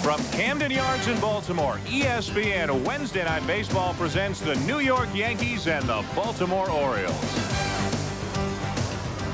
From Camden Yards in Baltimore, ESPN Wednesday Night Baseball presents the New York Yankees and the Baltimore Orioles.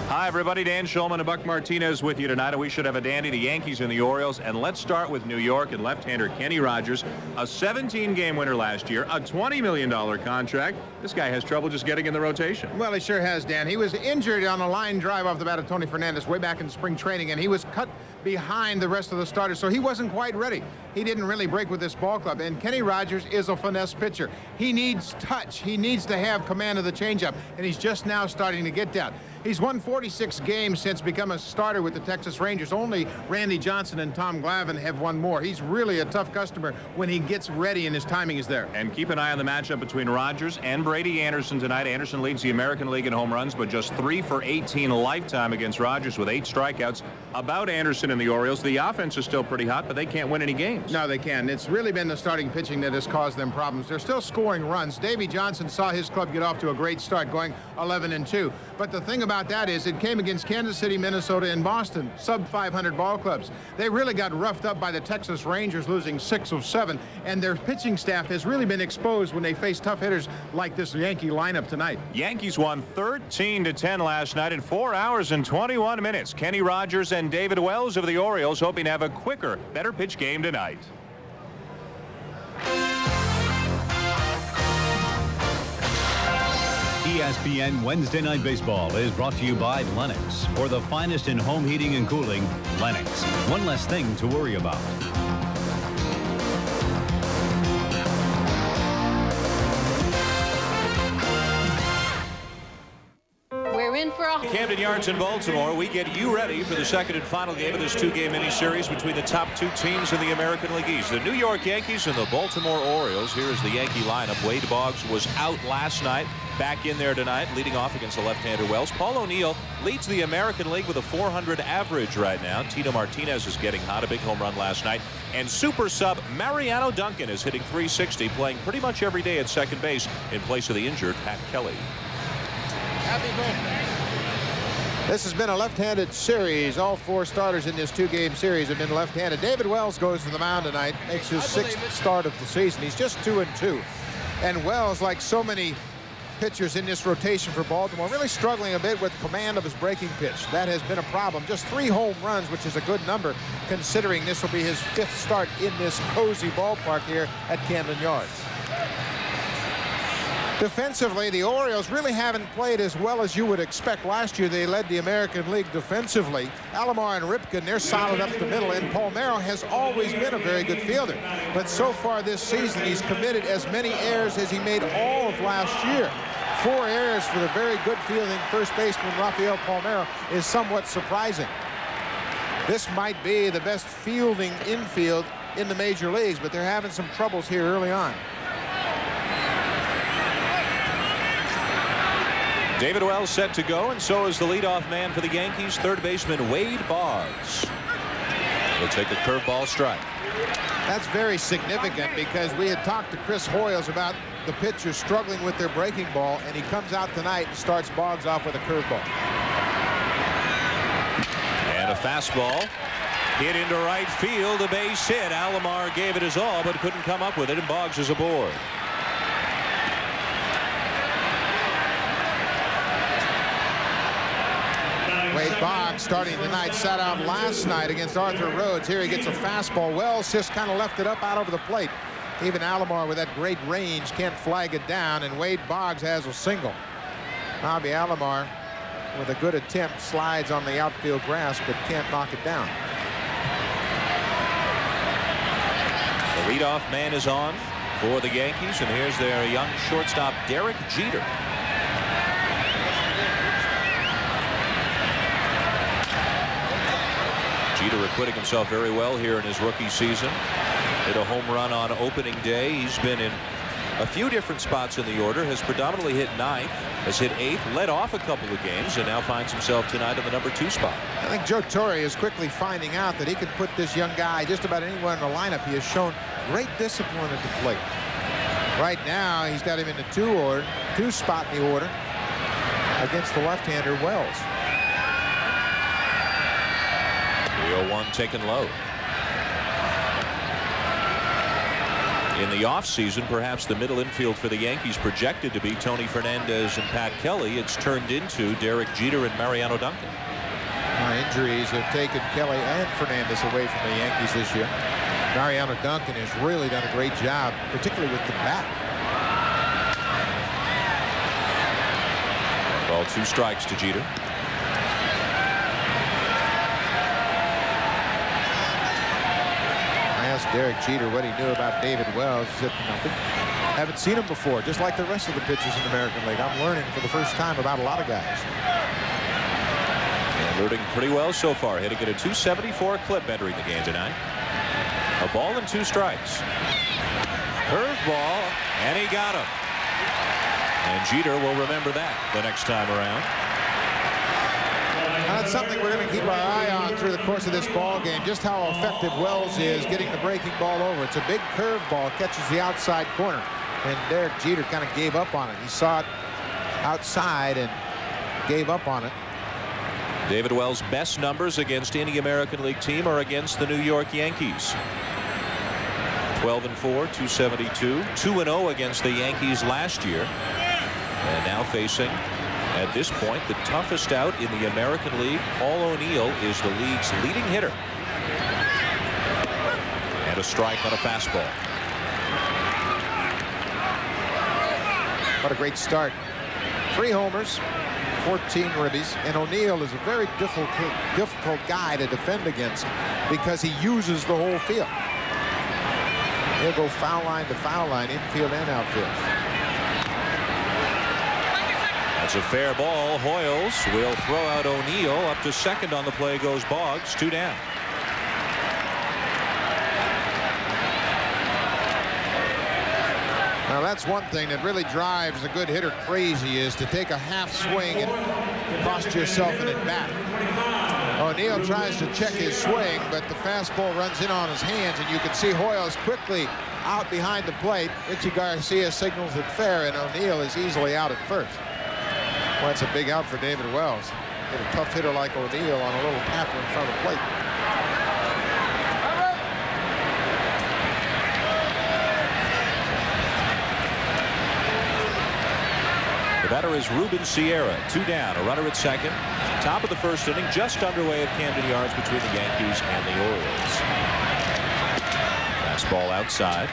Hi, everybody. Dan Shulman and Buck Martinez with you tonight, and we should have a dandy, the Yankees and the Orioles. And let's start with New York and left-hander Kenny Rogers, a 17-game winner last year, a $20 million contract. This guy has trouble just getting in the rotation. Well, he sure has, Dan. He was injured on a line drive off the bat of Tony Fernandez way back in spring training, and he was cut behind the rest of the starters, so he wasn't quite ready. He didn't really break with this ball club, and Kenny Rogers is a finesse pitcher. He needs touch. He needs to have command of the changeup, and he's just now starting to get that. He's won 46 games since becoming a starter with the Texas Rangers. Only Randy Johnson and Tom Glavine have won more. He's really a tough customer when he gets ready and his timing is there. And keep an eye on the matchup between Rogers and Brady Anderson tonight. Anderson leads the American League in home runs, but just 3 for 18 lifetime against Rogers with 8 strikeouts. About Anderson and the Orioles, the offense is still pretty hot, but they can't win any games. No, they can't. It's really been the starting pitching that has caused them problems. They're still scoring runs. Davey Johnson saw his club get off to a great start, going 11-2. But the thing about that is it came against Kansas City, Minnesota, and Boston, sub-500 ball clubs. They really got roughed up by the Texas Rangers, losing 6 of 7, and their pitching staff has really been exposed when they face tough hitters like this Yankee lineup tonight. Yankees won 13-10 last night in 4 hours and 21 minutes. Kenny Rogers and David Wells of the Orioles hoping to have a quicker, better pitch game tonight. ESPN Wednesday Night Baseball is brought to you by Lennox. For the finest in home heating and cooling, Lennox. One less thing to worry about. We're in for a... Camden Yards in Baltimore, we get you ready for the second and final game of this 2-game mini-series between the top 2 teams in the American League East, the New York Yankees and the Baltimore Orioles. Here is the Yankee lineup. Wade Boggs was out last night, back in there tonight, leading off against the left-hander Wells. Paul O'Neill leads the American League with a .400 average right now. Tino Martinez is getting hot, a big home run last night. And super sub Mariano Duncan is hitting .360, playing pretty much every day at second base in place of the injured Pat Kelly. Happy birthday. This has been a left-handed series. All 4 starters in this 2-game series have been left-handed. David Wells goes to the mound tonight, makes his 6th start of the season. He's just 2-2. And Wells, like so many pitchers in this rotation for Baltimore, really struggling a bit with command of his breaking pitch. That has been a problem. Just 3 home runs, which is a good number, considering this will be his 5th start in this cozy ballpark here at Camden Yards. Defensively, the Orioles really haven't played as well as you would expect. Last year, they led the American League defensively. Alomar and Ripken, they're solid up the middle, and Palmeiro has always been a very good fielder. But so far this season, he's committed as many errors as he made all of last year. 4 errors for the very good fielding first baseman Rafael Palmeiro is somewhat surprising. This might be the best fielding infield in the major leagues, but they're having some troubles here early on. David Wells set to go, and so is the leadoff man for the Yankees, third baseman Wade Boggs. He'll take a curveball strike. That's very significant because we had talked to Chris Hoyles about the pitchers struggling with their breaking ball, and he comes out tonight and starts Boggs off with a curveball. And a fastball hit into right field, a base hit. Alomar gave it his all, but couldn't come up with it, and Boggs is aboard. Wade Boggs starting tonight, sat out last night against Arthur Rhodes. Here he gets a fastball. Wells just kind of left it up out over the plate. Even Alomar with that great range can't flag it down, and Wade Boggs has a single. Bobby Alomar with a good attempt slides on the outfield grass but can't knock it down. The leadoff man is on for the Yankees, and here's their young shortstop Derek Jeter. Jeter acquitting himself very well here in his rookie season. Hit a home run on opening day. He's been in a few different spots in the order, has predominantly hit 9th, has hit 8th, led off a couple of games, and now finds himself tonight in the number 2 spot. I think Joe Torre is quickly finding out that he can put this young guy just about anywhere in the lineup. He has shown great discipline at the plate. Right now, he's got him in the 2 spot in the order against the left-hander Wells. 3-0-1 taken low. In the offseason, perhaps the middle infield for the Yankees projected to be Tony Fernandez and Pat Kelly. It's turned into Derek Jeter and Mariano Duncan. Injuries have taken Kelly and Fernandez away from the Yankees this year. Mariano Duncan has really done a great job, particularly with the bat. Ball 2 strikes to Jeter. I asked Derek Jeter what he knew about David Wells. He said nothing. Haven't seen him before, just like the rest of the pitchers in the American League. I'm learning for the first time about a lot of guys. And learning pretty well so far, hitting at a 274 clip entering the game tonight. A ball and 2 strikes. Curveball, and he got him. And Jeter will remember that the next time around. That's something we're going to keep our eye on through the course of this ball game. Just how effective Wells is getting the breaking ball over. It's a big curveball, catches the outside corner, and Derek Jeter kind of gave up on it. He saw it outside and gave up on it. David Wells' best numbers against any American League team are against the New York Yankees. 12-4, 272, 2-0 against the Yankees last year, and now facing, at this point, the toughest out in the American League. Paul O'Neill is the league's leading hitter. And a strike on a fastball. What a great start. 3 homers, 14 ribbies, and O'Neill is a very difficult guy to defend against because he uses the whole field. He'll go foul line to foul line, infield and outfield. That's a fair ball. Hoyles will throw out O'Neill. Up to second on the play goes Boggs. 2 down. Now that's one thing that really drives a good hitter crazy, is to take a half swing and cost yourself an at-bat. O'Neill tries to check his swing, but the fastball runs in on his hands, and you can see Hoyles quickly out behind the plate. Richie Garcia signals it fair, and O'Neill is easily out at first. Well, that's a big out for David Wells. Get a tough hitter like O'Neill on a little tapper in front of the plate. The batter is Ruben Sierra. 2 down, a runner at second. Top of the first inning, just underway at Camden Yards between the Yankees and the Orioles. Fastball outside.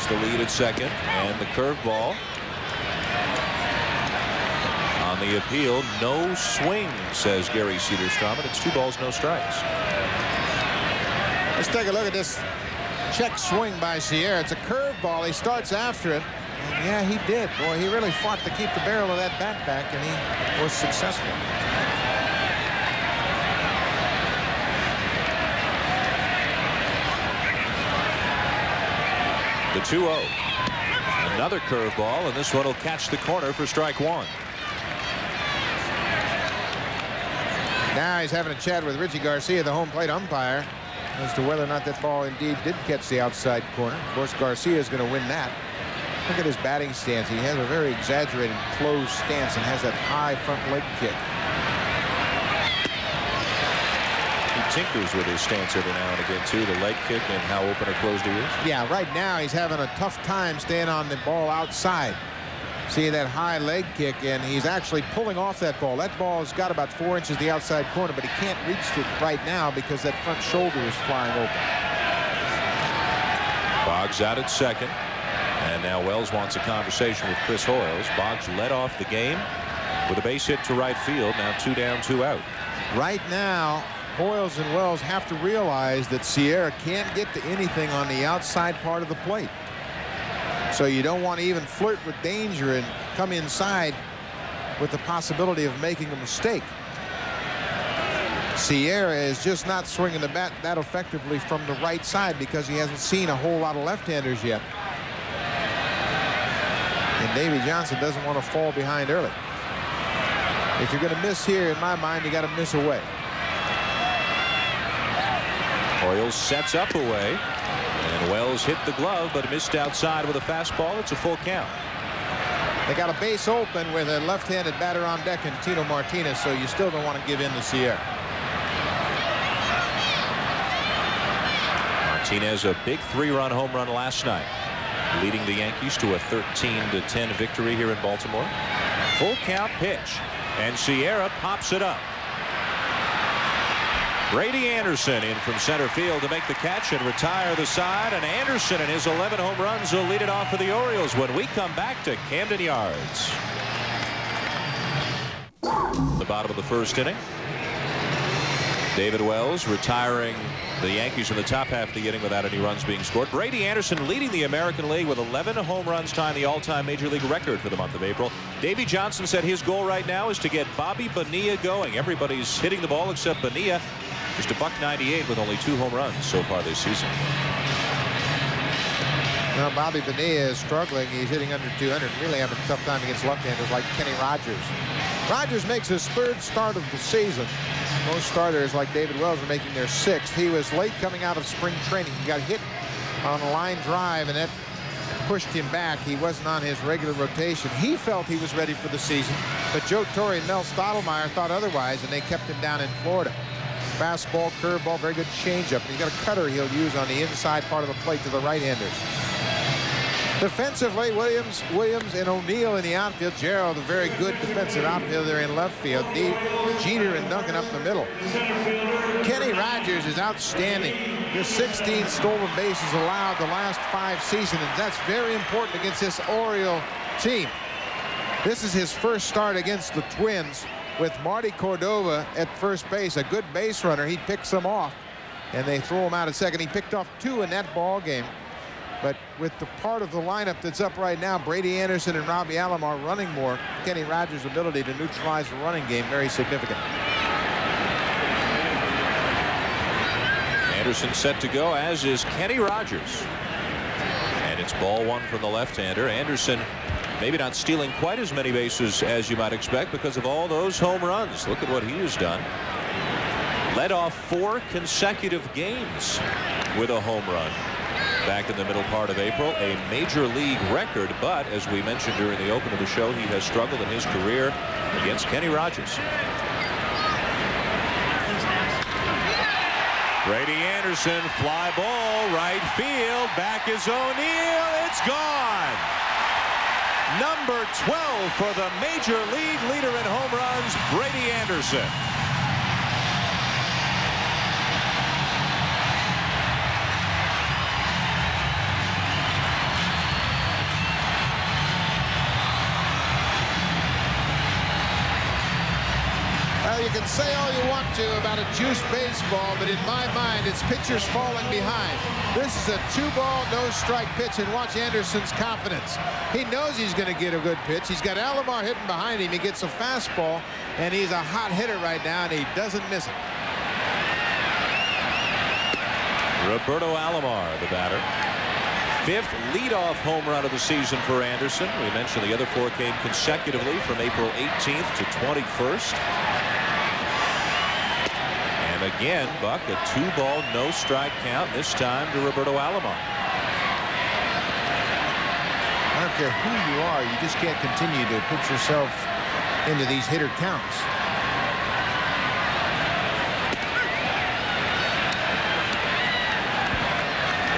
The lead at second, and the curveball on the appeal. No swing, says Gary Cederstrom, and it's 2 balls, no strikes. Let's take a look at this check swing by Sierra. It's a curveball. He starts after it, and yeah, he did. Boy, he really fought to keep the barrel of that bat back, and he was successful. The 2-0. Another curveball, and this one will catch the corner for strike 1. Now he's having a chat with Richie Garcia, the home plate umpire, as to whether or not that ball indeed did catch the outside corner. Of course, Garcia is going to win that. Look at his batting stance. He has a very exaggerated closed stance and has that high front leg kick. Tinkers with his stance every now and again too, the leg kick and how open or closed he is. Yeah, right now he's having a tough time staying on the ball outside. See that high leg kick, and he's actually pulling off that ball. That ball has got about 4 inches the outside corner, but he can't reach it right now because that front shoulder is flying open. Boggs out at second, and now Wells wants a conversation with Chris Hoyles. Boggs led off the game with a base hit to right field. Now 2 down, 2 out. Right now, Hoyles and Wells have to realize that Sierra can't get to anything on the outside part of the plate. So you don't want to even flirt with danger and come inside with the possibility of making a mistake. Sierra is just not swinging the bat that effectively from the right side because he hasn't seen a whole lot of left-handers yet. And Davey Johnson doesn't want to fall behind early. If you're going to miss here, in my mind, you got to miss away. Orioles sets up away, and Wells hit the glove but missed outside with a fastball. It's a full count. They got a base open with a left-handed batter on deck and Tino Martinez, so you still don't want to give in to Sierra. Martinez, a big 3-run home run last night, leading the Yankees to a 13-10 victory here in Baltimore. Full count pitch, and Sierra pops it up. Brady Anderson in from center field to make the catch and retire the side, and Anderson and his 11 home runs will lead it off for the Orioles when we come back to Camden Yards. The bottom of the first inning. David Wells retiring the Yankees in the top half of the inning without any runs being scored. Brady Anderson leading the American League with 11 home runs, tying the all-time Major League record for the month of April. Davey Johnson said his goal right now is to get Bobby Bonilla going. Everybody's hitting the ball except Bonilla. Just a .198 with only 2 home runs so far this season. Now, Bobby Bonilla is struggling. He's hitting under 200. Really having a tough time against left-handers like Kenny Rogers. Rogers makes his 3rd start of the season. Most starters like David Wells are making their 6th. He was late coming out of spring training. He got hit on a line drive, and that pushed him back. He wasn't on his regular rotation. He felt he was ready for the season, but Joe Torre and Mel Stottlemyre thought otherwise, and they kept him down in Florida. Fastball, curveball, very good changeup. And he's got a cutter he'll use on the inside part of the plate to the right-handers. Defensively, Williams and O'Neill in the outfield. Gerald, a very good defensive outfielder in left field. Jeter and Duncan up the middle. Kenny Rogers is outstanding. Just 16 stolen bases allowed the last 5 seasons, and that's very important against this Oriole team. This is his first start against the Twins with Marty Cordova at first base, a good base runner. He picks them off, and they throw him out at second. He picked off 2 in that ball game. But with the part of the lineup that's up right now, Brady Anderson and Robbie Alomar running more, Kenny Rogers' ability to neutralize the running game very significant. Anderson set to go, as is Kenny Rogers. And it's ball 1 from the left-hander. Anderson maybe not stealing quite as many bases as you might expect because of all those home runs. Look at what he has done. Led off 4 consecutive games with a home run back in the middle part of April, a major league record. But as we mentioned during the open of the show, he has struggled in his career against Kenny Rogers. Brady Anderson, fly ball, right field. Back is O'Neill. It's gone. Number 12 for the major league leader in home runs, Brady Anderson. You can say all you want to about a juice baseball, but in my mind, it's pitchers falling behind. This is a 2-ball, no-strike pitch, and watch Anderson's confidence. He knows he's going to get a good pitch. He's got Alomar hitting behind him. He gets a fastball, and he's a hot hitter right now, and he doesn't miss it. Roberto Alomar, the batter. 5th leadoff home run of the season for Anderson. We mentioned the other 4 came consecutively from April 18th to 21st. And again, Buck, a 2-ball, no-strike count, this time to Roberto Alomar. I don't care who you are, you just can't continue to put yourself into these hitter counts.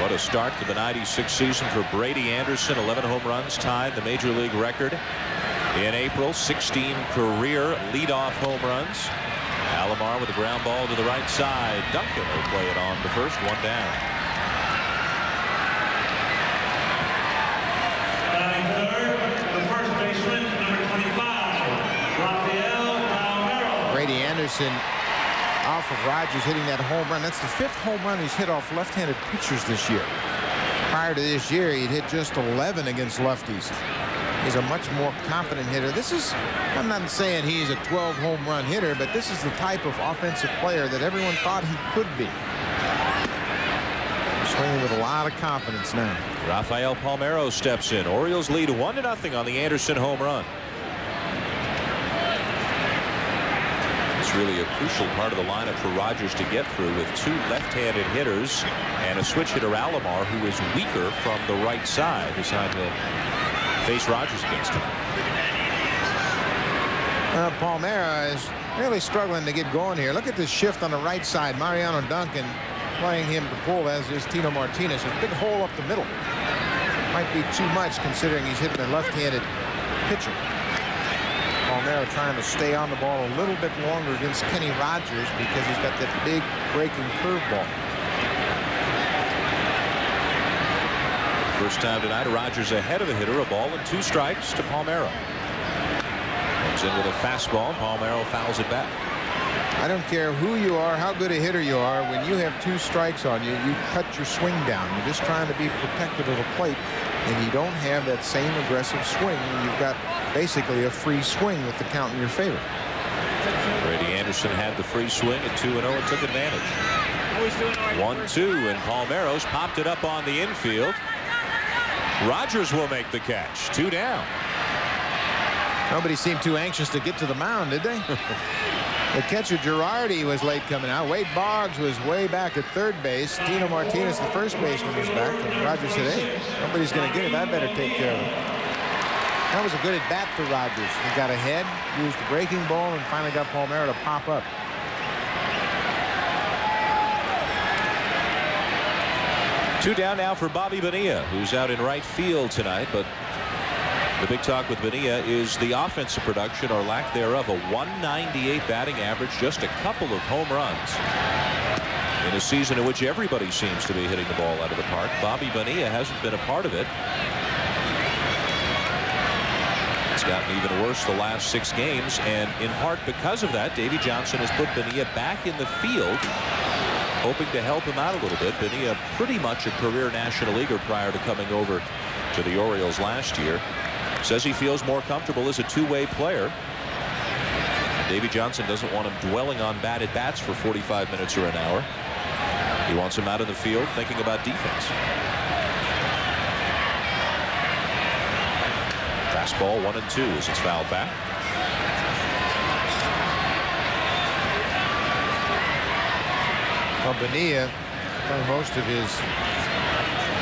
What a start to the '96 season for Brady Anderson. 11 home runs, tied the major league record in April. 16 career leadoff home runs. Alomar with a ground ball to the right side. Duncan will play it on to first, 1 down. The first baseman, number 25, Brady Anderson off of Rogers hitting that home run. That's the 5th home run he's hit off left-handed pitchers this year. Prior to this year, he'd hit just 11 against lefties. He's a much more confident hitter. This is, I'm not saying he's a 12 home run hitter, but this is the type of offensive player that everyone thought he could be. Swinging with a lot of confidence now. Rafael Palmeiro steps in. Orioles lead 1-0 on the Anderson home run. This Really a crucial part of the lineup for Rogers to get through, with two left-handed hitters and a switch hitter Alomar, who is weaker from the right side. Decide to face Rogers against him. Palmeiro is really struggling to get going here. Look at this shift on the right side. Mariano Duncan playing him to pull, as is Tino Martinez. There's a big hole up the middle. Might be too much considering he's hitting a left-handed pitcher. Palmeiro trying to stay on the ball a little bit longer against Kenny Rogers because he's got that big breaking curveball. First time tonight, Rogers ahead of a hitter, a ball and 2 strikes to Palmeiro. Comes in with a fastball. Palmeiro fouls it back. I don't care who you are, how good a hitter you are, when you have 2 strikes on you, you cut your swing down. You're just trying to be protective of the plate, and you don't have that same aggressive swing. You've got basically a free swing with the count in your favor. Brady Anderson had the free swing at 2-0 and took advantage. 1-2, and Palmeiro's popped it up on the infield. Rogers will make the catch. 2 down. Nobody seemed too anxious to get to the mound, did they? The catcher Girardi was late coming out. Wade Boggs was way back at third base. Tino Martinez, the first baseman, was back. And Rogers said, hey, nobody's going to get it. I better take care of it. That was a good at bat for Rogers. He got ahead, used the breaking ball, and finally got Palmeiro to pop up. Two down now for Bobby Bonilla, who's out in right field tonight, but the big talk with Bonilla is the offensive production, or lack thereof. A 198 batting average, just a couple of home runs in a season in which everybody seems to be hitting the ball out of the park. Bobby Bonilla hasn't been a part of it. It's gotten even worse the last 6 games, and in part because of that, Davey Johnson has put Bonilla back in the field, hoping to help him out a little bit. Bonilla pretty much a career National Leaguer prior to coming over to the Orioles last year. Says he feels more comfortable as a two-way player. Davey Johnson doesn't want him dwelling on batted bats for 45 minutes or an hour. He wants him out in the field thinking about defense. Fastball 1-2 as it's fouled back. Well, Bonilla, for most of his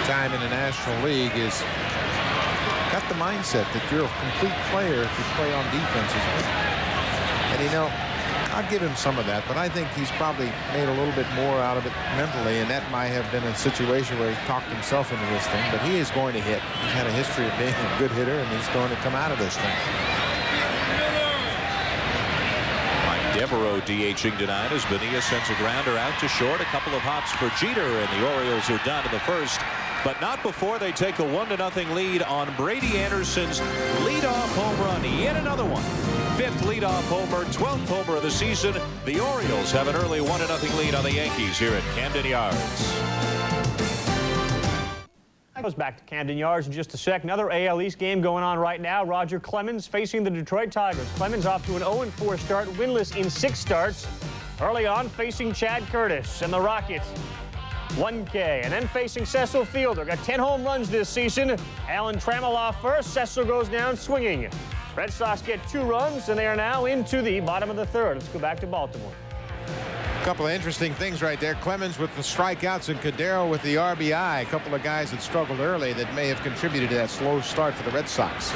time in the National League, is got the mindset that you're a complete player if you play on defense as well. And you know, I'll give him some of that, but I think he's probably made a little bit more out of it mentally, and that might have been a situation where he talked himself into this thing. But he is going to hit. He's had a history of being a good hitter, and he's going to come out of this thing. Mike Devereaux DHing tonight as Bonilla sends a grounder out to short. A couple of hops for Jeter, and the Orioles are done in the first, but not before they take a 1-0 lead on Brady Anderson's leadoff home run. Yet another one. 5th leadoff homer, 12th homer of the season. The Orioles have an early 1-0 lead on the Yankees here at Camden Yards. Goes back to Camden Yards in just a sec. Another AL East game going on right now. Roger Clemens facing the Detroit Tigers. Clemens off to an 0-4 start, winless in 6 starts. Early on, facing Chad Curtis and the Rockets. 1K, and then facing Cecil Fielder. Got 10 home runs this season. Alan Trammell first. Cecil goes down swinging. Red Sox get 2 runs, and they are now into the bottom of the 3rd. Let's go back to Baltimore. A couple of interesting things right there. Clemens with the strikeouts and Cordero with the RBI. A couple of guys that struggled early that may have contributed to that slow start for the Red Sox.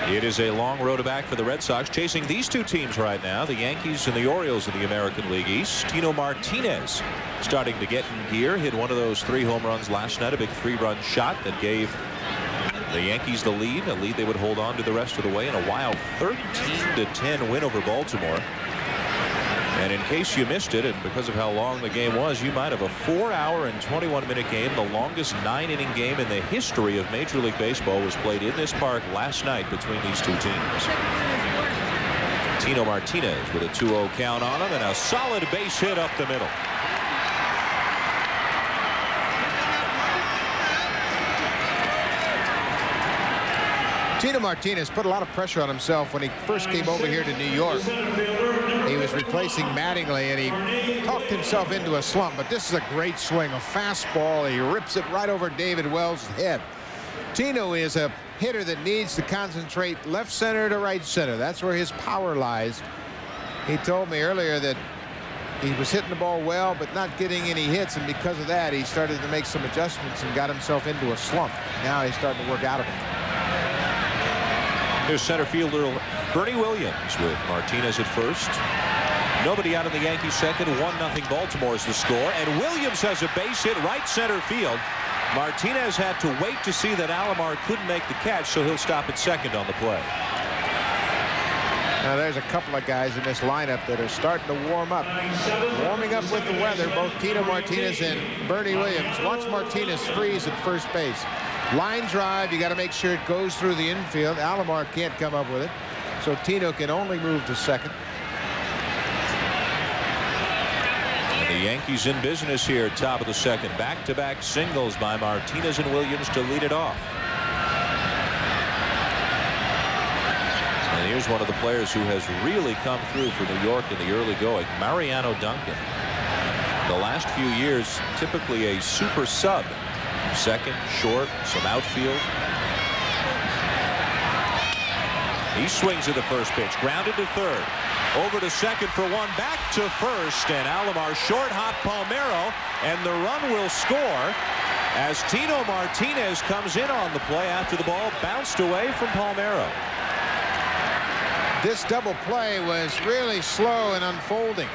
It is a long road back for the Red Sox, chasing these 2 teams right now, the Yankees and the Orioles in the American League East. Tino Martinez starting to get in gear. Hit one of those 3 home runs last night, a big 3-run shot that gave the Yankees the lead, a lead they would hold on to the rest of the way in a wild 13-10 win over Baltimore. And in case you missed it, and because of how long the game was, you might have a 4-hour and 21-minute game. The longest 9-inning game in the history of Major League Baseball was played in this park last night between these 2 teams. Tino Martinez with a 2-0 count on him and a solid base hit up the middle. Tino Martinez put a lot of pressure on himself when he first came over here to New York. He was replacing Mattingly, and he talked himself into a slump. But this is a great swing, a fastball. He rips it right over David Wells' head. Tino is a hitter that needs to concentrate left center to right center. That's where his power lies. He told me earlier that he was hitting the ball well, but not getting any hits, and because of that, he started to make some adjustments and got himself into a slump. Now he's starting to work out of it. Here's center fielder Bernie Williams with Martinez at first. Nobody out in the Yankees second. 1-0 Baltimore is the score, and Williams has a base hit right center field. Martinez had to wait to see that Alomar couldn't make the catch, so he'll stop at second on the play. Now there's a couple of guys in this lineup that are starting to warm up. Warming up with the weather, both Tino Martinez and Bernie Williams. Watch Martinez freeze at first base. Line drive, you got to make sure it goes through the infield. Alomar can't come up with it, so Tino can only move to second. And the Yankees in business here, top of the second. Back-to-back singles by Martinez and Williams to lead it off. And here's one of the players who has really come through for New York in the early going, Mariano Duncan. The last few years, typically a super sub. Second, short, some outfield. He swings at the first pitch, grounded to third. Over to second for one, back to first, and Alomar short hop Palmeiro, and the run will score as Tino Martinez comes in on the play after the ball bounced away from Palmeiro. This double play was really slow and unfolding.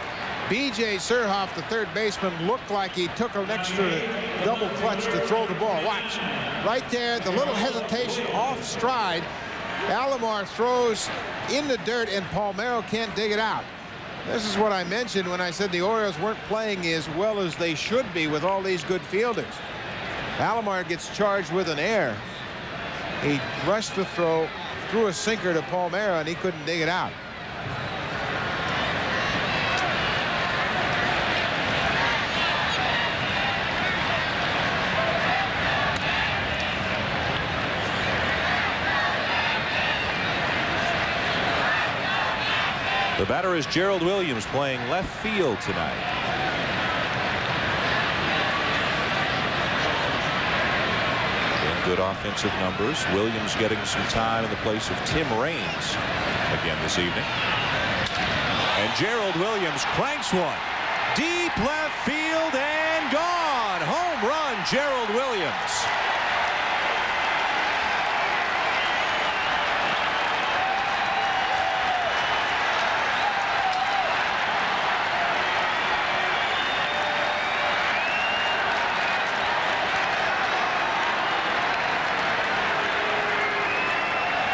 B.J. Surhoff, the third baseman, looked like he took an extra double clutch to throw the ball. Watch. Right there, the little hesitation off stride. Alomar throws in the dirt, and Palmeiro can't dig it out. This is what I mentioned when I said the Orioles weren't playing as well as they should be with all these good fielders. Alomar gets charged with an error. He rushed the throw, threw a sinker to Palmeiro, and he couldn't dig it out. The batter is Gerald Williams, playing left field tonight. And good offensive numbers. Williams getting some time in the place of Tim Raines again this evening. And Gerald Williams cranks one. Deep left field and gone. Home run, Gerald Williams.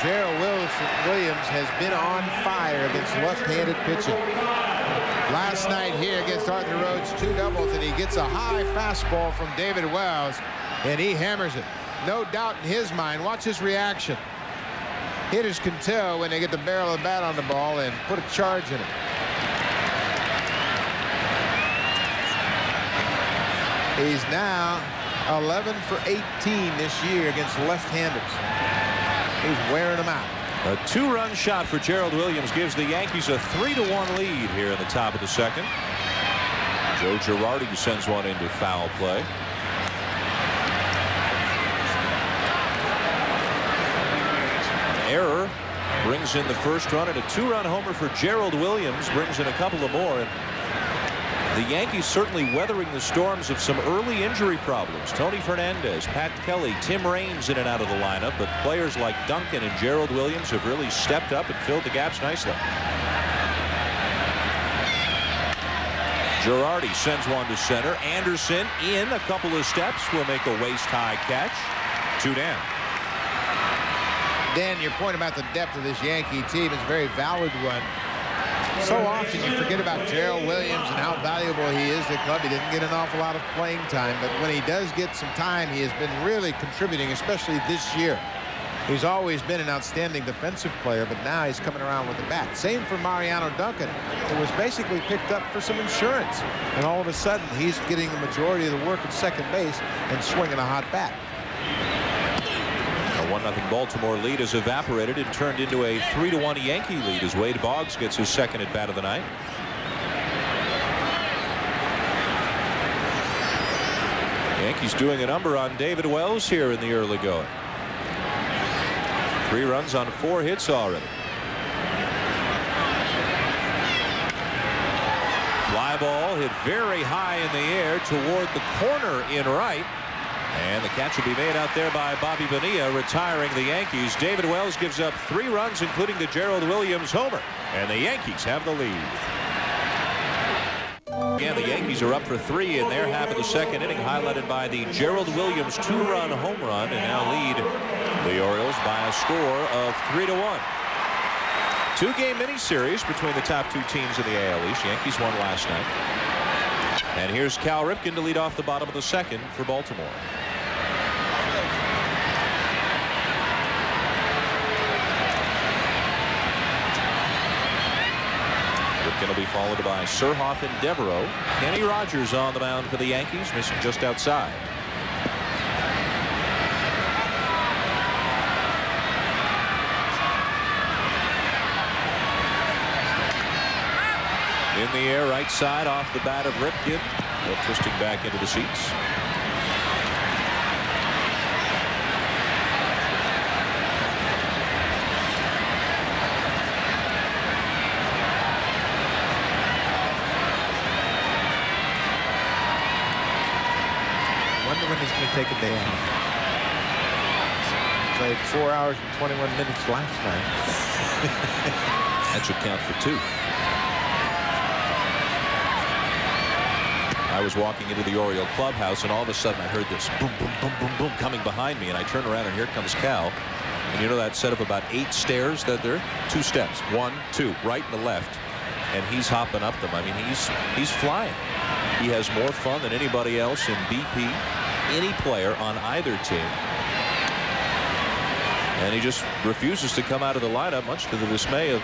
Gerald Williams has been on fire against left-handed pitching. Last night here against Arthur Rhodes, 2 doubles, and he gets a high fastball from David Wells, and he hammers it. No doubt in his mind. Watch his reaction. Hitters can tell when they get the barrel of the bat on the ball and put a charge in it. He's now 11 for 18 this year against left-handers. He's wearing them out. A 2-run shot for Gerald Williams gives the Yankees a 3-1 lead here in the top of the second. Joe Girardi sends one into foul play. An error brings in the first run, and a 2-run homer for Gerald Williams brings in a couple of more. And the Yankees certainly weathering the storms of some early injury problems. Tony Fernandez, Pat Kelly, Tim Raines in and out of the lineup, but players like Duncan and Gerald Williams have really stepped up and filled the gaps nicely. Girardi sends one to center. Anderson in a couple of steps will make a waist-high catch. 2 down. Dan, your point about the depth of this Yankee team is a very valid one. So often you forget about Gerald Williams and how valuable he is to the club. He didn't get an awful lot of playing time, but when he does get some time, he has been really contributing, especially this year. He's always been an outstanding defensive player, but now he's coming around with the bat. Same for Mariano Duncan, who was basically picked up for some insurance. And all of a sudden, he's getting the majority of the work at second base and swinging a hot bat. A 1-0 Baltimore lead has evaporated and turned into a 3-1 Yankee lead as Wade Boggs gets his second at bat of the night. Yankees doing a number on David Wells here in the early going. 3 runs on 4 hits already. fly ball hit very high in the air toward the corner in right. And the catch will be made out there by Bobby Bonilla, retiring the Yankees. David Wells gives up 3 runs, including the Gerald Williams homer. And the Yankees have the lead. Again, the Yankees are up for 3 in their half of the second inning, highlighted by the Gerald Williams 2-run home run, and now lead the Orioles by a score of 3-1. 2-game mini-series between the top 2 teams in the AL East. Yankees won last night. And here's Cal Ripken to lead off the bottom of the second for Baltimore. Ripken will be followed by Surhoff and Devereaux. Kenny Rogers on the mound for the Yankees, missing just outside. In the air, right side off the bat of Ripken. Twisting back into the seats. Wonder when he's going to take a day off. Played 4 hours and 21 minutes last night. That should count for 2. I was walking into the Oriole clubhouse, and all of a sudden I heard this boom, boom, boom, boom, boom coming behind me, and I turned around, and here comes Cal. And you know that set of about 8 stairs that there? 2 steps, 1, 2, right and the left, and he's hopping up them. I mean, he's flying. He has more fun than anybody else in BP, any player on either team. And he just refuses to come out of the lineup, much to the dismay of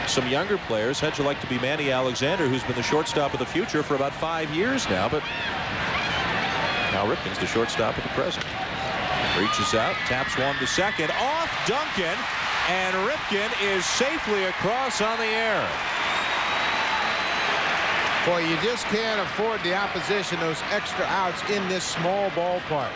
some younger players. How'd you like to be Manny Alexander, who's been the shortstop of the future for about 5 years now, but Cal Ripken's the shortstop of the present. Reaches out, taps one to second, off Duncan, and Ripken is safely across on the air. Boy, you just can't afford the opposition those extra outs in this small ballpark.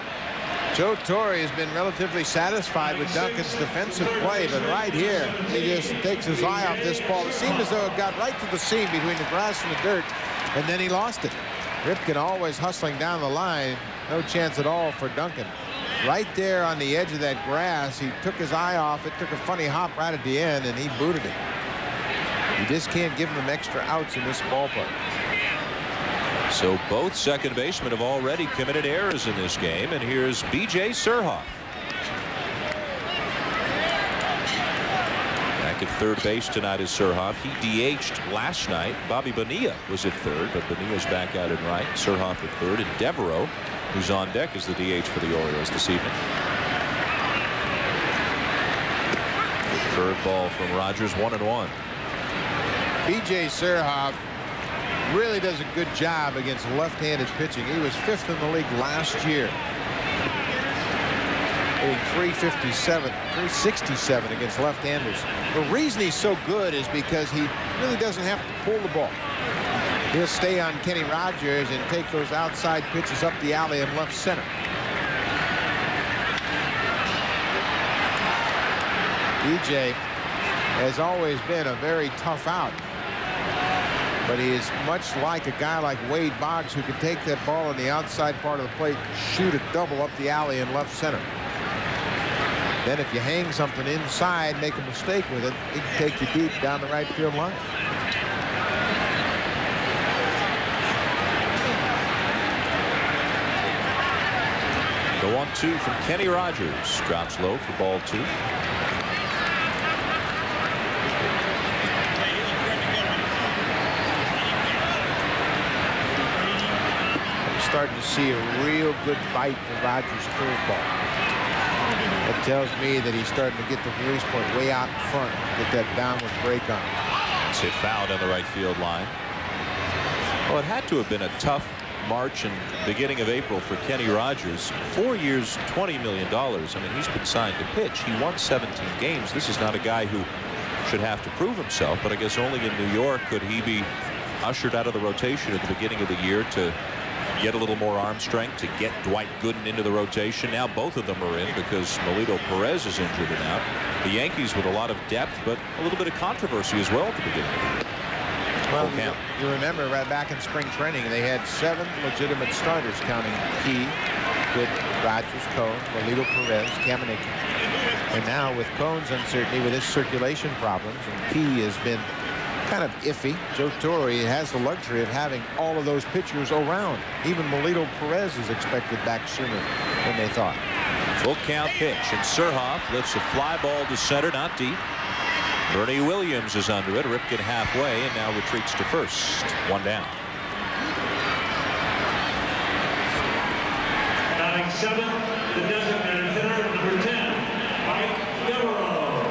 Joe Torre has been relatively satisfied with Duncan's defensive play, but right here, he just takes his eye off this ball. It seemed as though it got right to the seam between the grass and the dirt, and then he lost it. Ripken always hustling down the line. No chance at all for Duncan. Right there on the edge of that grass, he took his eye off. It took a funny hop right at the end, and he booted it. You just can't give him extra outs in this ballpark. So both second basemen have already committed errors in this game, and here's B.J. Surhoff. Back at third base tonight is Surhoff. He DH'd last night. Bobby Bonilla was at third, but Bonilla's back out in right. Surhoff at third, and Devereaux, who's on deck, is the DH for the Orioles this evening. Curveball from Rogers, 1-1. B.J. Surhoff really does a good job against left-handed pitching. He was 5th in the league last year. Hitting 357, 367 against left-handers. The reason he's so good is because he really doesn't have to pull the ball. He'll stay on Kenny Rogers and take those outside pitches up the alley in left center. B.J. has always been a very tough out. But he is much like a guy like Wade Boggs, who can take that ball on the outside part of the plate, shoot a double up the alley in left center. Then if you hang something inside, make a mistake with it, he can take you deep down the right field line. The 1-2 from Kenny Rogers. Drops low for ball 2. Starting to see a real good bite to Rogers' curveball. That tells me that he's starting to get the release point way out in front, get that downward break on him. It's hit foul down the right field line. Well, it had to have been a tough March and beginning of April for Kenny Rogers. 4 years, $20 million. I mean, he's been signed to pitch. He won 17 games. This is not a guy who should have to prove himself, but I guess only in New York could he be ushered out of the rotation at the beginning of the year to get a little more arm strength, to get Dwight Gooden into the rotation. Now both of them are in because Melito Perez is injured and out. The Yankees with a lot of depth, but a little bit of controversy as well at the beginning of the year. Well, Full count. you remember right back in spring training, they had 7 legitimate starters, counting Key, with Rogers, Cone, Walito Perez, Kamenick. And now with Cone's uncertainty with his circulation problems, and Key has been kind of iffy. Joe Torre has the luxury of having all of those pitchers around. Even Walito Perez is expected back sooner than they thought. Full count pitch, and Surhoff lifts a fly ball to center, not deep. Bernie Williams is under it. Ripken halfway, and now retreats to first. 1 down. Batting 7th, the designated hitter, number 10, Mike Devereaux.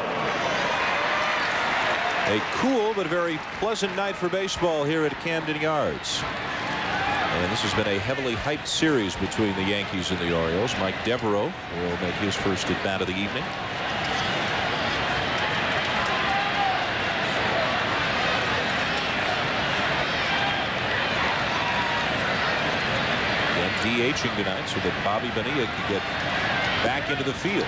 A cool but very pleasant night for baseball here at Camden Yards. And this has been a heavily hyped series between the Yankees and the Orioles. Mike Devereaux will make his first at bat of the evening. DHing tonight so that Bobby Bonilla could get back into the field.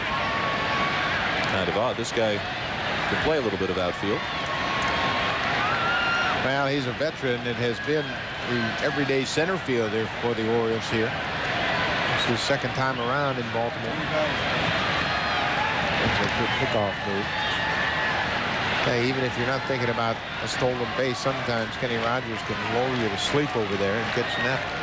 Kind of odd. This guy can play a little bit of outfield. Well, he's a veteran and has been the everyday center fielder for the Orioles here. It's his 2nd time around in Baltimore. That's a good pickoff move. Hey, even if you're not thinking about a stolen base, sometimes Kenny Rogers can lull you to sleep over there and catch an apple.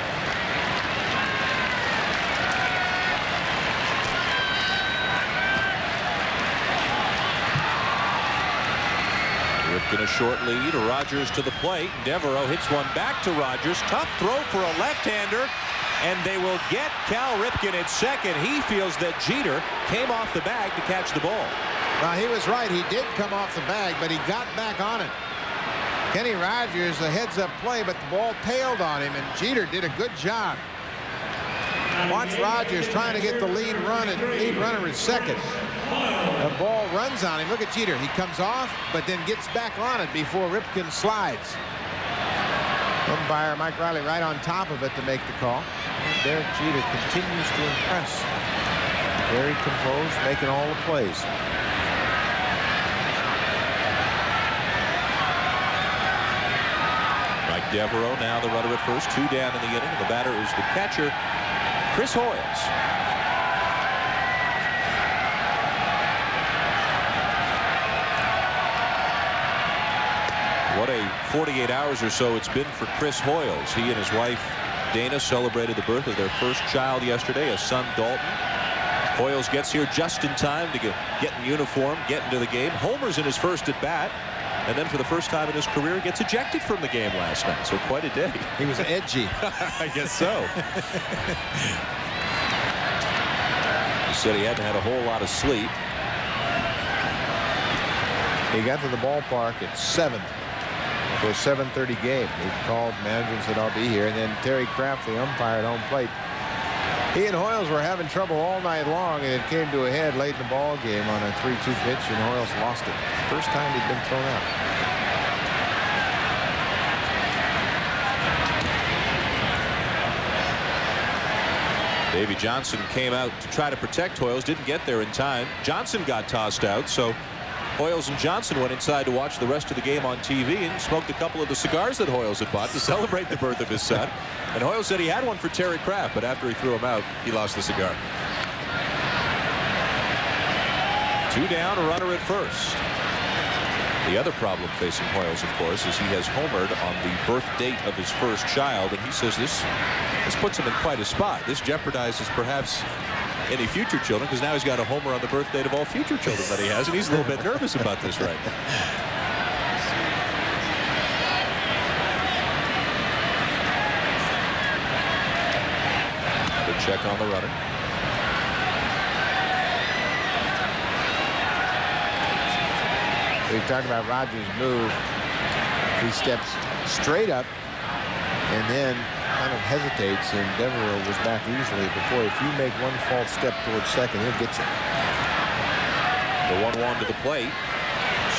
In a short lead, Rogers to the plate. Devereaux hits one back to Rogers. Tough throw for a left-hander, and they will get Cal Ripken at second. He feels that Jeter came off the bag to catch the ball. Well, he was right. He did come off the bag, but he got back on it. Kenny Rogers, a heads-up play, but the ball tailed on him, and Jeter did a good job. Watch Rogers trying to get the lead runner at second. The ball runs on him. Look at Jeter. He comes off, but then gets back on it before Ripken slides. Umpire Mike Riley right on top of it to make the call. Derek Jeter continues to impress. Very composed, making all the plays. Mike Devereaux now the runner at first. 2 down in the inning. The batter is the catcher, Chris Hoyles. What a 48 hours or so it's been for Chris Hoyles. He and his wife Dana celebrated the birth of their first child yesterday, a son Dalton. Hoyles gets here just in time to get in uniform, get into the game. Homers in his first at bat, and then for the first time in his career gets ejected from the game last night. So quite a day. He was edgy. I guess so. He said he hadn't had a whole lot of sleep. He got to the ballpark at 7 for a 7:30 game. He called manager and said, "I'll be here." And then Terry Kraft, the umpire at home plate. He and Hoyles were having trouble all night long, and it came to a head late in the ball game on a 3-2 pitch, and Hoyles lost it. First time he'd been thrown out. Davey Johnson came out to try to protect Hoyles, didn't get there in time. Johnson got tossed out, so Hoyles and Johnson went inside to watch the rest of the game on TV and smoked a couple of the cigars that Hoyles had bought to celebrate the birth of his son. And Hoyles said he had one for Terry Kraft, but after he threw him out, he lost the cigar. 2 down, a runner at first. The other problem facing Hoyles, of course, is he has homered on the birth date of his first child, and he says this puts him in quite a spot. This jeopardizes perhaps any future children, because now he's got a homer on the birth date of all future children that he has, and he's a little bit nervous about this right now. Good check on the runner. We've talked about Rogers' move. He steps straight up and then kind of hesitates, and Devereaux was back easily. Before, if you make one false step towards second, he'll get you. The 1-1 to the plate.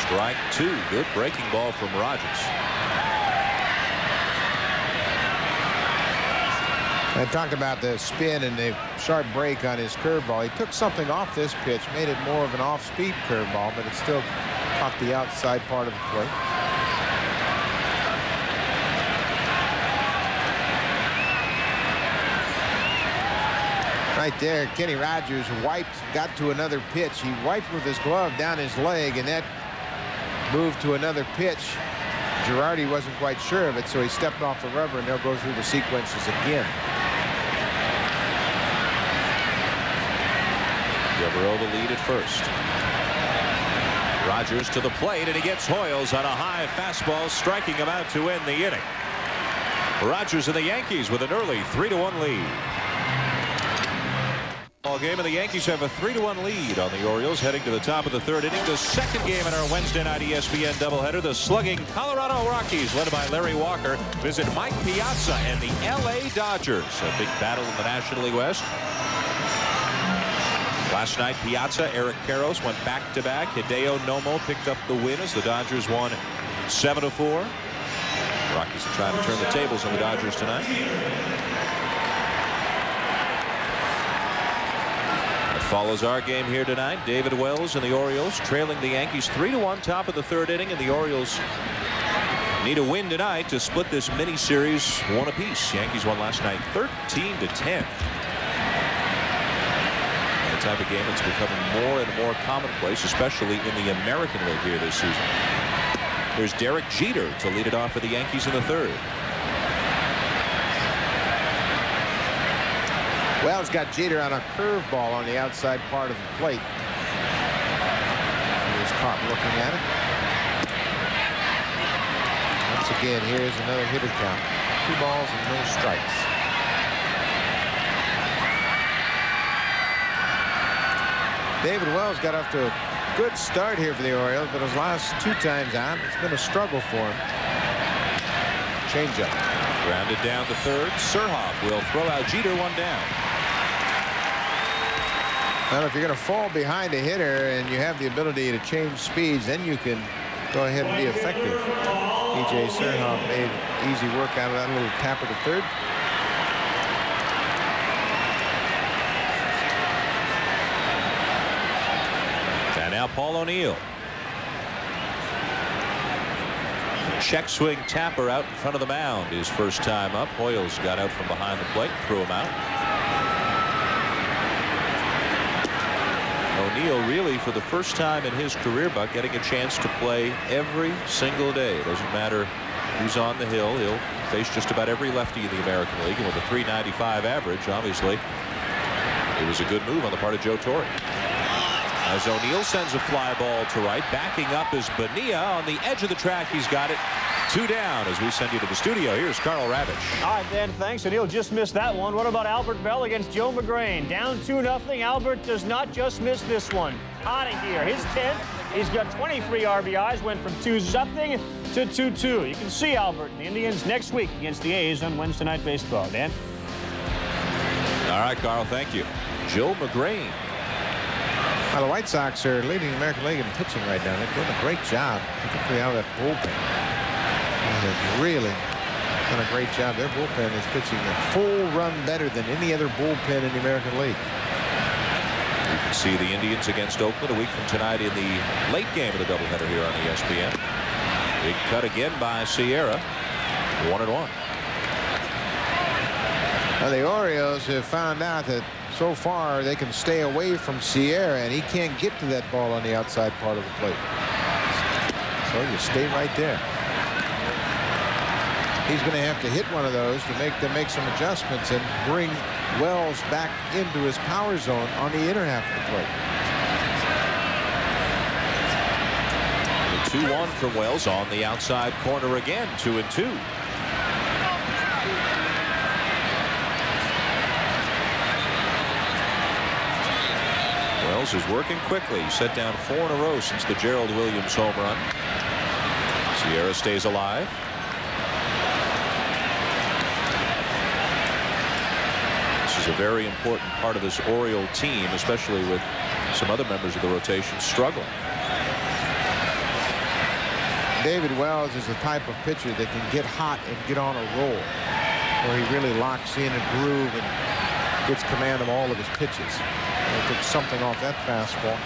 Strike 2. Good breaking ball from Rogers. I talked about the spin and the sharp break on his curveball. He took something off this pitch, made it more of an off-speed curveball, but it still caught the outside part of the plate. Right there, Kenny Rogers got to another pitch. He wiped with his glove down his leg, and that moved to another pitch. Girardi wasn't quite sure of it, so he stepped off the rubber, and they'll go through the sequences again. Devereaux the lead at first. Rogers to the plate, and he gets Hoyles on a high fastball, striking him out to end the inning. Rogers and the Yankees with an early 3-1 lead. Ball game, and the Yankees have a 3-1 lead on the Orioles heading to the top of the third inning. The second game in our Wednesday night ESPN doubleheader. The slugging Colorado Rockies, led by Larry Walker, visit Mike Piazza and the LA Dodgers. A big battle in the National League West. Last night, Piazza, Eric Karros went back-to-back. Hideo Nomo picked up the win as the Dodgers won 7-4. Rockies are trying to turn the tables on the Dodgers tonight. That follows our game here tonight. David Wells and the Orioles trailing the Yankees 3-1, top of the third inning, and the Orioles need a win tonight to split this mini series one apiece. Yankees won last night 13-10. The type of game that's becoming more and more commonplace, especially in the American League here this season. There's Derek Jeter to lead it off for the Yankees in the third. Wells got Jeter on a curveball on the outside part of the plate. He was caught looking at it. Once again, here's another hitter count. 2 balls and no strikes. David Wells got off to a good start here for the Orioles, but his last 2 times out, it's been a struggle for him. Changeup. Grounded down to third. Surhoff will throw out Jeter, 1 down. Well, if you're going to fall behind a hitter and you have the ability to change speeds, then you can go ahead and be effective. E.J. Surhoff made easy work out of that little tapper to third. Now Paul O'Neill. Check swing tapper out in front of the mound. His first time up. Hoyles got out from behind the plate, threw him out. O'Neill really, for the first time in his career, Buck, getting a chance to play every single day. It doesn't matter who's on the hill. He'll face just about every lefty in the American League, and with a .395 average, obviously, it was a good move on the part of Joe Torre. As O'Neill sends a fly ball to right, backing up is Bonilla on the edge of the track. He's got it. 2 down as we send you to the studio. Here's Carl Ravitch. All right, Dan, thanks. O'Neill just missed that one. What about Albert Bell against Joe McGrain? Down 2-0. Albert does not just miss this one. Out of here. His 10th. He's got 23 RBIs. Went from 2-0 to 2-2. You can see Albert and the Indians next week against the A's on Wednesday Night Baseball. Dan? All right, Carl, thank you. Joe McGrain. Well, the White Sox are leading the American League in pitching right now. They're doing a great job, particularly out of that bullpen. They've really done a great job. Their bullpen is pitching a full run better than any other bullpen in the American League. You can see the Indians against Oakland a week from tonight in the late game of the doubleheader here on ESPN. Big cut again by Sierra. 1-1. Well, the Orioles have found out that so far they can stay away from Sierra, and he can't get to that ball on the outside part of the plate. So you stay right there. He's going to have to hit one of those to make some adjustments and bring Wells back into his power zone on the inner half of the plate. The 2-1 from Wells on the outside corner again. 2-2. Wells is working quickly. He set down 4 in a row since the Gerald Williams home run. Sierra stays alive. This is a very important part of this Oriole team, especially with some other members of the rotation struggling. David Wells is the type of pitcher that can get hot and get on a roll, where he really locks in a groove and gets command of all of his pitches. He took something off that fastball.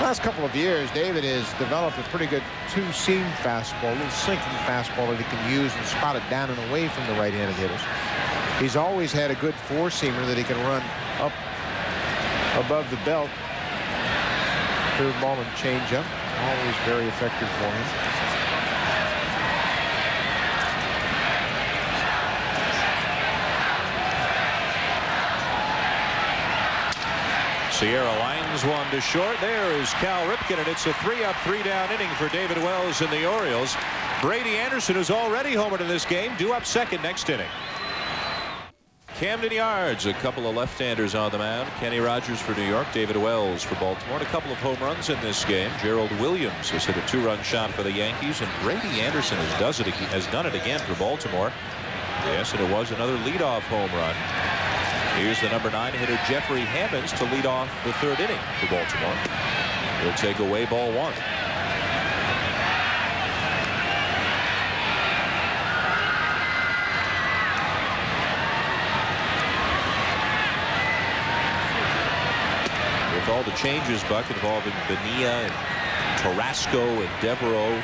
Last couple of years, David has developed a pretty good 2-seam fastball, a little sinking fastball that he can use and spot it down and away from the right-handed hitters. He's always had a good four-seamer that he can run up above the belt. Curveball and changeup, always very effective for him. Sierra lines one to short. There is Cal Ripken, and it's a 3-up, 3-down inning for David Wells and the Orioles. Brady Anderson, who's already homered in this game, due up second next inning. Camden Yards, a couple of left-handers on the mound. Kenny Rogers for New York, David Wells for Baltimore. And a couple of home runs in this game. Gerald Williams has hit a 2-run shot for the Yankees, and Brady Anderson has done it again for Baltimore. Yes, and it was another leadoff home run. Here's the number 9 hitter Jeffrey Hammonds to lead off the third inning for Baltimore. He'll take away ball 1. With all the changes, Buck, involving Bonilla and Tarasco and Devereaux,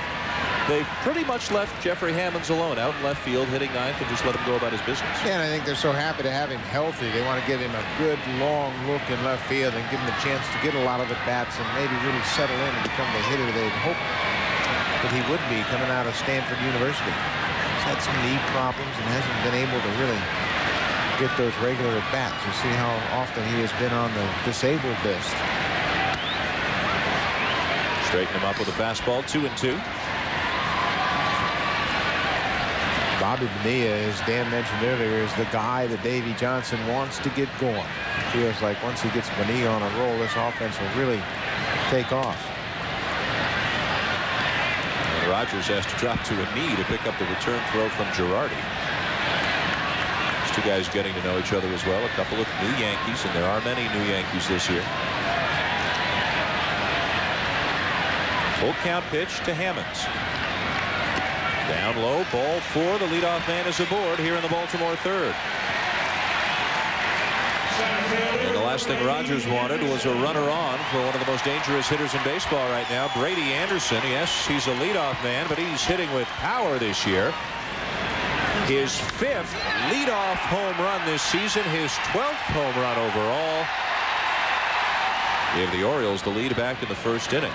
they've pretty much left Jeffrey Hammonds alone out in left field, hitting ninth, and just let him go about his business. Yeah, and I think they're so happy to have him healthy. They want to give him a good long look in left field and give him a chance to get a lot of at-bats and maybe really settle in and become the hitter they hoped that he would be coming out of Stanford University. He's had some knee problems and hasn't been able to really get those regular at-bats. You see how often he has been on the disabled list. Straighten him up with a fastball, 2-2. Bobby Bonilla, as Dan mentioned earlier, is the guy that Davey Johnson wants to get going. Feels like once he gets Bonilla on a roll, this offense will really take off. And Rogers has to drop to a knee to pick up the return throw from Girardi. These two guys getting to know each other as well. A couple of new Yankees, and there are many new Yankees this year. Full count pitch to Hammonds. Down low, ball 4. The leadoff man is aboard here in the Baltimore third. And the last thing Rogers wanted was a runner on for one of the most dangerous hitters in baseball right now, Brady Anderson. Yes, he's a leadoff man, but he's hitting with power this year. His 5th leadoff home run this season, his 12th home run overall. Gave the Orioles the lead back in the first inning.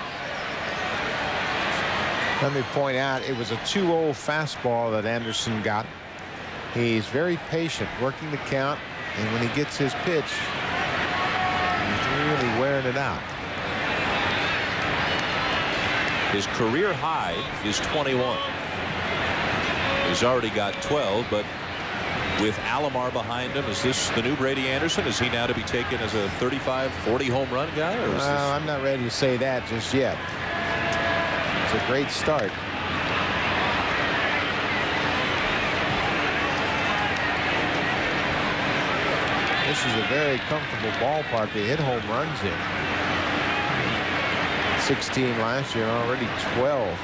Let me point out, it was a 2-0 fastball that Anderson got. He's very patient, working the count, and when he gets his pitch, he's really wearing it out. His career high is 21. He's already got 12, but with Alomar behind him, is this the new Brady Anderson? Is he now to be taken as a 35, 40 home run guy? Or is this... I'm not ready to say that just yet. It's a great start. This is a very comfortable ballpark to hit home runs in. 16 last year, already 12.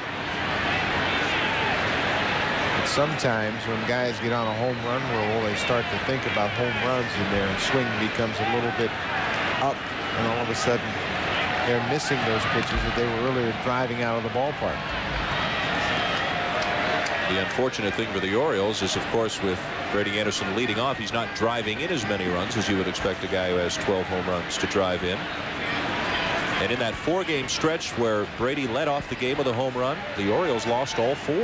But sometimes when guys get on a home run roll, they start to think about home runs in there, and swing becomes a little bit up, and all of a sudden they're missing those pitches that they were really driving out of the ballpark. The unfortunate thing for the Orioles is, of course, with Brady Anderson leading off, he's not driving in as many runs as you would expect a guy who has 12 home runs to drive in. And in that 4-game stretch where Brady led off the game with a home run, the Orioles lost all 4.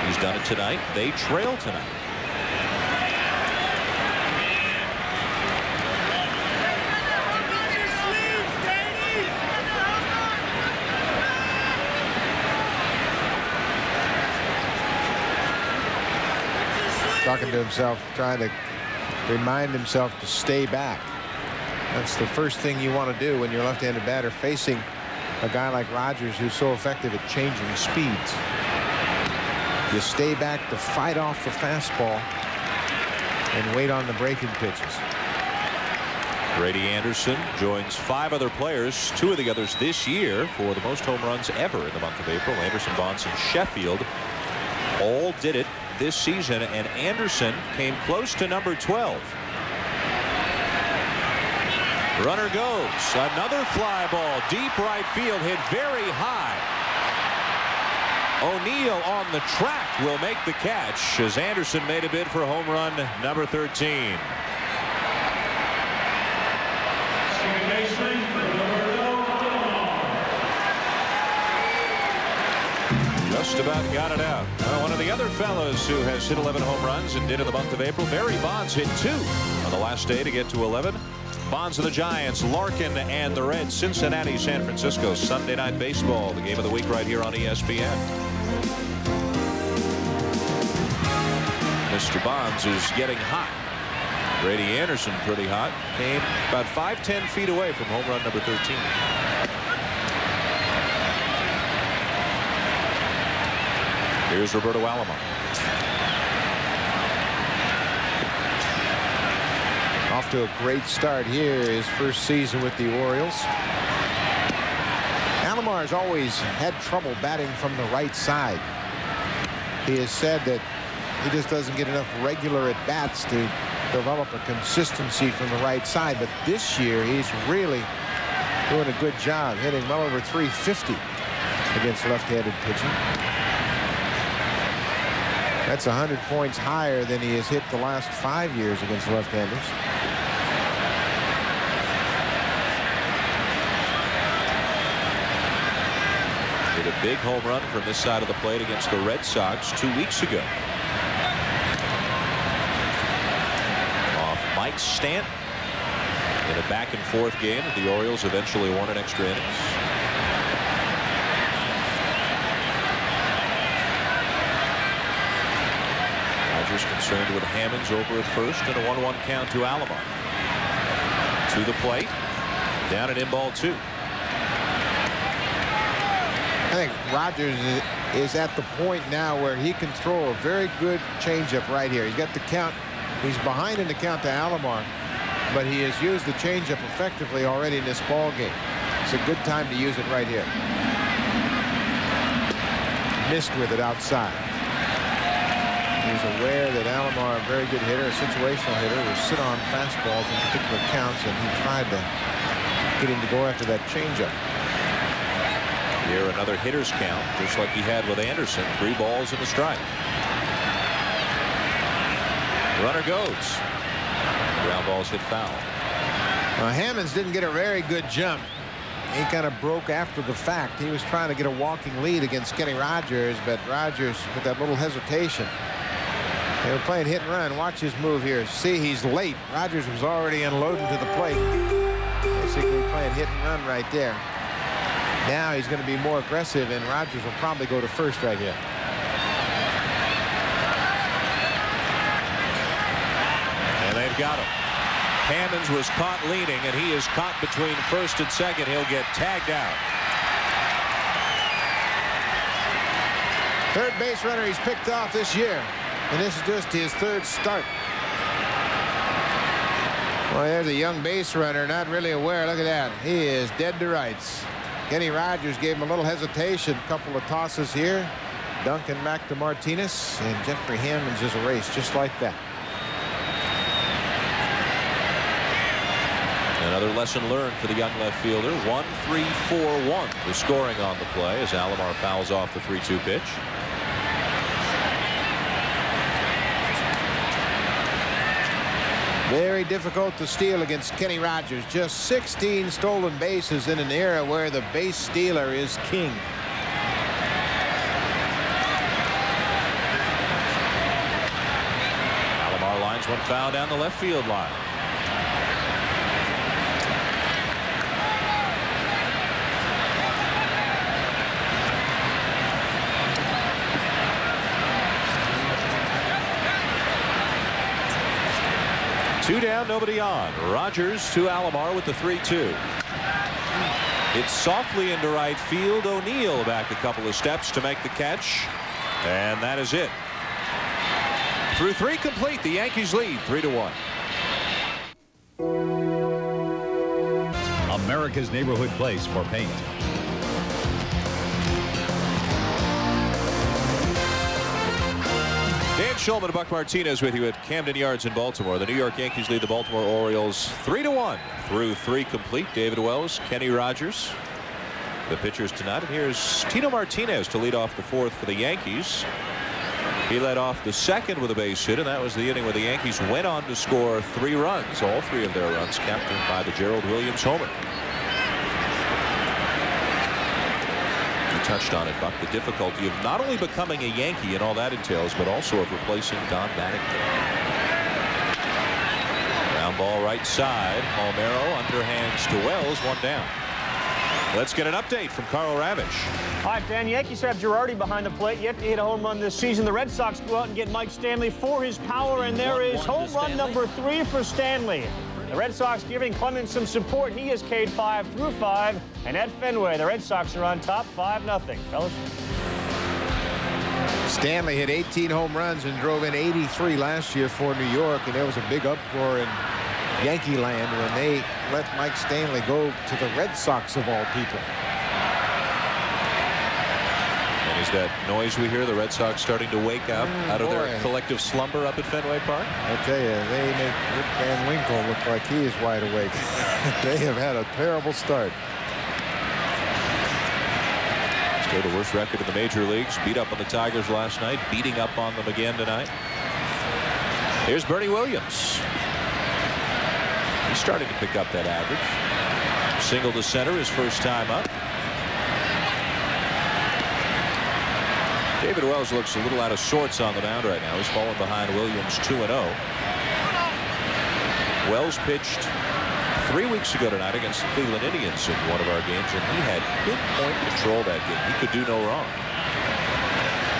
He's done it tonight. They trail tonight. Talking to himself, trying to remind himself to stay back. That's the first thing you want to do when you're a left-handed batter facing a guy like Rogers, who's so effective at changing speeds. You stay back to fight off the fastball and wait on the breaking pitches. Brady Anderson joins 5 other players, 2 of the others this year, for the most home runs ever in the month of April. Anderson, Bonds, and Sheffield all did it this season, and Anderson came close to number 12. Runner goes. Another fly ball, deep right field, hit very high. O'Neill on the track will make the catch as Anderson made a bid for home run number 13. Second baseman, Just about got it out. One of the other fellows who has hit 11 home runs and did in the month of April, Barry Bonds, hit 2 on the last day to get to 11. Bonds of the Giants, Larkin and the Reds, Cincinnati, San Francisco, Sunday Night Baseball, the game of the week right here on ESPN. Mr. Bonds is getting hot. Brady Anderson pretty hot. Came about 5-10 feet away from home run number 13. Here's Roberto Alomar. Off to a great start here, his first season with the Orioles. Alomar has always had trouble batting from the right side. He has said that he just doesn't get enough regular at-bats to develop a consistency from the right side. But this year, he's really doing a good job, hitting well over 350 against left-handed pitching. That's 100 points higher than he has hit the last 5 years against left-handers. Hit a big home run from this side of the plate against the Red Sox 2 weeks ago. Off Mike Stanton in a back-and-forth game. The Orioles eventually won in extra innings. Concerned with Hammonds over at first and a 1-1 count to Alomar. To the plate. Down and in ball 2. I think Rogers is at the point now where he can throw a very good changeup right here. He's got the count. He's behind in the count to Alomar, but he has used the changeup effectively already in this ball game. It's a good time to use it right here. Missed with it outside. He's aware that Alomar, a very good hitter, a situational hitter, will sit on fastballs in particular counts, and he tried to get him to go after that changeup. Here another hitter's count, just like he had with Anderson. 3 balls and a strike. Runner goes. Ground balls hit foul. Hammonds didn't get a very good jump. He kind of broke after the fact. He was trying to get a walking lead against Kenny Rogers, but Rogers with that little hesitation. They were playing hit and run. Watch his move here. See, he's late. Rogers was already unloading to the plate. Basically playing hit and run right there. Now he's going to be more aggressive, and Rogers will probably go to first right here. And they've got him. Hammonds was caught leaning, and he is caught between first and second. He'll get tagged out. Third base runner he's picked off this year. And this is just his 3rd start. Well, there's a young base runner, not really aware. Look at that. He is dead to rights. Kenny Rogers gave him a little hesitation. A couple of tosses here. Duncan back to Martinez. And Jeffrey Hammonds is erased just like that. Another lesson learned for the young left fielder. 1-3-4-1. The scoring on the play as Alomar fouls off the 3-2 pitch. Very difficult to steal against Kenny Rogers. Just 16 stolen bases in an era where the base stealer is king. Alomar lines one foul down the left field line. Two down, nobody on. Rogers to Alomar with the 3-2. It's softly into right field. O'Neill back a couple of steps to make the catch. And that is it. Through 3 complete, the Yankees lead 3-1. America's neighborhood place for paint. Dan Shulman and Buck Martinez with you at Camden Yards in Baltimore. The New York Yankees lead the Baltimore Orioles 3-1 through 3 complete. David Wells, Kenny Rogers, the pitchers tonight. And here's Tino Martinez to lead off the fourth for the Yankees. He led off the second with a base hit, and that was the inning where the Yankees went on to score 3 runs. All 3 of their runs captured by the Gerald Williams homer. You touched on it, Buck, the difficulty of not only becoming a Yankee and all that entails, but also of replacing Don Mattingly. Ground ball right side. Palmeiro underhands to Wells, 1 down. Let's get an update from Carl Ravitch. All right, Dan, Yankees have Girardi behind the plate, yet to hit a home run this season. The Red Sox go out and get Mike Stanley for his power, and there is home run number 3 for Stanley. The Red Sox giving Clemens some support. He has K'd 5 through 5, and at Fenway, the Red Sox are on top 5-0. Fellas. Stanley hit 18 home runs and drove in 83 last year for New York, and there was a big uproar in Yankee land when they let Mike Stanley go to the Red Sox of all people. And is that noise we hear, the Red Sox starting to wake up out of their collective slumber up at Fenway Park? I tell you, they make Rip Van Winkle look like he is wide awake. They have had a terrible start. Still the worst record in the major leagues. Beat up on the Tigers last night, beating up on them again tonight. Here's Bernie Williams. He's starting to pick up that average. Single to center his first time up. David Wells looks a little out of sorts on the mound right now. He's fallen behind Williams 2-0. Wells pitched 3 weeks ago tonight against the Cleveland Indians in one of our games, and he had pinpoint control that game. He could do no wrong.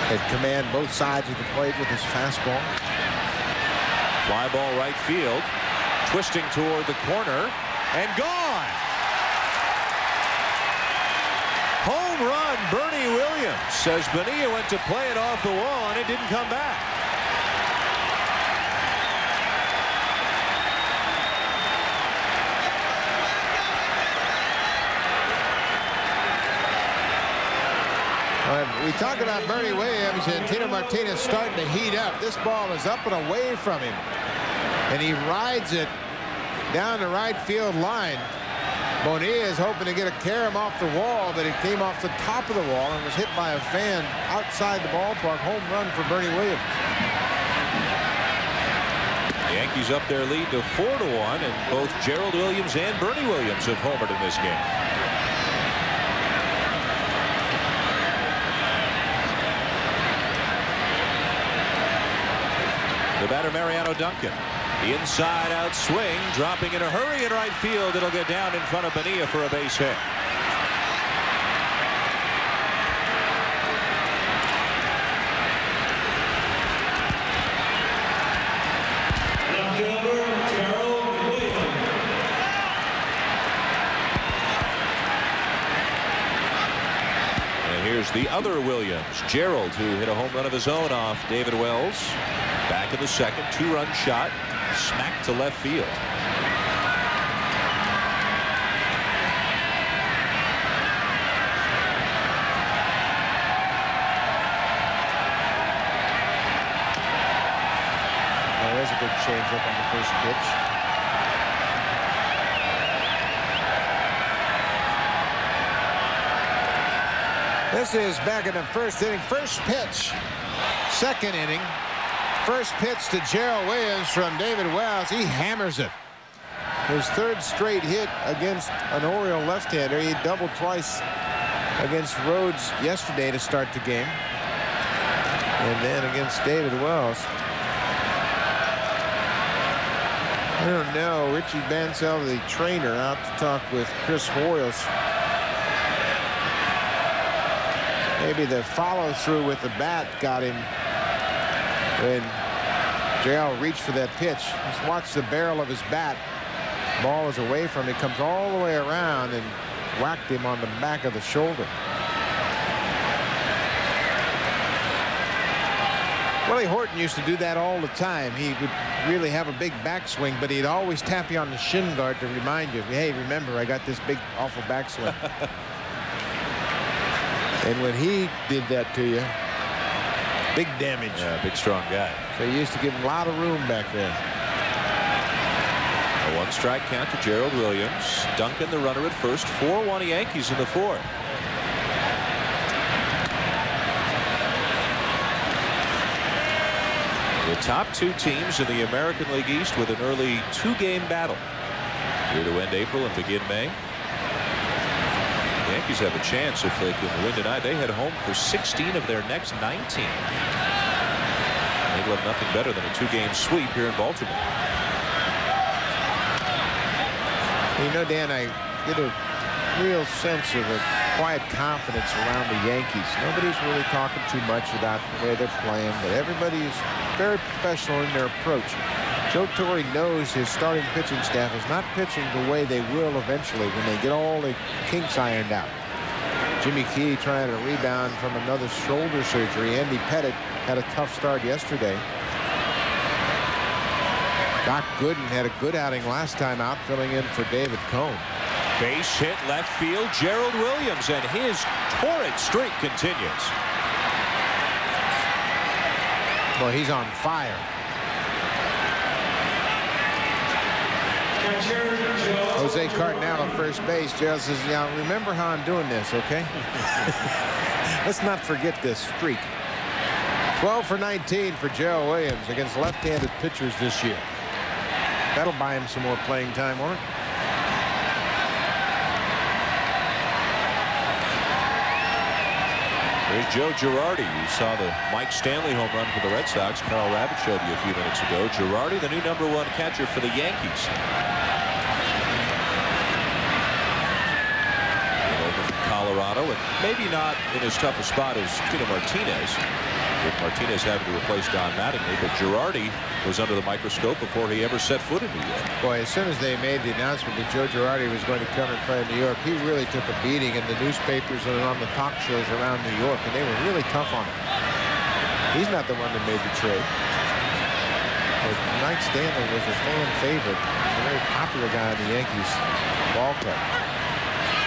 Had command both sides of the plate with his fastball. Fly ball right field. Twisting toward the corner and gone. Home run, Bernie Williams, as Bonilla went to play it off the wall and it didn't come back. We talk about Bernie Williams and Tino Martinez starting to heat up. This ball is up and away from him, and he rides it down the right field line. Bonilla is hoping to get a carom off the wall, but it came off the top of the wall and was hit by a fan outside the ballpark. Home run for Bernie Williams. The Yankees up their lead to 4-1, and both Gerald Williams and Bernie Williams have homered in this game. The batter, Mariano Duncan. The inside out swing, dropping in a hurry in right field. It'll get down in front of Bonilla for a base hit. Left fielder, Gerald Williams. And here's the other Williams, Gerald, who hit a home run of his own off David Wells. Back in the second, 2-run shot, smack to left field. Oh, there's a good changeup on the first pitch. This is back in the first inning. First pitch, second inning. First pitch to Gerald Williams from David Wells. He hammers it. His 3rd straight hit against an Oriole left-hander. He doubled twice against Rhodes yesterday to start the game, and then against David Wells. I don't know. Richie Bansell, the trainer, out to talk with Chris Hoyles. Maybe the follow-through with the bat got him when Gerald reached for that pitch. Just watch the barrel of his bat. Ball is away from him. He comes all the way around and whacked him on the back of the shoulder. Willie Horton used to do that all the time. He would really have a big backswing, but he'd always tap you on the shin guard to remind you, hey, remember, I got this big, awful backswing. And when he did that to you, big damage. Yeah, big, strong guy. So he used to give him a lot of room back there. A 1-strike count to Gerald Williams. Duncan, the runner at first. 4-1 Yankees in the 4th. The top two teams in the American League East with an early two-game battle here to end April and begin May. The Yankees have a chance if they can win tonight. They head home for 16 of their next 19. They'd love nothing better than a two-game sweep here in Baltimore. You know, Dan, I get a real sense of a quiet confidence around the Yankees. Nobody's really talking too much about the way they're playing, but everybody is very professional in their approach. Joe Torre knows his starting pitching staff is not pitching the way they will eventually when they get all the kinks ironed out. Jimmy Key trying to rebound from another shoulder surgery. Andy Pettit had a tough start yesterday. Doc Gooden had a good outing last time out, filling in for David Cone. Base hit left field, Gerald Williams, and his torrid streak continues. Boy, he's on fire. Jose Cardinal at first base. Gerald says, "Yeah, remember how I'm doing this, okay?" Let's not forget this streak. 12 for 19 for Gerald Williams against left-handed pitchers this year. That'll buy him some more playing time, won't it? There's Joe Girardi. You saw the Mike Stanley home run for the Red Sox. Carl Rabbit showed you a few minutes ago. Girardi, the new #1 catcher for the Yankees. And over from Colorado, and maybe not in as tough a spot as Tino Martinez, with Martinez having to replace Don Mattingly, but Girardi was under the microscope before he ever set foot in New York. Boy, as soon as they made the announcement that Joe Girardi was going to come and play in New York, he really took a beating in the newspapers and on the talk shows around New York, and they were really tough on him. He's not the one that made the trade. But Mike Stanley was a fan favorite, a very popular guy in the Yankees ball club.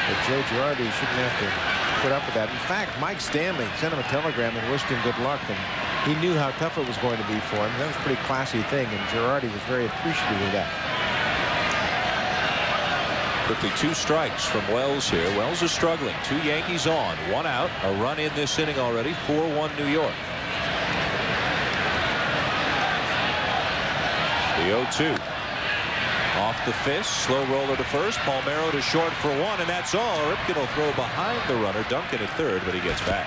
But Joe Girardi shouldn't have to put up with that. In fact, Mike Stanley sent him a telegram and wished him good luck, and he knew how tough it was going to be for him. That was a pretty classy thing, and Girardi was very appreciative of that. Quickly, 2 strikes from Wells here. Wells is struggling. 2 Yankees on, 1 out. A run in this inning already. 4-1 New York. The 0-2. Off the fist, slow roller to first. Palmeiro to short for 1, and that's all. Ripken will throw behind the runner. Duncan at third, but he gets back.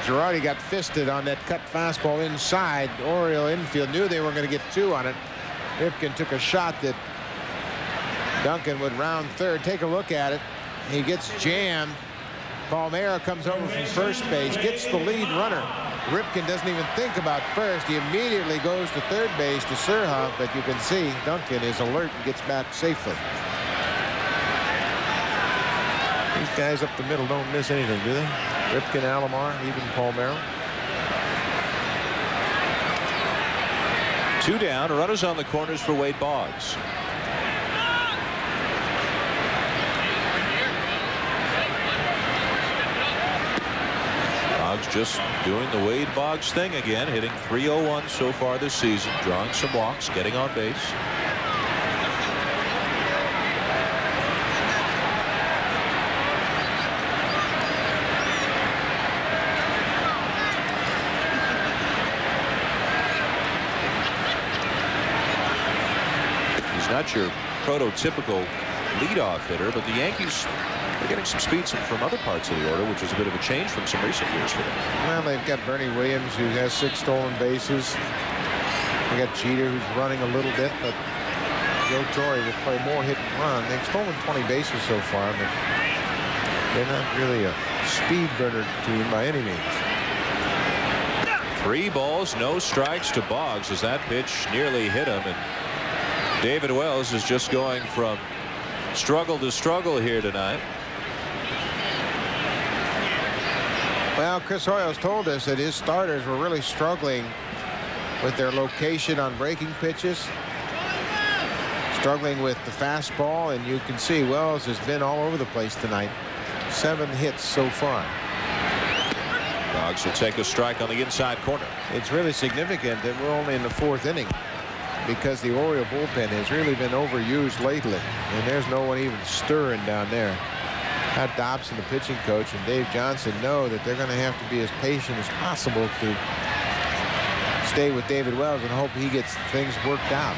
Girardi got fisted on that cut fastball inside. Oriole infield knew they were going to get 2 on it. Ripken took a shot that Duncan would round third. Take a look at it. He gets jammed. Palmeiro comes over from first base, gets the lead runner. Ripken doesn't even think about first. He immediately goes to third base to Surha, but you can see Duncan is alert and gets back safely. These guys up the middle don't miss anything, do they? Ripken, Alomar, even Palmeiro. 2 down. Runners on the corners for Wade Boggs. Boggs just doing the Wade Boggs thing again, hitting .301 so far this season, drawing some walks, getting on base. He's not your prototypical leadoff hitter, but the Yankees are getting some speed from other parts of the order, which is a bit of a change from some recent years for them. Well, they've got Bernie Williams, who has 6 stolen bases. They got Jeter, who's running a little bit, but Joe Torre will play more hit and run. They've stolen 20 bases so far, but they're not really a speed burner team by any means. 3 balls, no strikes to Boggs as that pitch nearly hit him, and David Wells is just going from struggle to struggle here tonight. Well, Chris Hoyles told us that his starters were really struggling with their location on breaking pitches, struggling with the fastball, and you can see Wells has been all over the place tonight. 7 hits so far. Boggs will take a strike on the inside corner. It's really significant that we're only in the 4th inning, because the Oriole bullpen has really been overused lately, and there's no one even stirring down there. Pat Dobson, the pitching coach, and Dave Johnson know that they're going to have to be as patient as possible to stay with David Wells and hope he gets things worked out.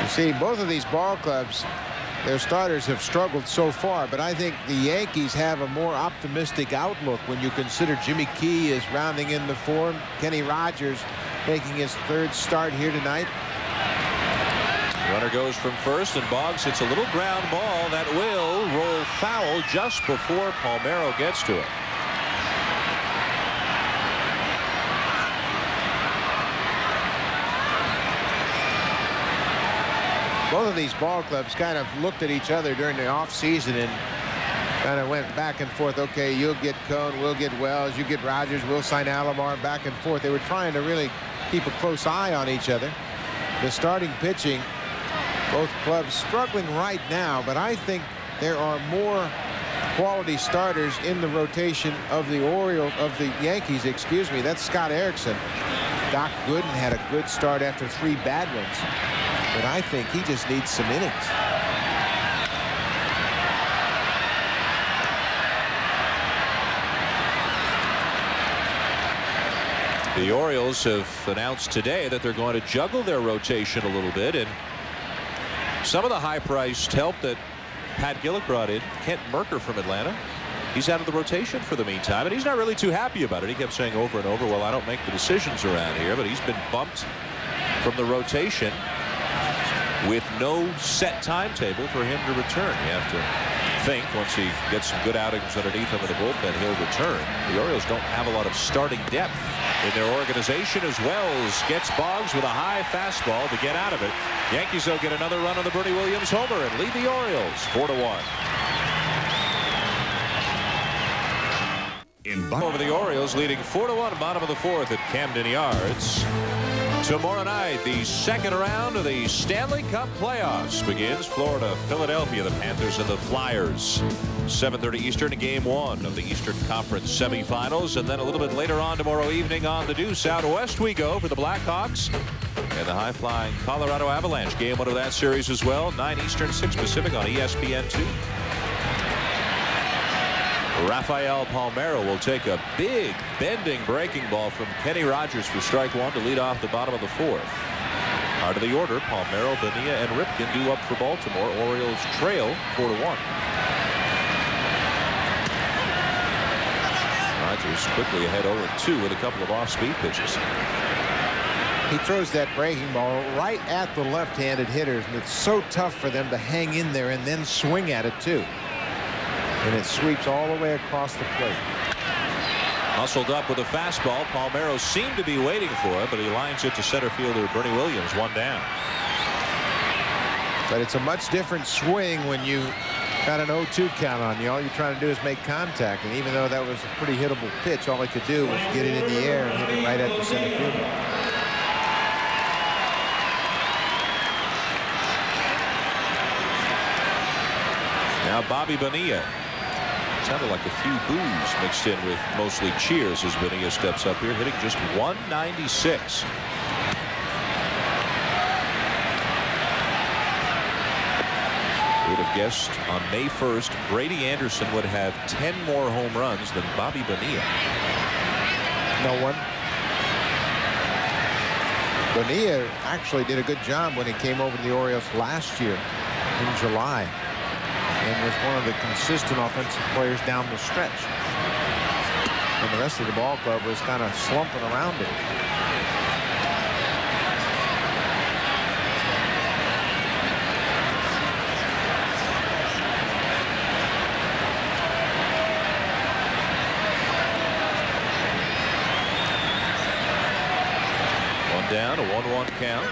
You see, both of these ball clubs, their starters have struggled so far, but I think the Yankees have a more optimistic outlook when you consider Jimmy Key is rounding into form, Kenny Rogers making his third start here tonight. Runner goes from first, and Boggs hits a little ground ball that will roll foul just before Palmeiro gets to it. Both of these ball clubs kind of looked at each other during the offseason and kind of went back and forth. Okay, you'll get Cone, we'll get Wells, you get Rogers, we'll sign Alomar, back and forth. They were trying to really keep a close eye on each other. The starting pitching, both clubs struggling right now, but I think there are more quality starters in the rotation of the Yankees, excuse me. That's Scott Erickson. Doc Gooden had a good start after 3 bad ones, but I think he just needs some innings. The Orioles have announced today that they're going to juggle their rotation a little bit, and some of the high-priced help that Pat Gillick brought in, Kent Merker from Atlanta, he's out of the rotation for the meantime, and he's not really too happy about it. He kept saying over and over, well, I don't make the decisions around here, but he's been bumped from the rotation with no set timetable for him to return. You have to think once he gets some good outings underneath him in the bullpen, he'll return. The Orioles don't have a lot of starting depth in their organization, as Wells gets Boggs with a high fastball to get out of it. Yankees will get another run on the Bernie Williams homer and lead the Orioles 4-1. Over the Orioles, leading 4-1, bottom of the 4th at Camden Yards. Tomorrow night, the second round of the Stanley Cup playoffs begins. Florida, Philadelphia, the Panthers, and the Flyers. 7:30 Eastern, game 1 of the Eastern Conference semifinals. And then a little bit later on tomorrow evening on the Deuce, out west we go for the Blackhawks and the high-flying Colorado Avalanche. Game 1 of that series as well. 9 Eastern, 6 Pacific on ESPN2. Rafael Palmeiro will take a big bending breaking ball from Kenny Rogers for strike 1 to lead off the bottom of the 4th. Part of the order, Palmeiro, Bonilla, and Ripken due up for Baltimore. Orioles trail 4-1. Rogers quickly ahead 0-2 with a couple of off-speed pitches. He throws that breaking ball right at the left-handed hitters, and it's so tough for them to hang in there and then swing at it too. And it sweeps all the way across the plate. Muscled up with a fastball. Palmeiro seemed to be waiting for it, but he lines it to center fielder Bernie Williams, 1 down. But it's a much different swing when you got an 0-2 count on you. All you're trying to do is make contact. And even though that was a pretty hittable pitch, all he could do was get it in the air and hit it right at the center fielder. Now Bobby Bonilla. Sounded like a few boos mixed in with mostly cheers as Bonilla steps up here, hitting just 196. Who would have guessed on May 1st Brady Anderson would have 10 more home runs than Bobby Bonilla? No one. Bonilla actually did a good job when he came over to the Orioles last year in July, and was one of the consistent offensive players down the stretch. And the rest of the ball club was kind of slumping around it. One down, a 1-1 count.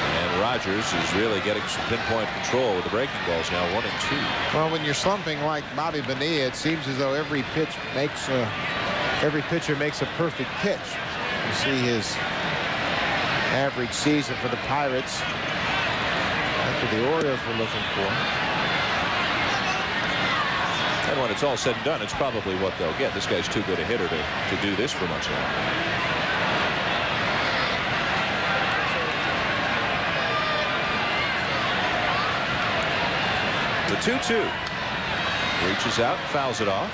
And Rogers is really getting some pinpoint control with the breaking balls now, 1-2. Well, when you're slumping like Bobby Bonilla, it seems as though every pitcher makes a perfect pitch. You see his average season for the Pirates. That's what the Orioles were looking for. And when it's all said and done, it's probably what they'll get. This guy's too good a hitter to do this for much longer. The 2-2. Reaches out, fouls it off.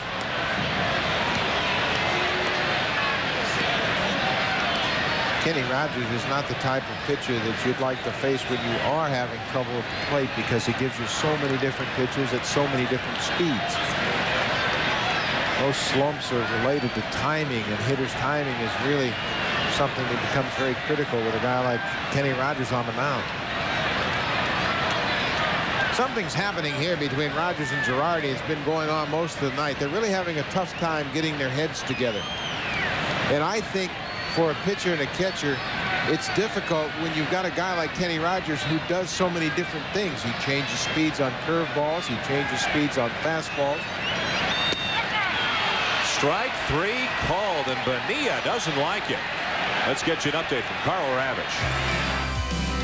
Kenny Rogers is not the type of pitcher that you'd like to face when you are having trouble at the plate, because he gives you so many different pitches at so many different speeds. Those slumps are related to timing, and hitters' timing is really something that becomes very critical with a guy like Kenny Rogers on the mound. Something's happening here between Rogers and Girardi. It's been going on most of the night. They're really having a tough time getting their heads together. And I think for a pitcher and a catcher, it's difficult when you've got a guy like Kenny Rogers who does so many different things. He changes speeds on curveballs. He changes speeds on fastballs. Strike 3 called, and Bonilla doesn't like it. Let's get you an update from Carl Ravitch.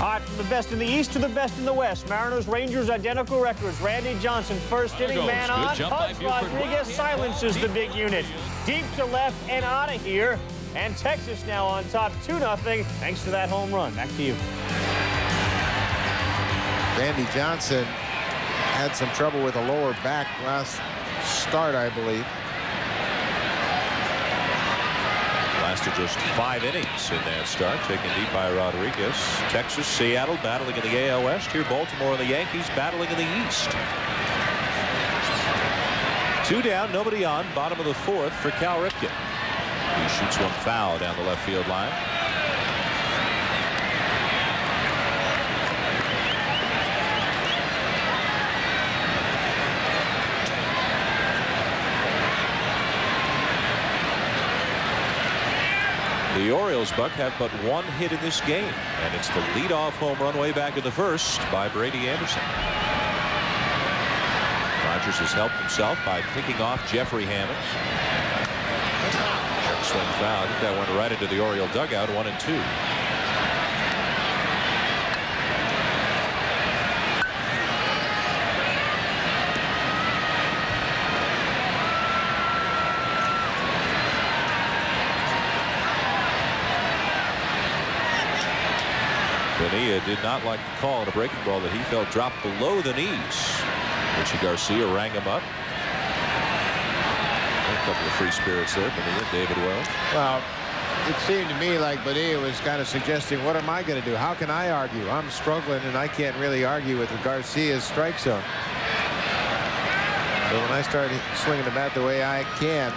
All right, from the best in the East to the best in the West. Mariners, Rangers, identical records. Randy Johnson, first inning, man on. Pudge Rodriguez silences the big unit. Deep to left and out of here. And Texas now on top 2-0 thanks to that home run. Back to you. Randy Johnson had some trouble with a lower back last start, I believe. Lasted just 5 innings in that start, taken deep by Rodriguez. Texas, Seattle battling in the AL West. Here Baltimore and the Yankees battling in the East. 2 down, nobody on, bottom of the 4th for Cal Ripken. He shoots one foul down the left field line. The Orioles, Buck, have but 1 hit in this game, and it's the leadoff home run way back in the 1st by Brady Anderson. Rogers has helped himself by picking off Jeffrey Hammonds. Swing foul. I think that went right into the Oriole dugout. 1-2. Bonilla did not like the call on a breaking ball that he felt dropped below the knees. Richie Garcia rang him up. A couple of free spirits there, Bonilla, David Wells. Well, it seemed to me like Bonilla was kind of suggesting, what am I going to do? How can I argue? I'm struggling, and I can't really argue with Garcia's strike zone. But when I start swinging the bat the way I can,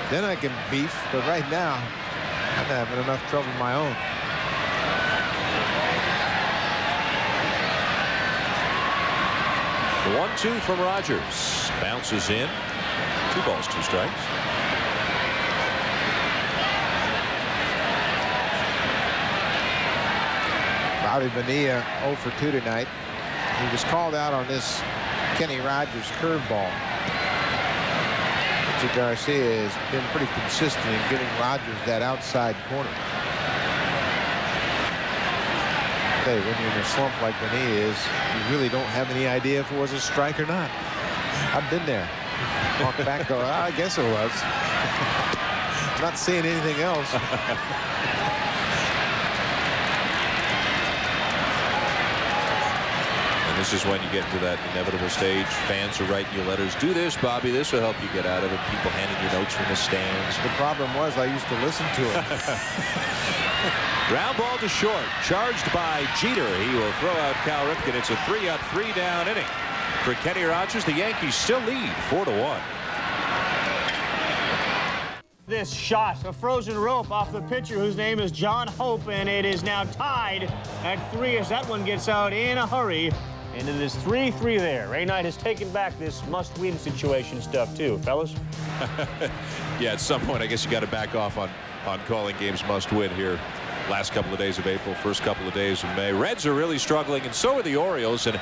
then I can beef. But right now, I'm having enough trouble of my own. The 1-2 from Rogers. Bounces in. 2 balls, 2 strikes. Bobby Bonilla 0 for 2 tonight. He was called out on this Kenny Rogers curveball. Richie Garcia has been pretty consistent in giving Rogers that outside corner. Hey, when you're in a slump like Bonilla is, you really don't have any idea if it was a strike or not. I've been there. Walk back, go, I guess it was. Not seeing anything else. And this is when you get to that inevitable stage. Fans are writing you letters. Do this, Bobby. This will help you get out of it. People handing you notes from the stands. The problem was I used to listen to it. Ground ball to short. Charged by Jeter. He will throw out Cal Ripken. It's a 3-down inning. For Kenny Rogers, the Yankees still lead 4-1. This shot, a frozen rope off the pitcher whose name is John Hope, and it is now tied at 3 as that one gets out in a hurry. And it is 3-3 there. Ray Knight has taken back this must-win situation stuff too, fellas. Yeah, at some point I guess you got to back off on calling games must-win here. Last couple of days of April, first couple of days of May. Reds are really struggling, and so are the Orioles. And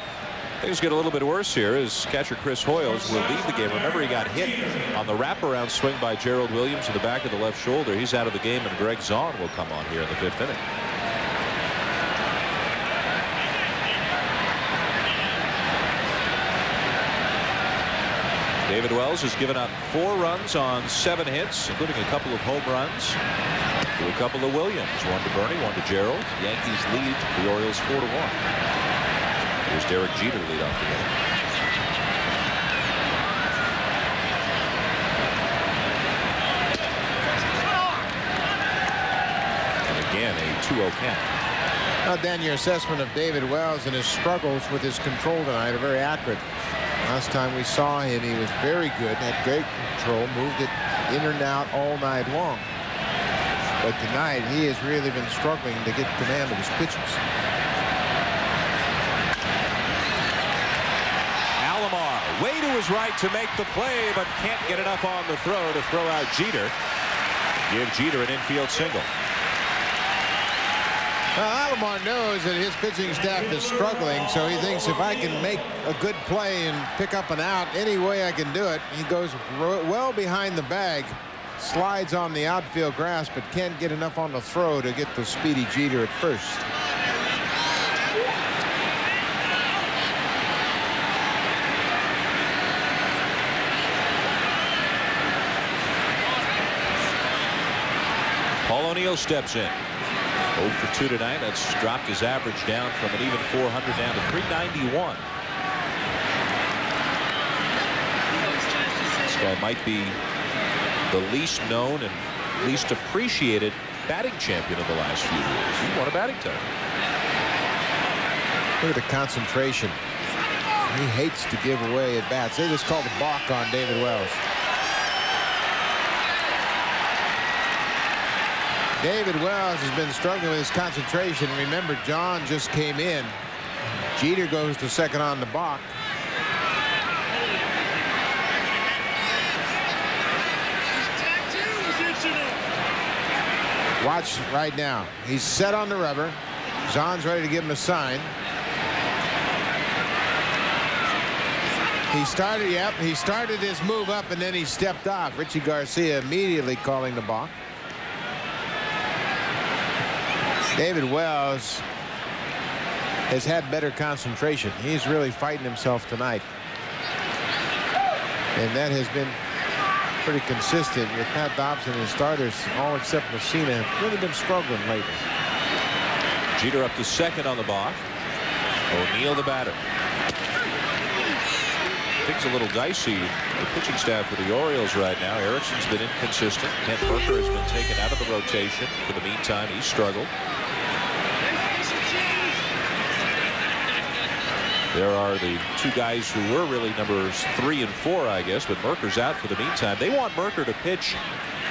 things get a little bit worse here as catcher Chris Hoyles will leave the game. Remember, he got hit on the wraparound swing by Gerald Williams in the back of the left shoulder. He's out of the game, and Greg Zahn will come on here in the 5th inning. David Wells has given up 4 runs on 7 hits, including a couple of home runs to a couple of Williams. 1 to Bernie, 1 to Gerald. Yankees lead the Orioles 4-1. Here's Derek Jeter lead off the game. again a 2-0 count. Now, Dan, your assessment of David Wells and his struggles with his control tonight are very accurate. Last time we saw him, he was very good, had great control, moved it in and out all night long. But tonight, he has really been struggling to get command of his pitches. Alomar way to his right to make the play, but can't get enough on the throw to throw out Jeter. Give Jeter an infield single. Well, Alomar knows that his pitching staff is struggling, so he thinks if I can make a good play and pick up an out any way I can do it. He goes well behind the bag, slides on the outfield grass, but can't get enough on the throw to get the speedy Jeter at first. Paul O'Neill steps in. 0 for 2 tonight. That's dropped his average down from an even 400 down to 391. This guy might be the least known and least appreciated batting champion of the last few years. He won a batting title. Look at the concentration. He hates to give away at bats. They just called a balk on David Wells. David Wells has been struggling with his concentration. Remember, John just came in. Jeter goes to second on the balk. Watch right now. He's set on the rubber. John's ready to give him a sign. He started his move up and then he stepped off. Richie Garcia immediately calling the balk. David Wells has had better concentration. He's really fighting himself tonight. And that has been pretty consistent with Pat Dobson and starters, all except Messina, have really been struggling lately. Jeter up to second on the balk. O'Neill the batter. Things a little dicey. The pitching staff for the Orioles right now. Erickson's been inconsistent. Kent Berker has been taken out of the rotation. For the meantime, he's struggled. There are the two guys who were really numbers 3 and 4, I guess, but Merker's out for the meantime. They want Merker to pitch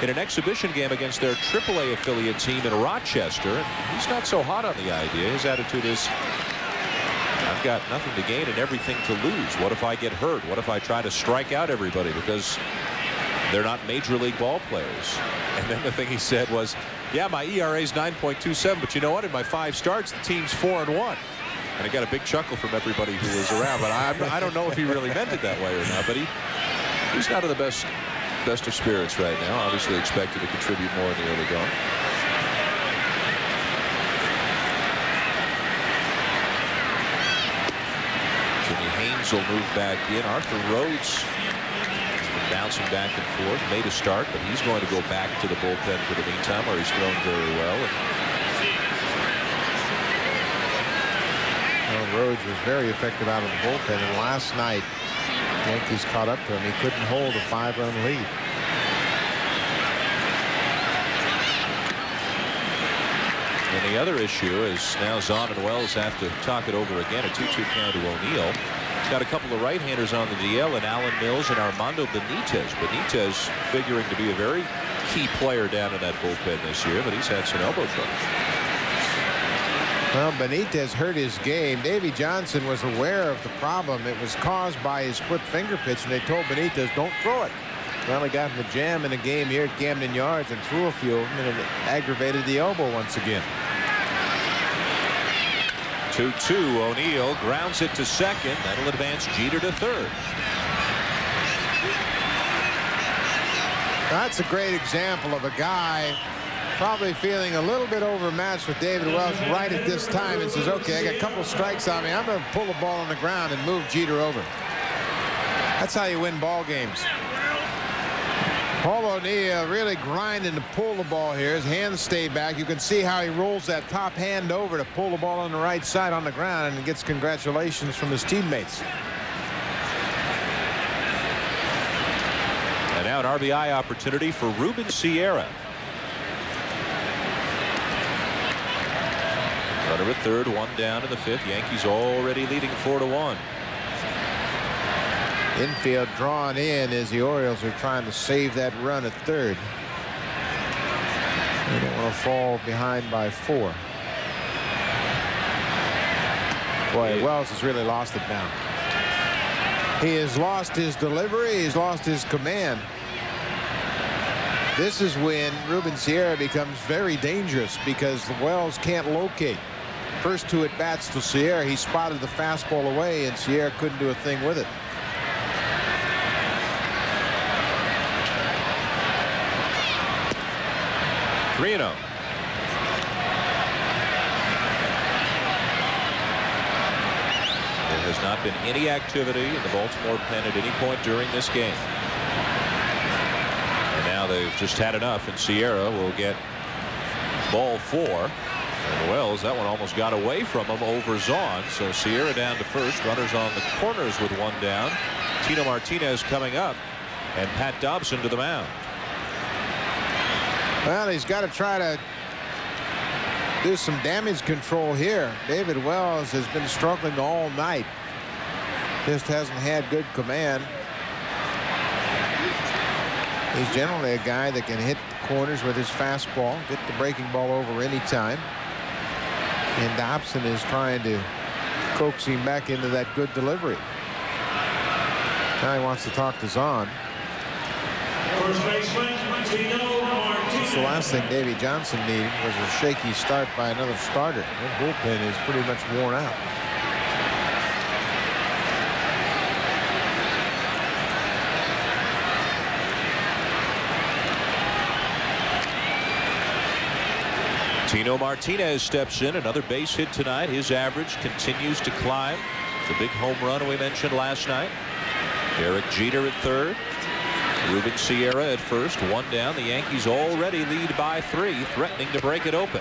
in an exhibition game against their AAA affiliate team in Rochester. And he's not so hot on the idea. His attitude is, I've got nothing to gain and everything to lose. What if I get hurt? What if I try to strike out everybody because they're not major league ball players? And then the thing he said was, yeah, my ERA is 9.27, but you know what? In my 5 starts, the team's 4-1. And I got a big chuckle from everybody who was around, but I don't know if he really meant it that way or not. But he's not in the best of spirits right now. Obviously expected to contribute more in the early going. Jimmy Haynes will move back in. Arthur Rhodes has been bouncing back and forth. Made a start, but he's going to go back to the bullpen for the meantime, where he's thrown very well. Rhodes was very effective out of the bullpen, and last night the Yankees caught up to him. He couldn't hold a 5-run lead. And the other issue is now Zahn and Wells have to talk it over again. A 2-2 count to O'Neill. Got a couple of right-handers on the DL, and Alan Mills and Armando Benitez. Benitez figuring to be a very key player down in that bullpen this year, but he's had some elbow trouble. Well, Benitez hurt his game. Davey Johnson was aware of the problem. It was caused by his split finger pitch, and they told Benitez, don't throw it. Well, he got in the jam in a game here at Camden Yards and threw a few of them, and it aggravated the elbow once again. 2-2. O'Neill grounds it to second. That'll advance Jeter to third. That's a great example of a guy probably feeling a little bit overmatched with David Wells right at this time, and says, okay, I got a couple strikes on me. I'm going to pull the ball on the ground and move Jeter over. That's how you win ball games. Paul O'Neill really grinding to pull the ball here. His hands stay back. You can see how he rolls that top hand over to pull the ball on the right side on the ground, and gets congratulations from his teammates. And now an RBI opportunity for Ruben Sierra. Runner at third, one down in the fifth. Yankees already leading 4-1. Infield drawn in as the Orioles are trying to save that run at third. They don't want to fall behind by 4. Boy, Wells has really lost it now. He has lost his delivery. He's lost his command. This is when Ruben Sierra becomes very dangerous because Wells can't locate. First 2 at bats to Sierra, he spotted the fastball away, and Sierra couldn't do a thing with it. Reno. There has not been any activity in the Baltimore pen at any point during this game. And now they've just had enough, and Sierra will get ball 4. And Wells, that one almost got away from him over Zahn. So Sierra down to first. Runners on the corners with 1 down. Tino Martinez coming up, and Pat Dobson to the mound. Well, he's got to try to do some damage control here. David Wells has been struggling all night. Just hasn't had good command. He's generally a guy that can hit the corners with his fastball, get the breaking ball over any time. And Dobson is trying to coax him back into that good delivery. Now he wants to talk to Zahn. First baseman, Tino Martinez. The last thing Davey Johnson needed was a shaky start by another starter. Their bullpen is pretty much worn out. Tino Martinez steps in. Another base hit tonight. His average continues to climb. The big home run we mentioned last night. Derek Jeter at third. Ruben Sierra at first. 1 down. The Yankees already lead by 3, threatening to break it open.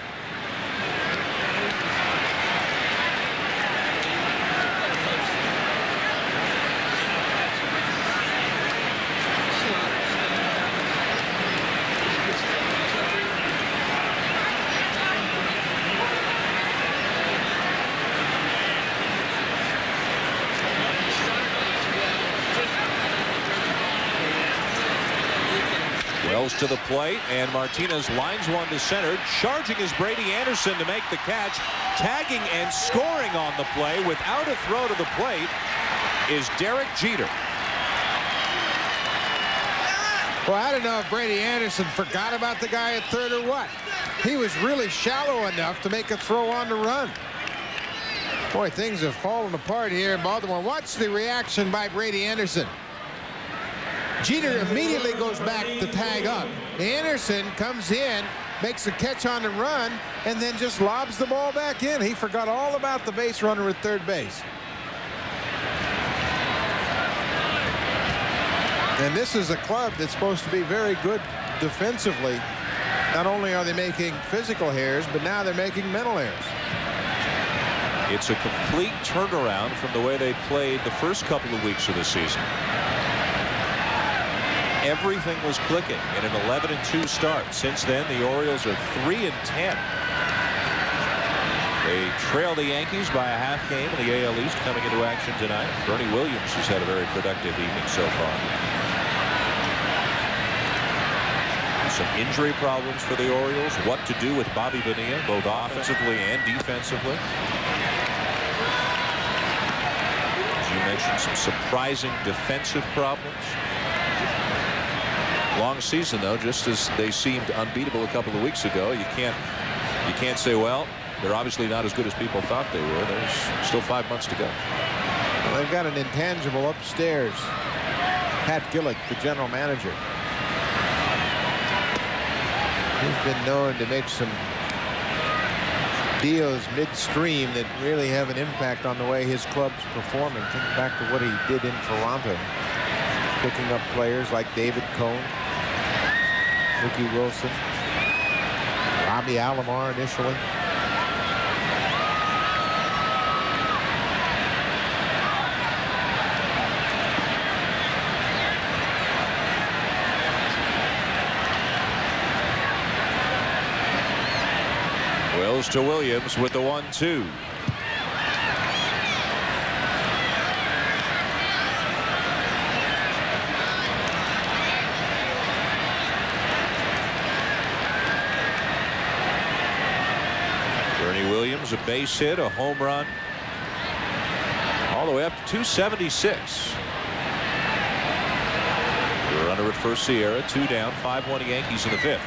To the plate, and Martinez lines one to center. Charging is Brady Anderson to make the catch. Tagging and scoring on the play without a throw to the plate is Derek Jeter. Well, I don't know if Brady Anderson forgot about the guy at third or what. He was really shallow enough to make a throw on the run. Boy, things have fallen apart here in Baltimore. Watch the reaction by Brady Anderson. Jeter immediately goes back to tag up. Anderson comes in, makes a catch on the run, and then just lobs the ball back in. He forgot all about the base runner at third base. And this is a club that's supposed to be very good defensively. Not only are they making physical errors, but now they're making mental errors. It's a complete turnaround from the way they played the first couple of weeks of the season. Everything was clicking in an 11-2 start. Since then, the Orioles are 3-10. They trail the Yankees by a half game in the AL East coming into action tonight. Bernie Williams has had a very productive evening so far. Some injury problems for the Orioles. What to do with Bobby Bonilla, both offensively and defensively. As you mentioned, some surprising defensive problems. Long season, though, just as they seemed unbeatable a couple of weeks ago. You can't say, well, they're obviously not as good as people thought they were. There's still 5 months to go. Well, they've got an intangible upstairs. Pat Gillick, the general manager. He's been known to make some deals midstream that really have an impact on the way his club's performing. Think back to what he did in Toronto, picking up players like David Cone, Ricky Wilson, Robbie Alomar initially. Wells to Williams with the 1-2. Williams, a base hit, a home run, all the way up to 276. Runner at first, Sierra, 2 down, 5-1 Yankees in the 5th.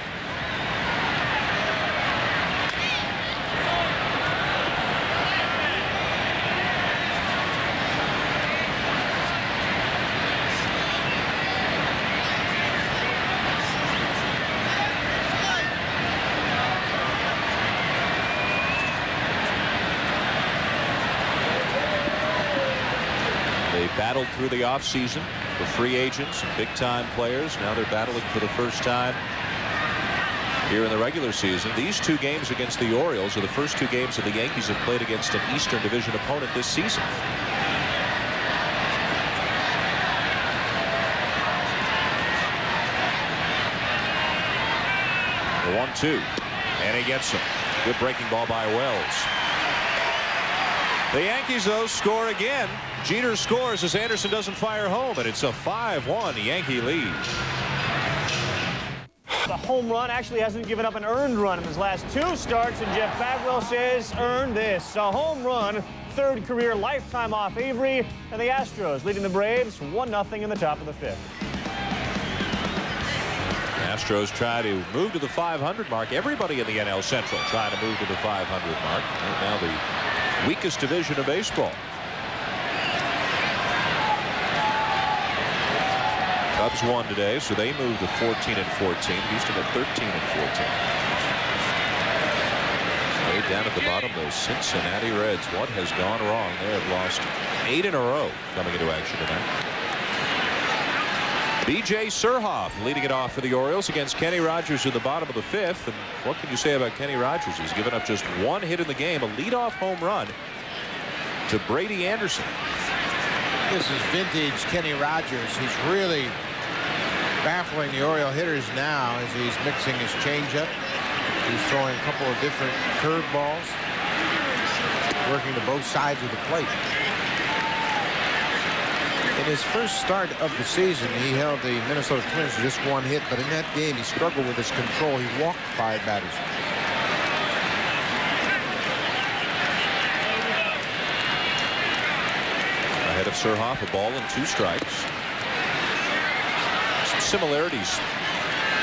Battled through the offseason for free agents and big-time players. Now they're battling for the first time here in the regular season. These 2 games against the Orioles are the first 2 games that the Yankees have played against an Eastern Division opponent this season. The 1-2, and he gets him. Good breaking ball by Wells. The Yankees, though, score again. Jeter scores as Anderson doesn't fire home, and it's a 5-1 Yankee lead. The home run actually hasn't given up an earned run in his last 2 starts, and Jeff Bagwell says earned this. A home run, 3rd career lifetime off Avery, and the Astros leading the Braves 1-0 in the top of the 5th. Astros try to move to the 500 mark. Everybody in the NL Central trying to move to the 500 mark. Right now the weakest division of baseball. Cubs won today, so they moved to 14-14. Houston at 13-14. Way down at the bottom, those Cincinnati Reds. What has gone wrong? They have lost 8 in a row coming into action tonight. B.J. Surhoff leading it off for the Orioles against Kenny Rogers in the bottom of the 5th. And what can you say about Kenny Rogers? He's given up just 1 hit in the game, a leadoff home run to Brady Anderson. This is vintage Kenny Rogers. He's really baffling the Oriole hitters now as he's mixing his changeup. He's throwing a couple of different curveballs, working to both sides of the plate. In his first start of the season, he held the Minnesota Twins to just 1 hit, but in that game he struggled with his control. He walked 5 batters. Ahead of Surhoff, a ball and 2 strikes. Some similarities,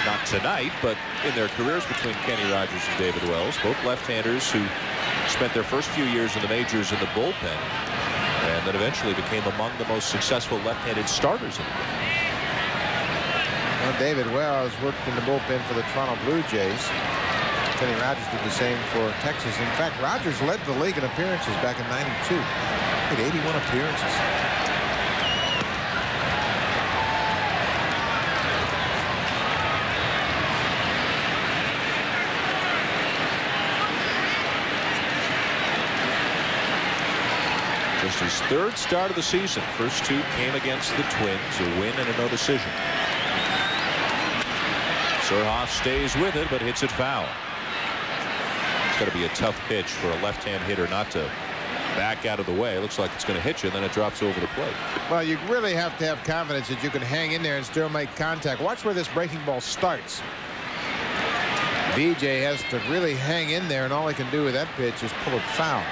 not tonight, but in their careers between Kenny Rogers and David Wells, both left-handers who spent their first few years in the majors in the bullpen, and then eventually became among the most successful left-handed starters in the game. Well, David Wells worked in the bullpen for the Toronto Blue Jays. Kenny Rogers did the same for Texas. In fact, Rogers led the league in appearances back in '92. He had 81 appearances. Just his 3rd start of the season. First 2 came against the Twins, a win and a no decision. Surhoff stays with it, but hits it foul. It's got to be a tough pitch for a left-hand hitter not to back out of the way. It looks like it's going to hit you, and then it drops over the plate. Well, you really have to have confidence that you can hang in there and still make contact. Watch where this breaking ball starts. DJ has to really hang in there, and all he can do with that pitch is pull it foul.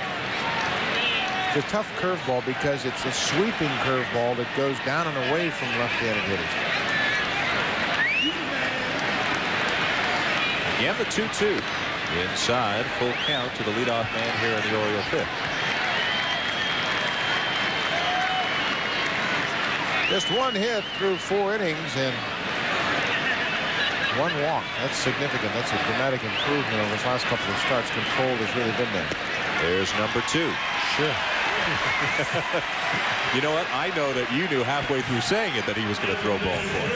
It's a tough curveball because it's a sweeping curveball that goes down and away from left-handed hitters. Again, the 2-2. Inside, full count to the leadoff man here in the Oriole 5th. Just 1 hit through 4 innings and 1 walk. That's significant. That's a dramatic improvement over his last couple of starts. Control has really been there. There's number 2. Sure. You know what? I know that you knew halfway through saying it that he was going to throw ball for.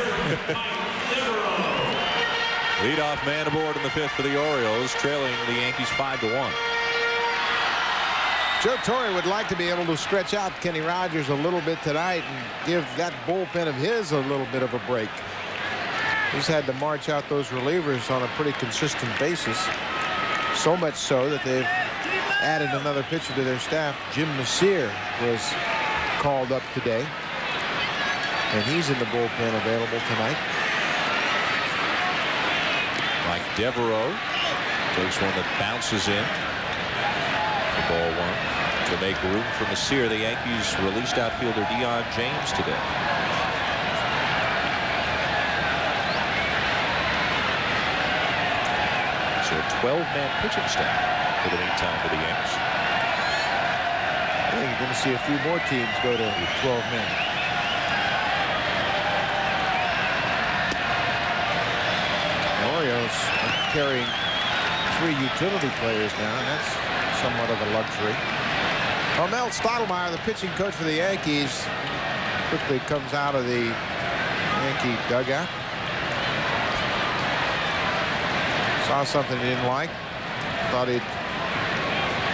Leadoff man aboard in the 5th for the Orioles, trailing the Yankees 5-1. Joe Torre would like to be able to stretch out Kenny Rogers a little bit tonight and give that bullpen of his a little bit of a break. He's had to march out those relievers on a pretty consistent basis. So much so that they've added another pitcher to their staff. Jim Messier was called up today, and he's in the bullpen available tonight. Mike Devereaux takes one that bounces in for ball 1 to make room for Messier. The Yankees released outfielder Deion James today. So a 12-man pitching staff for the meantime for the Yankees. I think you're going to see a few more teams go to 12 men. The Orioles are carrying 3 utility players now, and that's somewhat of a luxury. Well, Mel Stottlemyre, the pitching coach for the Yankees, quickly comes out of the Yankee dugout. Saw something he didn't like. Thought he'd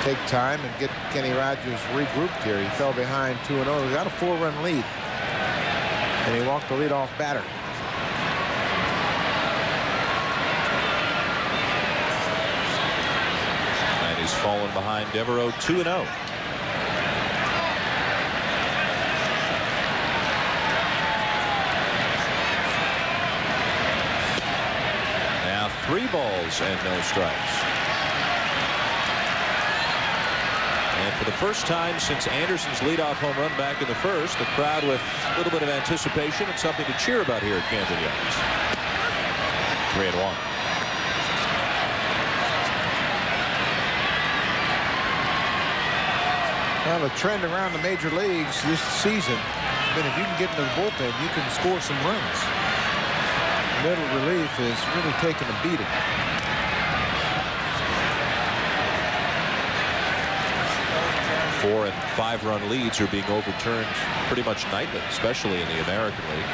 take time and get Kenny Rogers regrouped here. He fell behind 2-0. He got a 4-run lead, and he walked the leadoff batter. And he's fallen behind Devereaux 2-0. Now 3 balls and no strikes. And for the first time since Anderson's leadoff home run back in the first, the crowd with a little bit of anticipation and something to cheer about here at Camden Yards. 3-1. Well, the trend around the major leagues this season has been if you can get into the bullpen, you can score some runs. Middle relief is really taking a beating. Four and 5-run leads are being overturned pretty much nightly, especially in the American League.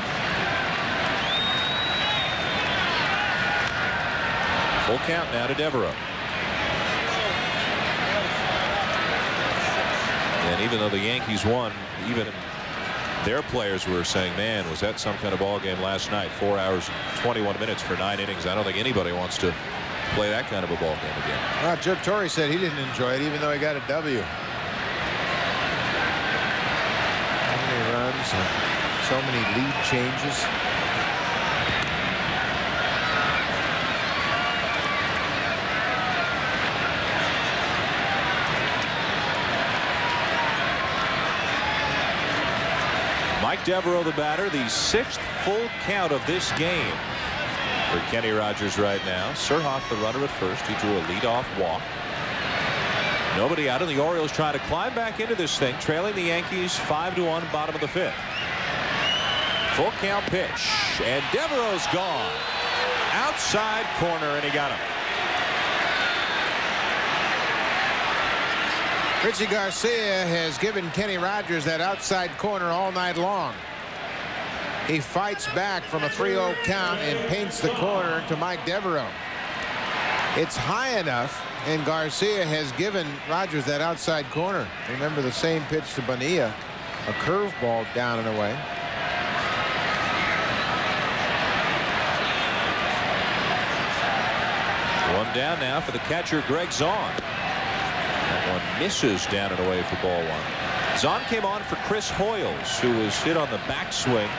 Full count now to Devereaux. And even though the Yankees won, even their players were saying, man, was that some kind of ball game last night? 4 hours, 21 minutes for 9 innings. I don't think anybody wants to play that kind of a ball game again. Well, Joe Torre said he didn't enjoy it, even though he got a W. So many runs and so many lead changes. Mike Devereaux, the batter, the 6th full count of this game for Kenny Rogers right now. Surhoff, the runner at first. He drew a leadoff walk. Nobody out, and the Orioles trying to climb back into this thing, trailing the Yankees 5-1, bottom of the 5th. Full count pitch, and Devereaux's gone. Outside corner, and he got him. Richie Garcia has given Kenny Rogers that outside corner all night long. He fights back from a 3-0 count and paints the corner to Mike Devereaux. It's high enough, and Garcia has given Rogers that outside corner. Remember the same pitch to Bonilla, a curveball down and away. One down now for the catcher, Greg Zaun. That one misses down and away for ball 1. Zaun came on for Chris Hoyles, who was hit on the backswing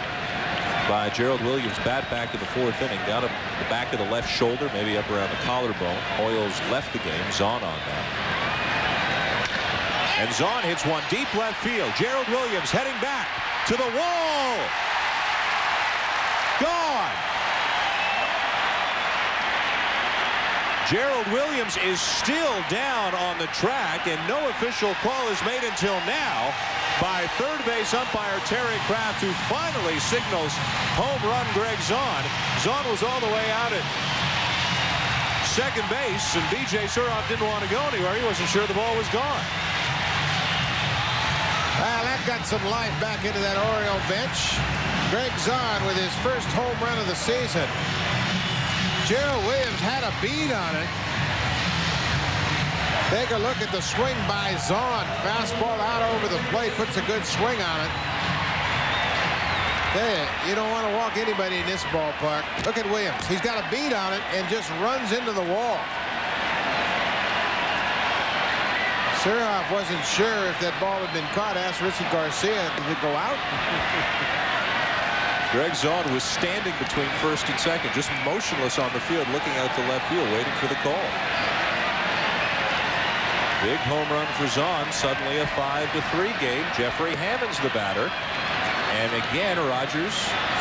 by Gerald Williams' bat back in the 4th inning. Got him the back of the left shoulder, maybe up around the collarbone. Hoyles left the game. Zaun on that. And Zaun hits one deep left field. Gerald Williams heading back to the wall. Gone. Gerald Williams is still down on the track, and no official call is made until now by third base umpire Terry Kraft, who finally signals home run Greg Zaun. Zaun was all the way out at second base, and B.J. Surhoff didn't want to go anywhere. He wasn't sure the ball was gone. Well, that got some life back into that Oriole bench. Greg Zaun with his first home run of the season. Gerald Williams had a bead on it. Take a look at the swing by Zaun. Fastball out over the plate, puts a good swing on it. You don't want to walk anybody in this ballpark. Look at Williams. He's got a bead on it and just runs into the wall. Surhoff wasn't sure if that ball had been caught. Asked Richie Garcia, did it go out? Greg Zahn was standing between first and second, just motionless on the field, looking out to left field, waiting for the call. Big home run for Zahn. Suddenly a 5-3 game. Jeffrey Hammond's the batter. And again, Rogers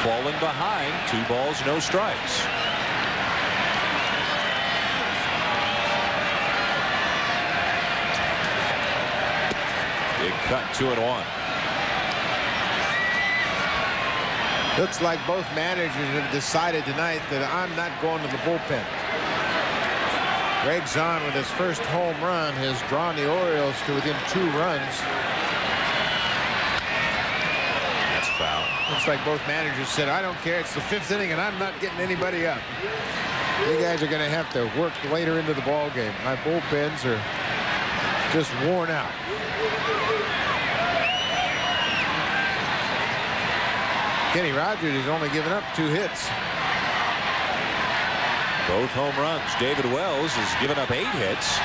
falling behind. 2 balls, no strikes. Big cut, 2-1. Looks like both managers have decided tonight that I'm not going to the bullpen. Greg Zahn, with his first home run, has drawn the Orioles to within 2 runs. That's foul. Looks like both managers said, I don't care. It's the 5th inning, and I'm not getting anybody up. You guys are going to have to work later into the ball game. My bullpens are just worn out. Kenny Rogers has only given up 2 hits. Both home runs. David Wells has given up 8 hits.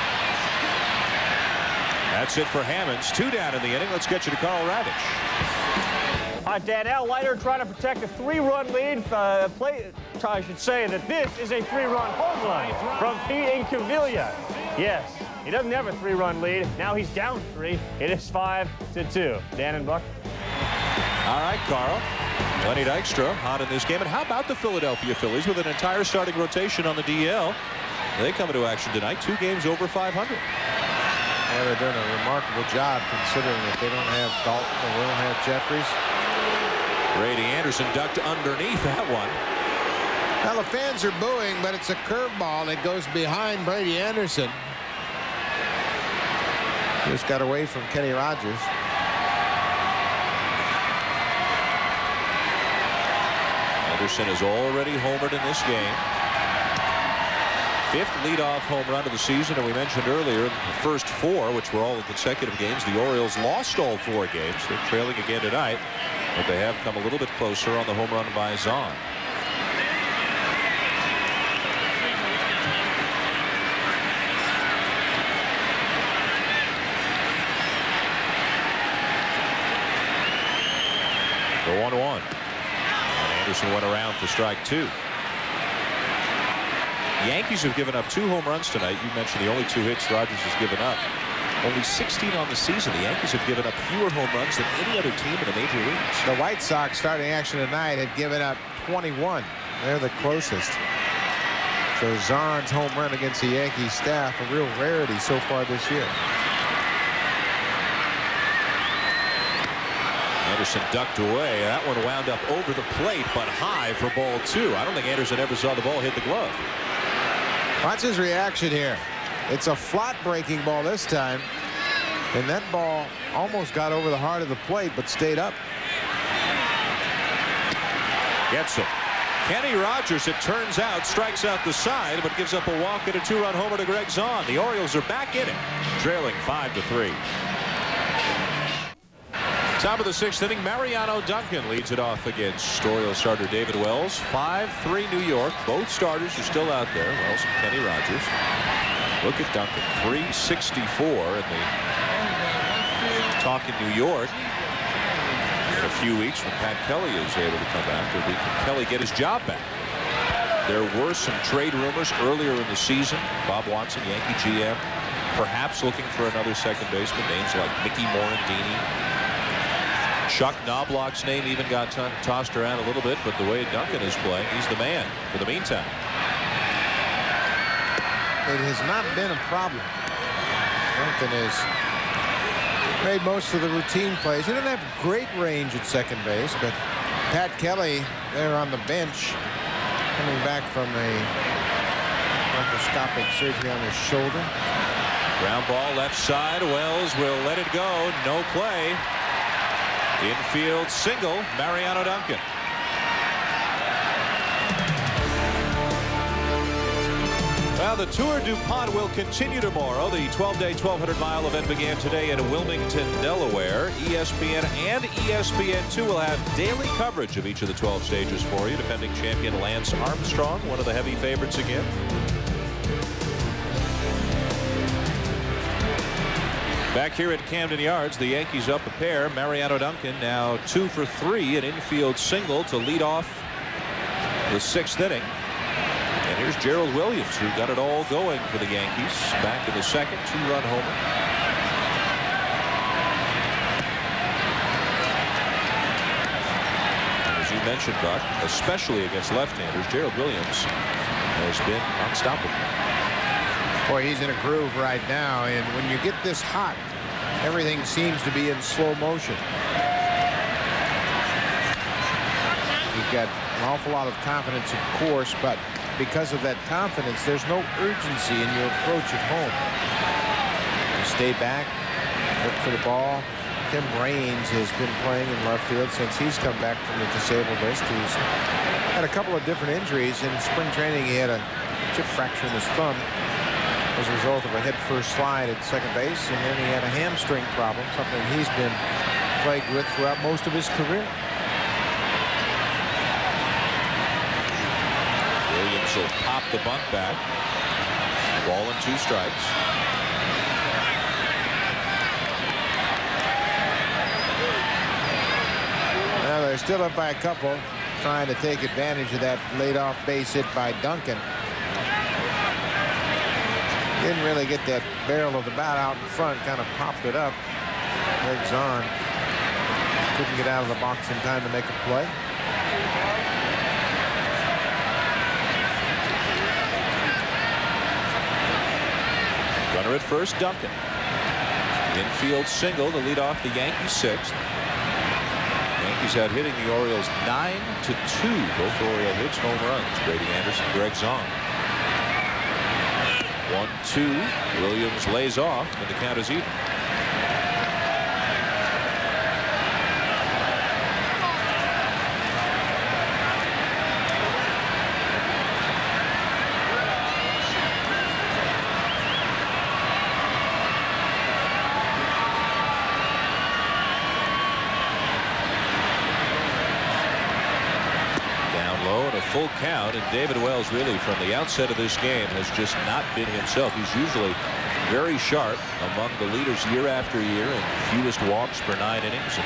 That's it for Hammonds. 2 down in the inning. Let's get you to Carl Ravitch. All right, Dan, Al Leiter trying to protect a 3-run lead. I should say that this is a 3-run home run from Pete Incaviglia. Yes, he doesn't have a 3-run lead. Now he's down 3. It is 5-2. Dan and Buck. All right, Carl. Lenny Dykstra hot in this game. And how about the Philadelphia Phillies with an entire starting rotation on the DL? They come into action tonight. 2 games over 500. Yeah, they're doing a remarkable job considering that they don't have Dalton and they don't have Jeffries. Brady Anderson ducked underneath that one. Well, the fans are booing, but it's a curveball that goes behind Brady Anderson. Just got away from Kenny Rogers. Anderson has already homered in this game. 5th leadoff home run of the season, and we mentioned earlier the first 4, which were all in consecutive games. The Orioles lost all 4 games. They're trailing again tonight, but they have come a little bit closer on the home run by Zahn. The 1-1. Anderson went around for strike 2. Yankees have given up 2 home runs tonight. You mentioned the only 2 hits Rogers has given up. Only 16 on the season. The Yankees have given up fewer home runs than any other team in the major leagues. The White Sox, starting action tonight, had given up 21. They're the closest. So Zahn's home run against the Yankees staff, a real rarity so far this year. Anderson ducked away. That one wound up over the plate, but high for ball 2. I don't think Anderson ever saw the ball hit the glove. Watch his reaction here. It's a flat breaking ball this time, and that ball almost got over the heart of the plate, but stayed up. Gets it. Kenny Rogers, it turns out, strikes out the side, but gives up a walk and a 2-run homer to Greg Zahn. The Orioles are back in it, trailing 5-3. Top of the 6th inning, Mariano Duncan leads it off against Orioles starter David Wells. 5-3 New York. Both starters are still out there, Wells and Kenny Rogers. Look at Duncan, 364 in the talk in New York. In a few weeks, when Pat Kelly is able to come back, can Kelly get his job back? There were some trade rumors earlier in the season. Bob Watson, Yankee GM, perhaps looking for another second baseman. Names like Mickey Morandini. Chuck Knobloch's name even got tossed around a little bit, but the way Duncan is playing, he's the man for the meantime. It has not been a problem. Duncan has made most of the routine plays. He doesn't have great range at second base, but Pat Kelly there on the bench, coming back from a laparoscopic surgery on his shoulder. Ground ball left side. Wells will let it go. No play. Infield single, Mariano Duncan. Well, the Tour DuPont will continue tomorrow. The 12-day, 1,200-mile event began today in Wilmington, Delaware. ESPN and ESPN2 will have daily coverage of each of the 12 stages for you. Defending champion Lance Armstrong, one of the heavy favorites again. Back here at Camden Yards, the Yankees up a pair. Mariano Duncan now 2 for 3, an infield single to lead off the 6th inning. And here's Gerald Williams, who got it all going for the Yankees back in the 2nd, 2-run homer. As you mentioned, Buck, especially against left-handers, Gerald Williams has been unstoppable. Boy, he's in a groove right now, and when you get this hot, everything seems to be in slow motion. You've got an awful lot of confidence, of course, but because of that confidence, there's no urgency in your approach at home. You stay back, look for the ball. Tim Raines has been playing in left field since he's come back from the disabled list. He's had a couple of different injuries. In spring training, he had a chip fracture in his thumb as a result of a head-first slide at second base, and then he had a hamstring problem, something he's been plagued with throughout most of his career. Williams will pop the bunt back. Ball and 2 strikes. Now they're still up by a couple, trying to take advantage of that laid-off base hit by Duncan. Didn't really get that barrel of the bat out in front, kind of popped it up. Legs on. Couldn't get out of the box in time to make a play. Runner at first, Duncan. Infield single to lead off the Yankees 6th. Yankees out hitting the Orioles 9-2. Both Oriole hits, home runs. Brady Anderson, Greg Zong. 1-2. Williams lays off, and the count is even. Full count, and David Wells really from the outset of this game has just not been himself. He's usually very sharp, among the leaders year after year, and fewest walks per 9 innings, and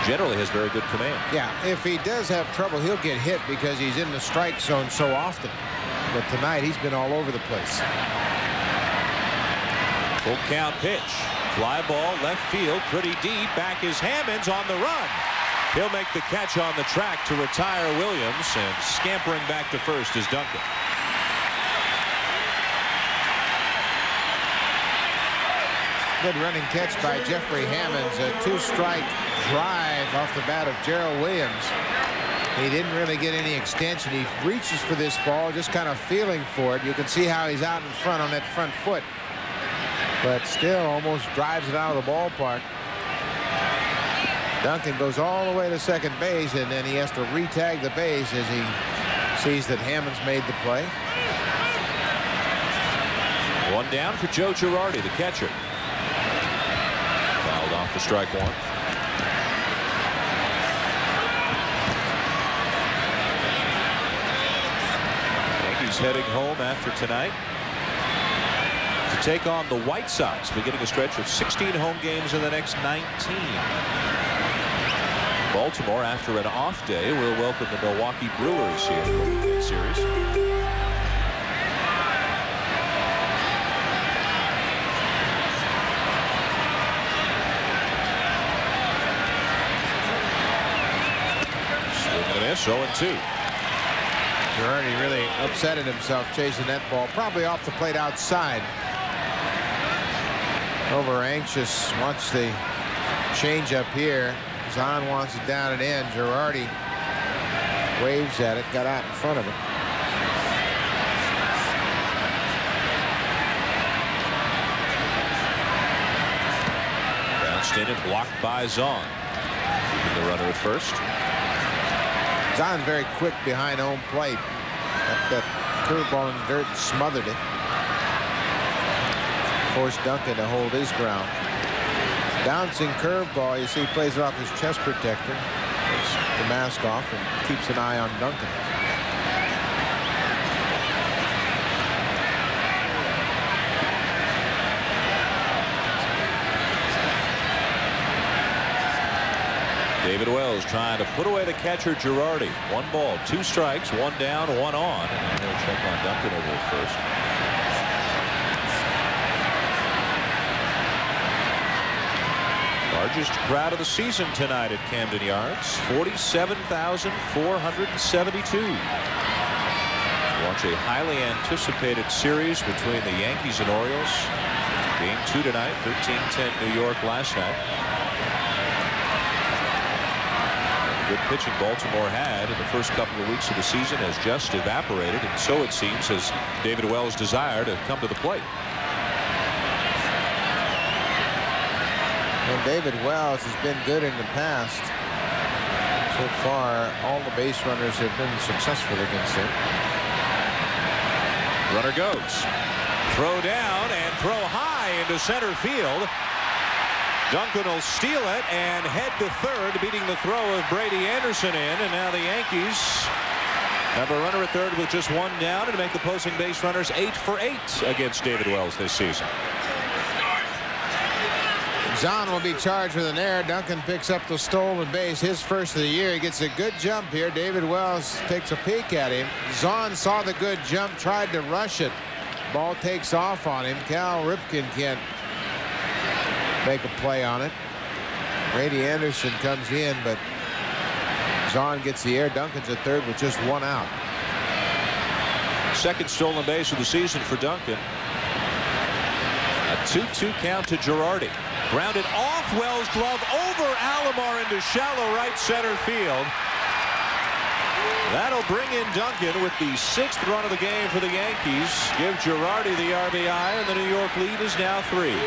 generally has very good command. Yeah, if he does have trouble, he'll get hit because he's in the strike zone so often. But tonight he's been all over the place. Full count pitch. Fly ball left field, pretty deep. Back is Hammonds on the run. He'll make the catch on the track to retire Williams, and scampering back to first is Duncan. Good running catch by Jeffrey Hammonds. A 2-strike drive off the bat of Gerald Williams. He didn't really get any extension. He reaches for this ball, just kind of feeling for it. You can see how he's out in front on that front foot, but still almost drives it out of the ballpark. Duncan goes all the way to second base, and then he has to re-tag the base as he sees that Hammonds made the play. 1 down for Joe Girardi, the catcher. Fouled off for strike 1. Yankees heading home after tonight to take on the White Sox, beginning a stretch of 16 home games in the next 19. Baltimore, after an off day, will welcome the Milwaukee Brewers here in the series. Swing and a miss, 0-2. Girardi really upsetted himself chasing that ball, probably off the plate outside. Over anxious, wants the change up here. Zahn wants it down and in. Girardi waves at it, got out in front of it. Bounced in and blocked by Zahn. Keeping the runner at first. Zahn's very quick behind home plate. Got that curveball in the dirt and smothered it. Forced Duncan to hold his ground. Bouncing curveball, you see he plays it off his chest protector. Takes the mask off and keeps an eye on Duncan. David Wells trying to put away the catcher Girardi. 1 ball, 2 strikes, 1 down, 1 on. And they'll check on Duncan over at first. Largest crowd of the season tonight at Camden Yards. 47,472. Watch a highly anticipated series between the Yankees and Orioles. Game 2 tonight. 13-10 New York last night. Good pitching Baltimore had in the first couple of weeks of the season has just evaporated, and so it seems has David Wells' desire to come to the plate. Well, David Wells has been good in the past. So far, all the base runners have been successful against him. Runner goes. Throw down and throw high into center field. Duncan will steal it and head to third, beating the throw of Brady Anderson in. And now the Yankees have a runner at third with just 1 down, and to make the opposing base runners 8 for 8 against David Wells this season. Zahn will be charged with an error. Duncan picks up the stolen base, his first of the year. He gets a good jump here. David Wells takes a peek at him. Zahn saw the good jump, tried to rush it. Ball takes off on him. Cal Ripken can't make a play on it. Brady Anderson comes in, but Zahn gets the air. Duncan's at third with just 1 out. Second stolen base of the season for Duncan. A 2-2 count to Girardi. Grounded off Wells' glove over Alomar into shallow right center field. That'll bring in Duncan with the 6th run of the game for the Yankees. Give Girardi the RBI, and the New York lead is now 3.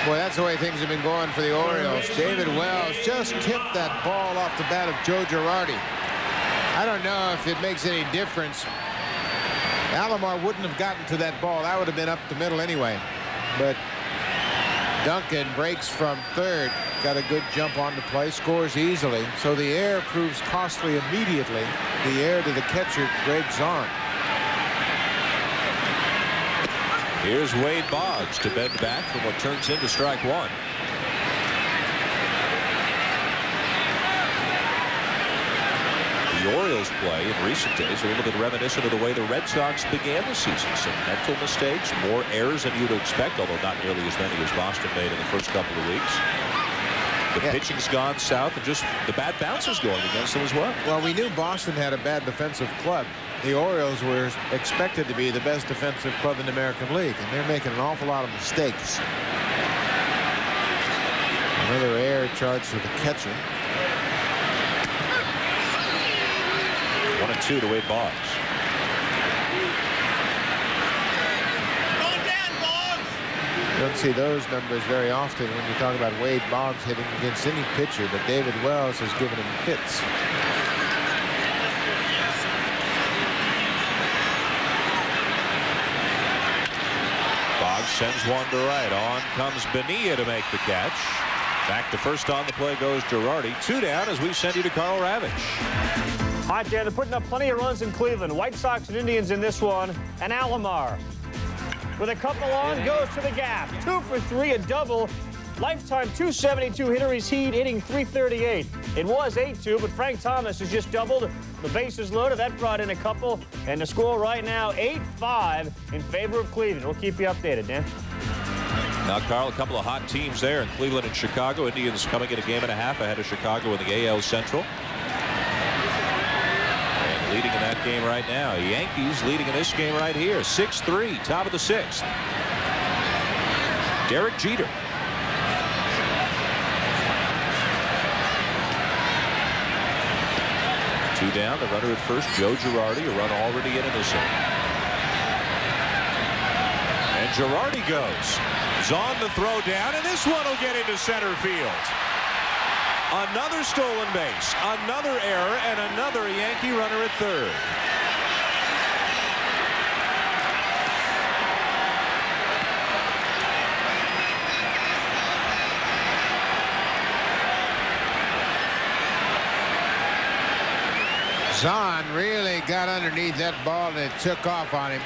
Boy, that's the way things have been going for the Orioles. David Wells just tipped that ball off the bat of Joe Girardi. I don't know if it makes any difference. Alomar wouldn't have gotten to that ball. That would have been up the middle anyway. But Duncan breaks from third. Got a good jump on the play. Scores easily. So the error proves costly immediately. The error to the catcher, Greg Zahn. Here's Wade Boggs to bend back from what turns into strike 1. The Orioles play in recent days a little bit reminiscent of the way the Red Sox began the season. Some mental mistakes, more errors than you'd expect, although not nearly as many as Boston made in the first couple of weeks. The pitching's gone south, and just the bad bounces going against them as well. Well, we knew Boston had a bad defensive club. The Orioles were expected to be the best defensive club in the American League, and they're making an awful lot of mistakes. Another error charged to the catcher. 1-2 to Wade Boggs. You don't see those numbers very often when you talk about Wade Boggs hitting against any pitcher, but David Wells has given him fits. Boggs sends one to right. On comes Bonilla to make the catch. Back to first on the play goes Girardi. 2 down as we send you to Carl Ravitch. All right, Dan, they're putting up plenty of runs in Cleveland. White Sox and Indians in this one. And Alomar, with a couple on, goes to the gap. 2 for 3, a double. Lifetime 272 hitter. He's hitting .338. It was 8-2, but Frank Thomas has just doubled. The bases loaded. That brought in a couple. And the score right now, 8-5 in favor of Cleveland. We'll keep you updated, Dan. Now, Carl, a couple of hot teams there in Cleveland and Chicago. Indians coming in a game and a half ahead of Chicago in the AL Central. And leading in that game right now. Yankees leading in this game right here. 6-3, top of the 6th. Derek Jeter. Two down, the runner at first, Joe Girardi, a run already in this inning. And Girardi goes. Zahn the throw down, and this one will get into center field. Another stolen base, another error, and another Yankee runner at third. Zahn really got underneath that ball and it took off on him.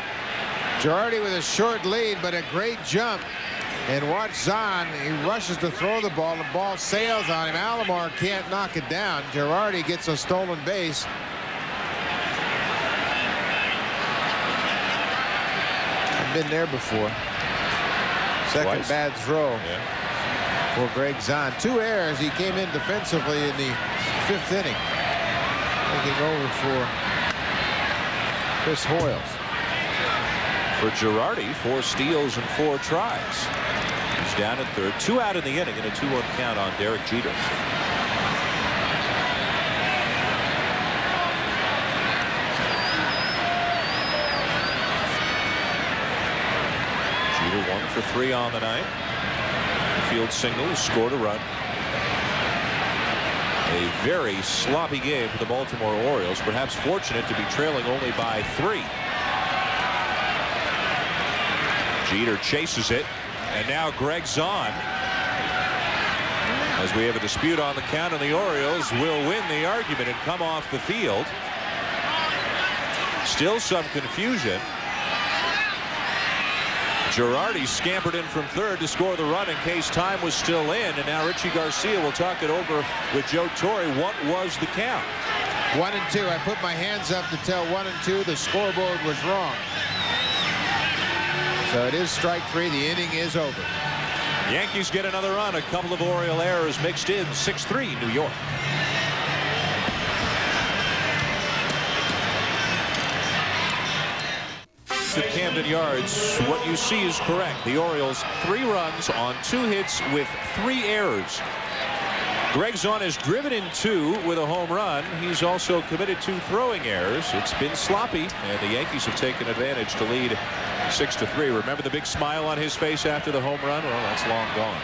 Girardi with a short lead, but a great jump. And watch Zahn. He rushes to throw the ball. The ball sails on him. Alomar can't knock it down. Girardi gets a stolen base. I've been there before. Second Twice. bad throw for Greg Zahn. 2 errors. He came in defensively in the 5th inning. Taking over for Chris Hoyles. For Girardi, 4 steals and 4 tries. He's down at third. 2 out in the inning and a 2-1 count on Derek Jeter. Jeter 1 for 3 on the night. Field single, scored a run. A very sloppy game for the Baltimore Orioles. Perhaps fortunate to be trailing only by 3. Jeter chases it, and now Greg Zahn, as we have a dispute on the count, and the Orioles will win the argument and come off the field. Still some confusion. Girardi scampered in from third to score the run in case time was still in, and now Richie Garcia will talk it over with Joe Torre. What was the count? 1-2. I put my hands up to tell 1-2. The scoreboard was wrong. So it is strike 3. The inning is over. Yankees get another run. A couple of Oriole errors mixed in. 6-3 New York. At Camden Yards, what you see is correct. The Orioles 3 runs on 2 hits with 3 errors. Greg Zahn has driven in 2 with a home run. He's also committed 2 throwing errors. It's been sloppy, and the Yankees have taken advantage to lead 6-3. Remember the big smile on his face after the home run? Well, that's long gone.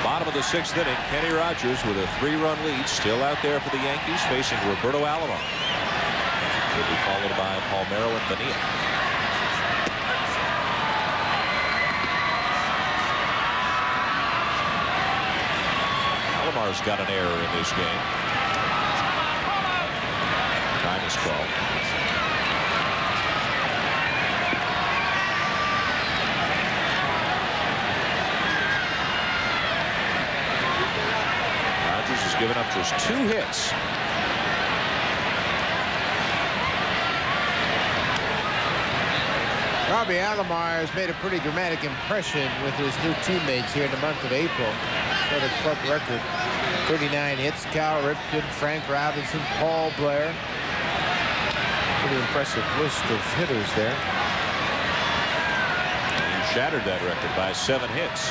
Bottom of the 6th inning, Kenny Rogers with a 3-run lead, still out there for the Yankees, facing Roberto Alomar. He'll be followed by Palmeiro and Bonilla. Alomar's got an error in this game. Time is called. Rogers has given up just 2 hits. Robbie Alomar has made a pretty dramatic impression with his new teammates here in the month of April. Set a club record, 39 hits. Cal Ripken, Frank Robinson, Paul Blair. Pretty impressive list of hitters there. He shattered that record by 7 hits.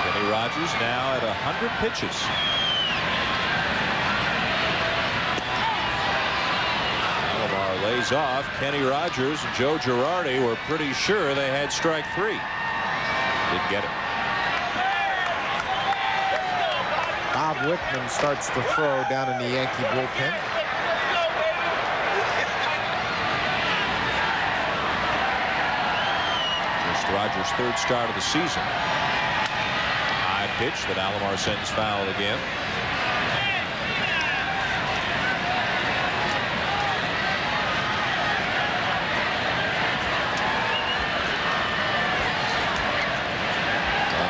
Kenny Rogers now at 100 pitches. Alomar lays off. Kenny Rogers and Joe Girardi were pretty sure they had strike 3. Didn't get it. Bob Wickman starts to throw down in the Yankee bullpen. Just Rogers' 3rd start of the season. High pitch that Alomar sends foul again.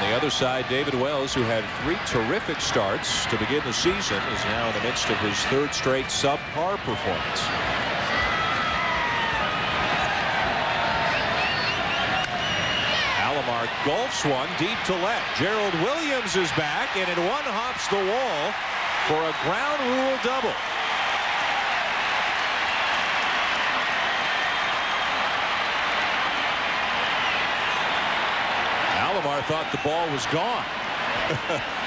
The other side, David Wells, who had 3 terrific starts to begin the season, is now in the midst of his 3rd straight subpar performance. Alomar golfs one deep to left. Gerald Williams is back, and it one-hops the wall for a ground rule double. Alomar thought the ball was gone.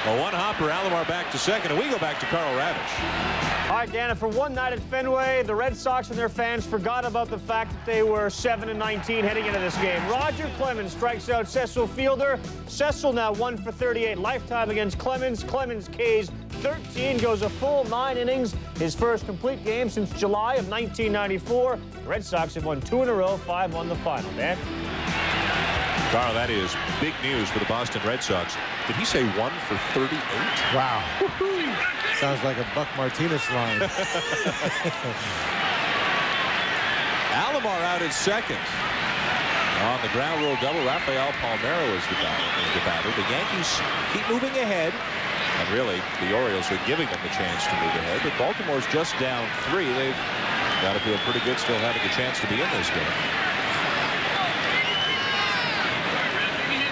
A one-hopper, Alomar back to second, and we go back to Carl Ravitch. All right, Dan, and for one night at Fenway, the Red Sox and their fans forgot about the fact that they were 7-19 heading into this game. Roger Clemens strikes out Cecil Fielder. Cecil now 1 for 38 lifetime against Clemens. Clemens K's 13, goes a full 9 innings, his first complete game since July of 1994. The Red Sox have won 2 in a row, 5 won the final. Dan? Carl, that is big news for the Boston Red Sox. Did he say 1 for 38? Wow. Sounds like a Buck Martinez line. Alomar out at second. On the ground rule double, Rafael Palmeiro is the batter. The Yankees keep moving ahead. And really, the Orioles are giving them the chance to move ahead. But Baltimore's just down 3. They've got to feel pretty good still having a chance to be in this game.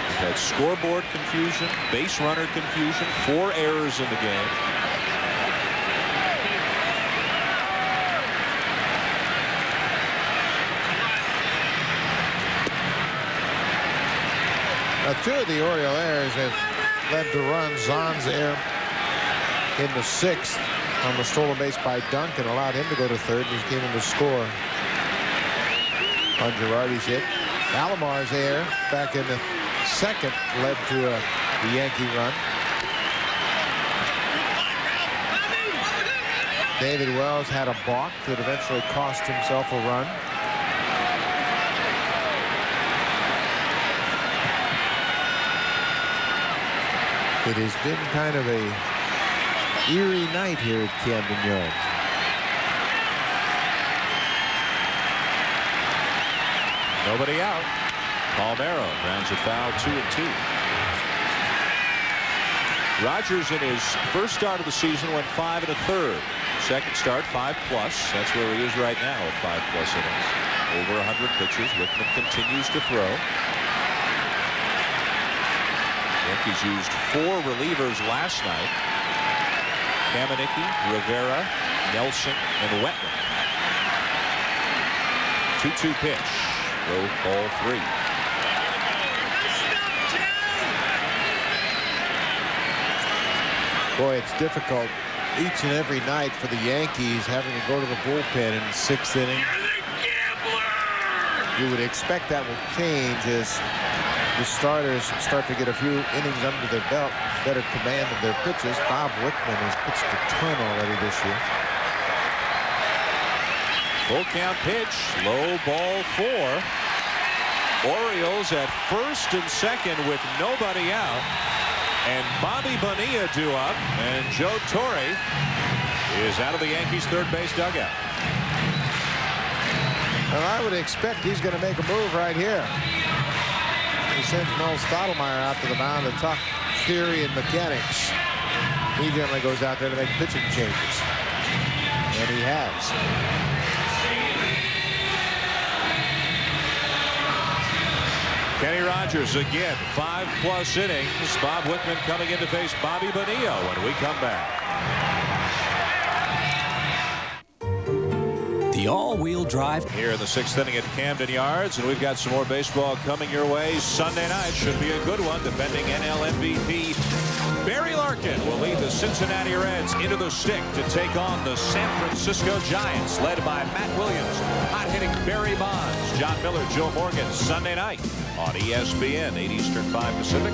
We've had scoreboard confusion, base runner confusion, 4 errors in the game. Now, 2 of the Oriole errors have led to runs. Zahn's error in the 6th on the stolen base by Duncan allowed him to go to 3rd. He's getting to score on Girardi's hit. Alomar's error back in the 2nd led to a Yankee run. David Wells had a balk that eventually cost himself a run. It has been kind of a eerie night here at Camden Yards. Nobody out. Palmeiro grounds it foul, 2-2. Rogers in his first start of the season went 5 1/3. Second start 5+. That's where he is right now at 5+ innings. Over 100 pitches. Wickman continues to throw. Yankees used 4 relievers last night. Kamenicki, Rivera, Nelson, and Wetman. 2-2 pitch. Low ball 3. Boy, it's difficult each and every night for the Yankees having to go to the bullpen in the 6th inning. You would expect that will change as the starters start to get a few innings under their belt, better command of their pitches. Bob Wickman has pitched a ton already this year. Full count pitch, low ball 4. Orioles at 1st and 2nd with nobody out. And Bobby Bonilla due up, and Joe Torre is out of the Yankees' third base dugout. Well, I would expect he's going to make a move right here. He sends Noel Stottlemyre out to the mound to talk theory and mechanics. He generally goes out there to make pitching changes. And he has. Kenny Rogers again, 5+ innings. Bob Wickman coming in to face Bobby Bonilla when we come back. The all-wheel drive Here in the 6th inning at Camden Yards, and we've got some more baseball coming your way. Sunday night should be a good one. Defending NL MVP Barry Larkin will lead the Cincinnati Reds into the stick to take on the San Francisco Giants, led by Matt Williams. Hot-hitting Barry Bonds, John Miller, Joe Morgan. Sunday night on ESPN, 8 Eastern, 5 Pacific,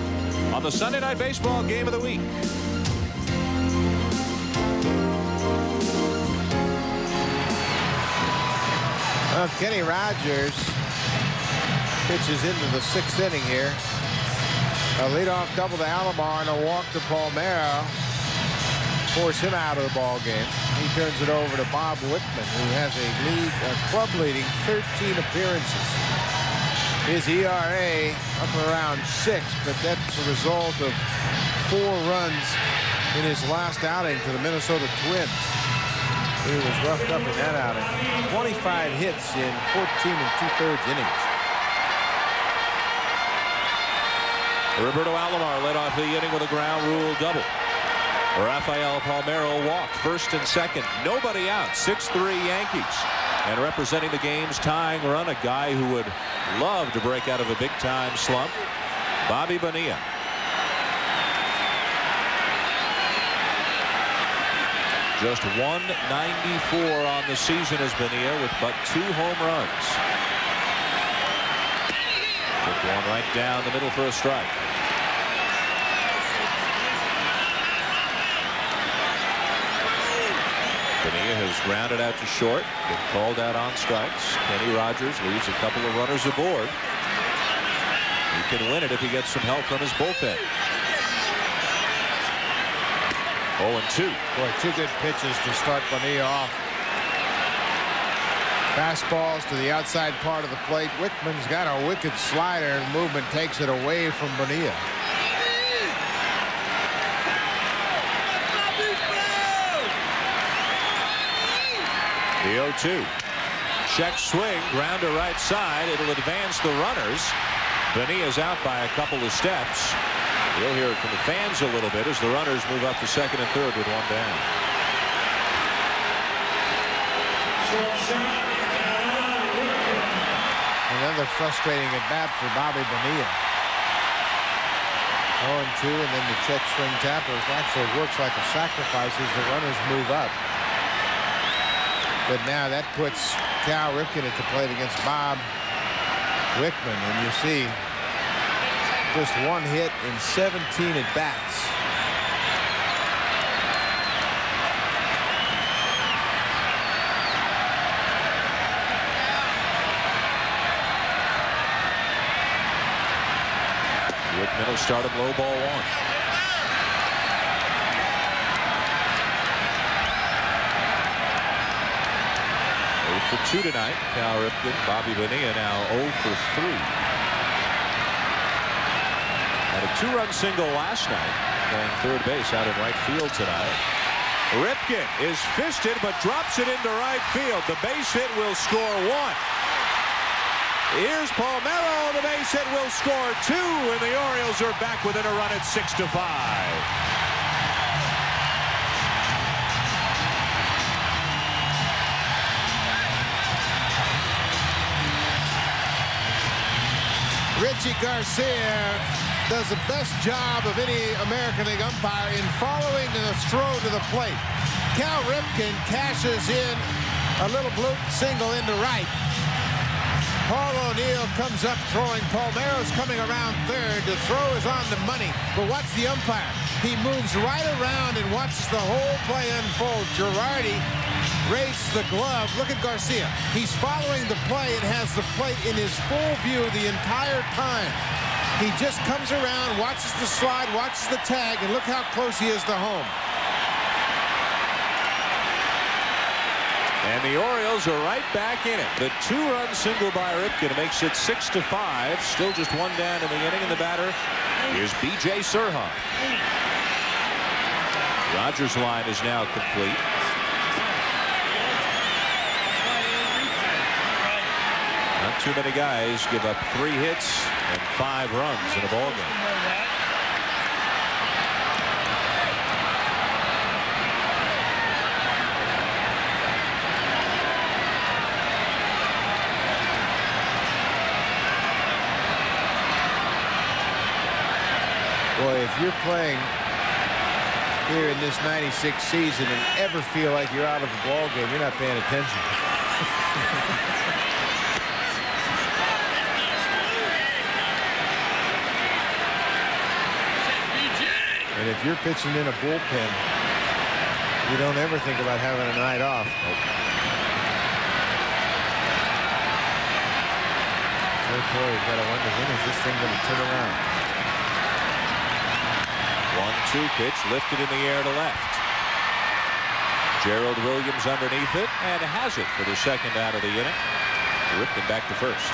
on the Sunday Night Baseball Game of the Week. Well, Kenny Rogers pitches into the 6th inning here. A leadoff double to Alomar and a walk to Palmeiro. Force him out of the ball game. He turns it over to Bob Wickman, who has a club-leading 13 appearances. His ERA up around 6, but that's a result of 4 runs in his last outing to the Minnesota Twins. He was roughed up in that outing. 25 hits in 14 2/3 innings. Roberto Alomar led off the inning with a ground rule double. Rafael Palmeiro walked 1st and 2nd. Nobody out. 6-3 Yankees. And representing the game's tying run, a guy who would love to break out of a big-time slump, Bobby Bonilla. Just 194 on the season as Bonilla with but 2 home runs. Took one right down the middle for a strike. Bonilla has grounded out to short, been called out on strikes. Kenny Rogers leaves a couple of runners aboard. He can win it if he gets some help from his bullpen. 0-2. Boy, 2 good pitches to start Bonilla off. Fastballs to the outside part of the plate. Wickman's got a wicked slider, and movement takes it away from Bonilla. The 0-2. Check swing, ground to right side. It'll advance the runners. Bonilla's out by a couple of steps. You'll hear it from the fans a little bit as the runners move up to second and third with 1 down. Another frustrating at bat for Bobby Bonilla. 0-2, and then the check swing tapper actually works like a sacrifice as the runners move up. But now that puts Cal Ripken at the plate against Bob Wickman, and you see just 1 hit in 17 at bats. Wickman will start him low, ball 1. For 2 tonight. Cal Ripken. Bobby Bonilla now 0 for 3. Had a 2-run single last night, playing third base out in right field tonight. Ripken is fisted but drops it into right field. The base hit will score 1. Here's Palmeiro. The base hit will score 2, and the Orioles are back within a run at 6-5. Richie Garcia does the best job of any American League umpire in following the throw to the plate. Cal Ripken cashes in a little bloop single into right. Paul O'Neill comes up throwing. Palmeiro's coming around third. The throw is on the money. But watch the umpire. He moves right around and watches the whole play unfold. Girardi raised the glove. Look at Garcia. He's following the play and has the plate in his full view the entire time. He just comes around, watches the slide, watches the tag, and look how close he is to home. And the Orioles are right back in it. The 2-run single by Ripken makes it 6-5. Still just 1 down in the inning, and the batter is B.J. Surhoff. Rogers' line is now complete. Not too many guys give up 3 hits and 5 runs in a ball game. Boy, if you're playing here in this 96 season and ever feel like you're out of a ball game, you're not paying attention. And if you're pitching in a bullpen, you don't ever think about having a night off. Torre's got to wonder, when is this thing going to turn around? 1-2 pitch lifted in the air to left. Gerald Williams underneath it and has it for the second out of the inning. Ripken back to first.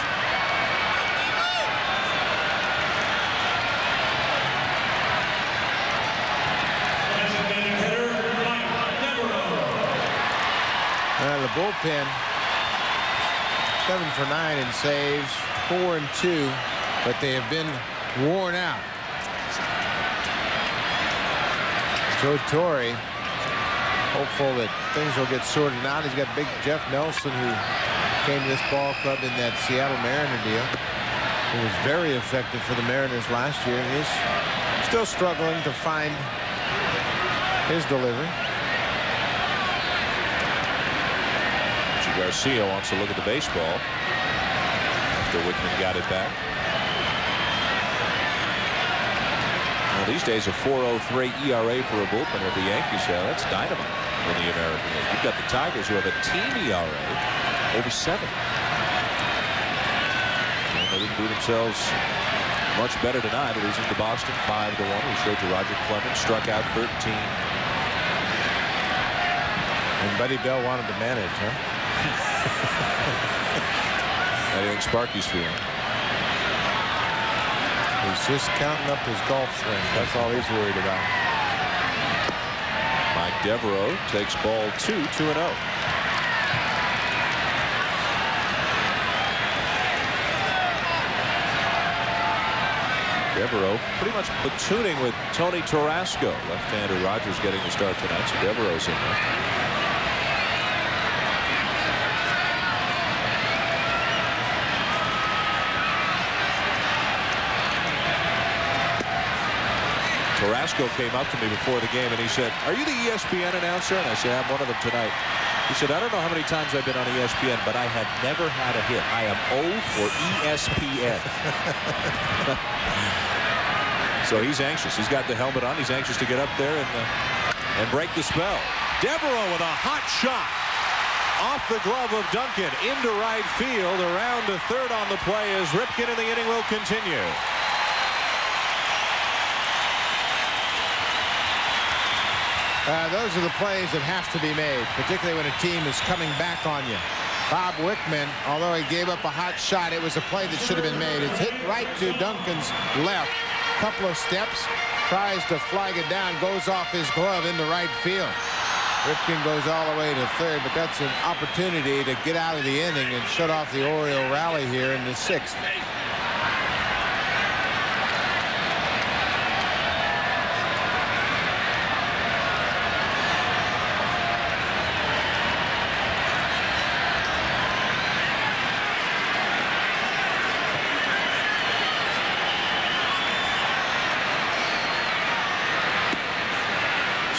The bullpen 7 for 9 in saves, 4 and 2, but they have been worn out. Joe Torre hopeful that things will get sorted out. He's got big Jeff Nelson, who came to this ball club in that Seattle Mariner deal, who was very effective for the Mariners last year, and he's still struggling to find his delivery. Garcia wants to look at the baseball after Wickman got it back. Well, these days a 4.03 ERA for a bullpen with the Yankees, that's dynamite in the American League. You've got the Tigers, who have a team ERA over 7. And they didn't do themselves much better tonight, losing to Boston 5-1. We showed you Roger Clemens struck out 13. And Buddy Bell wanted to manage, huh? How do you think Sparky's feeling? He's just counting up his golf swing. That's all he's worried about. Mike Devereaux takes ball 2, 2-0. Devereaux pretty much platooning with Tony Tarasco. Left-hander Rogers getting the start tonight, so Devereaux's in there. Tarasco came up to me before the game and he said, "Are you the ESPN announcer?" And I said, "I'm one of them tonight." He said, "I don't know how many times I've been on ESPN, but I have never had a hit. I am O for ESPN." So he's anxious. He's got the helmet on. He's anxious to get up there and break the spell. Devereaux with a hot shot off the glove of Duncan into right field. Around to third on the play as Ripken, and the inning will continue. Those are the plays that have to be made, particularly when a team is coming back on you. Bob Wickman, although he gave up a hot shot, it was a play that should have been made. It's hit right to Duncan's left. Couple of steps, tries to flag it down, goes off his glove into right field. Ripken goes all the way to third, but that's an opportunity to get out of the inning and shut off the Oriole rally here in the 6th.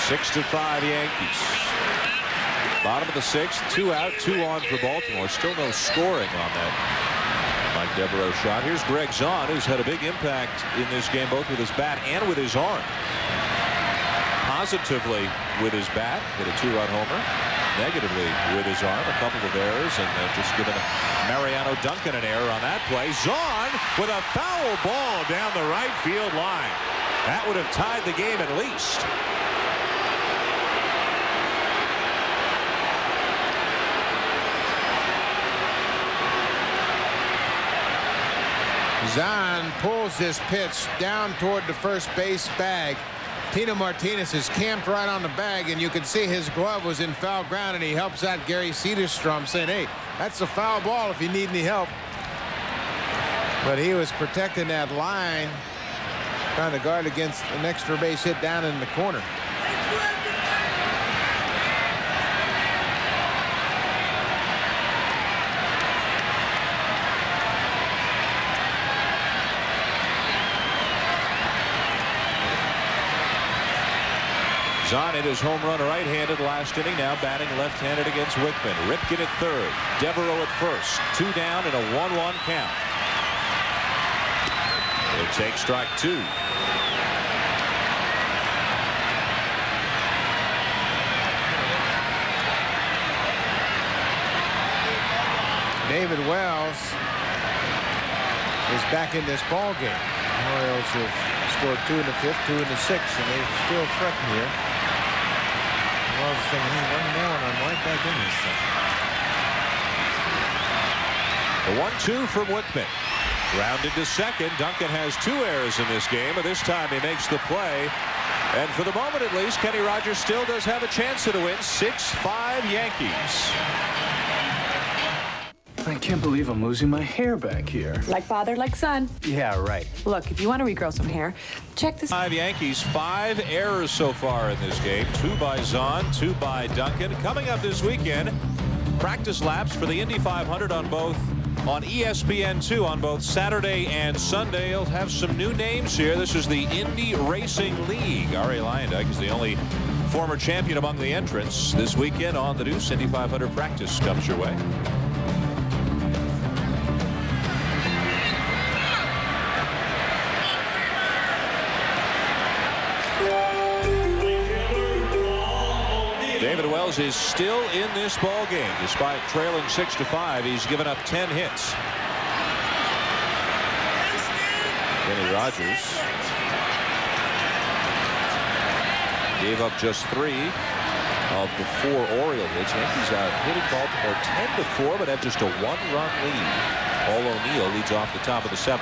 Six to 5 Yankees. Bottom of the 6th, 2 out, 2 on for Baltimore. Still no scoring on that Mike Devereaux shot. Here's Greg Zahn, who's had a big impact in this game, both with his bat and with his arm. Positively with his bat, hit a 2-run homer. Negatively with his arm, a couple of errors, and just given Mariano Duncan an error on that play. Zahn with a foul ball down the right field line. That would have tied the game at least. Zahn pulls this pitch down toward the first base bag. Tino Martinez is camped right on the bag, and you can see his glove was in foul ground, and he helps out Gary Cederstrom, saying, "Hey, that's a foul ball if you need any help." But he was protecting that line, trying to guard against an extra base hit down in the corner. Zahn hit his home run right-handed last inning, now batting left-handed against Wickman. Ripken at third, Devereaux at first. 2 down and a 1-1 count. He'll take strike 2. David Wells is back in this ball game. The Orioles have scored 2 in the 5th, 2 in the 6th, and they still threaten here. Wells is thinking, "Hey, one more and I'm right back in this thing." The 1-2 from Wickman. Grounded to second. Duncan has 2 errors in this game, and this time he makes the play. And for the moment, at least, Kenny Rogers still does have a chance at a win. 6-5 Yankees. I can't believe I'm losing my hair back here. Like father, like son. Yeah, right. Look, if you want to regrow some hair, check this. 5 Yankees, 5 errors so far in this game. 2 by Zahn, 2 by Duncan. Coming up this weekend, practice laps for the Indy 500 on ESPN2 on both Saturday and Sunday. You'll have some new names here. This is the Indy Racing League. Ari Leyendyke is the only former champion among the entrants. This weekend on the Deuce, Indy 500 practice comes your way. David Wells is still in this ball game despite trailing 6-5. He's given up 10 hits. In Kenny Rogers gave up just 3 of the 4 Oriole hits. Yankees out hitting Baltimore 10-4, but have just a 1-run lead. Paul O'Neill leads off the top of the 7th.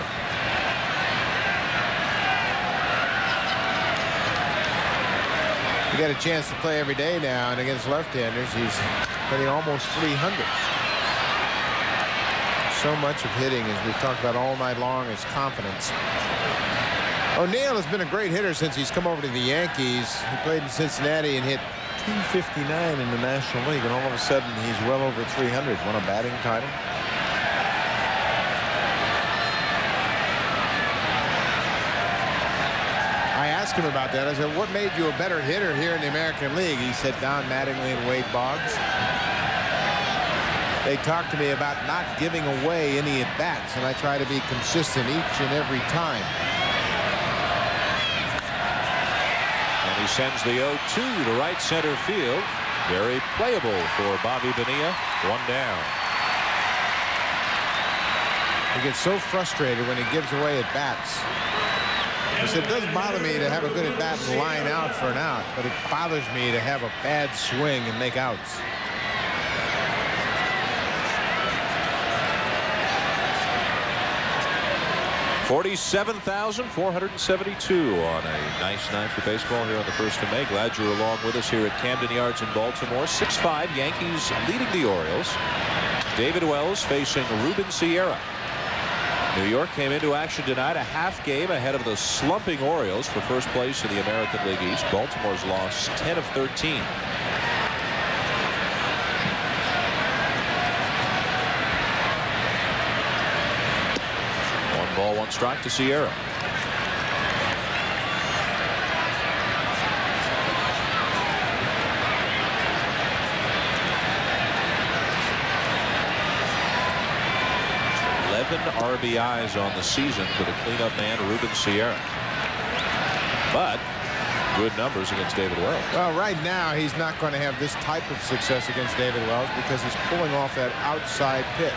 He got a chance to play every day now, and against left-handers, he's hitting almost 300. So much of hitting, as we've talked about all night long, is confidence. O'Neill has been a great hitter since he's come over to the Yankees. He played in Cincinnati and hit .259 in the National League, and all of a sudden he's well over 300. Won a batting title. I asked him about that. I said, what made you a better hitter here in the American League? He said, Don Mattingly and Wade Boggs. They talked to me about not giving away any at-bats, and I try to be consistent each and every time. And he sends the 0-2 to right center field. Very playable for Bobby Bonilla. 1 down. He gets so frustrated when he gives away at-bats. He said, it doesn't bother me to have a good at-bat and line out for an out, but it bothers me to have a bad swing and make outs. $47,472 on a nice night for baseball here on the 1st of May. Glad you're along with us here at Camden Yards in Baltimore. 6-5 Yankees leading the Orioles. David Wells facing Ruben Sierra. New York came into action tonight a half game ahead of the slumping Orioles for first place in the American League East. Baltimore's lost 10 of 13. One ball, 1 strike to Sierra. RBIs on the season for the cleanup man Ruben Sierra, but good numbers against David Wells. Well, right now he's not going to have this type of success against David Wells because he's pulling off that outside pitch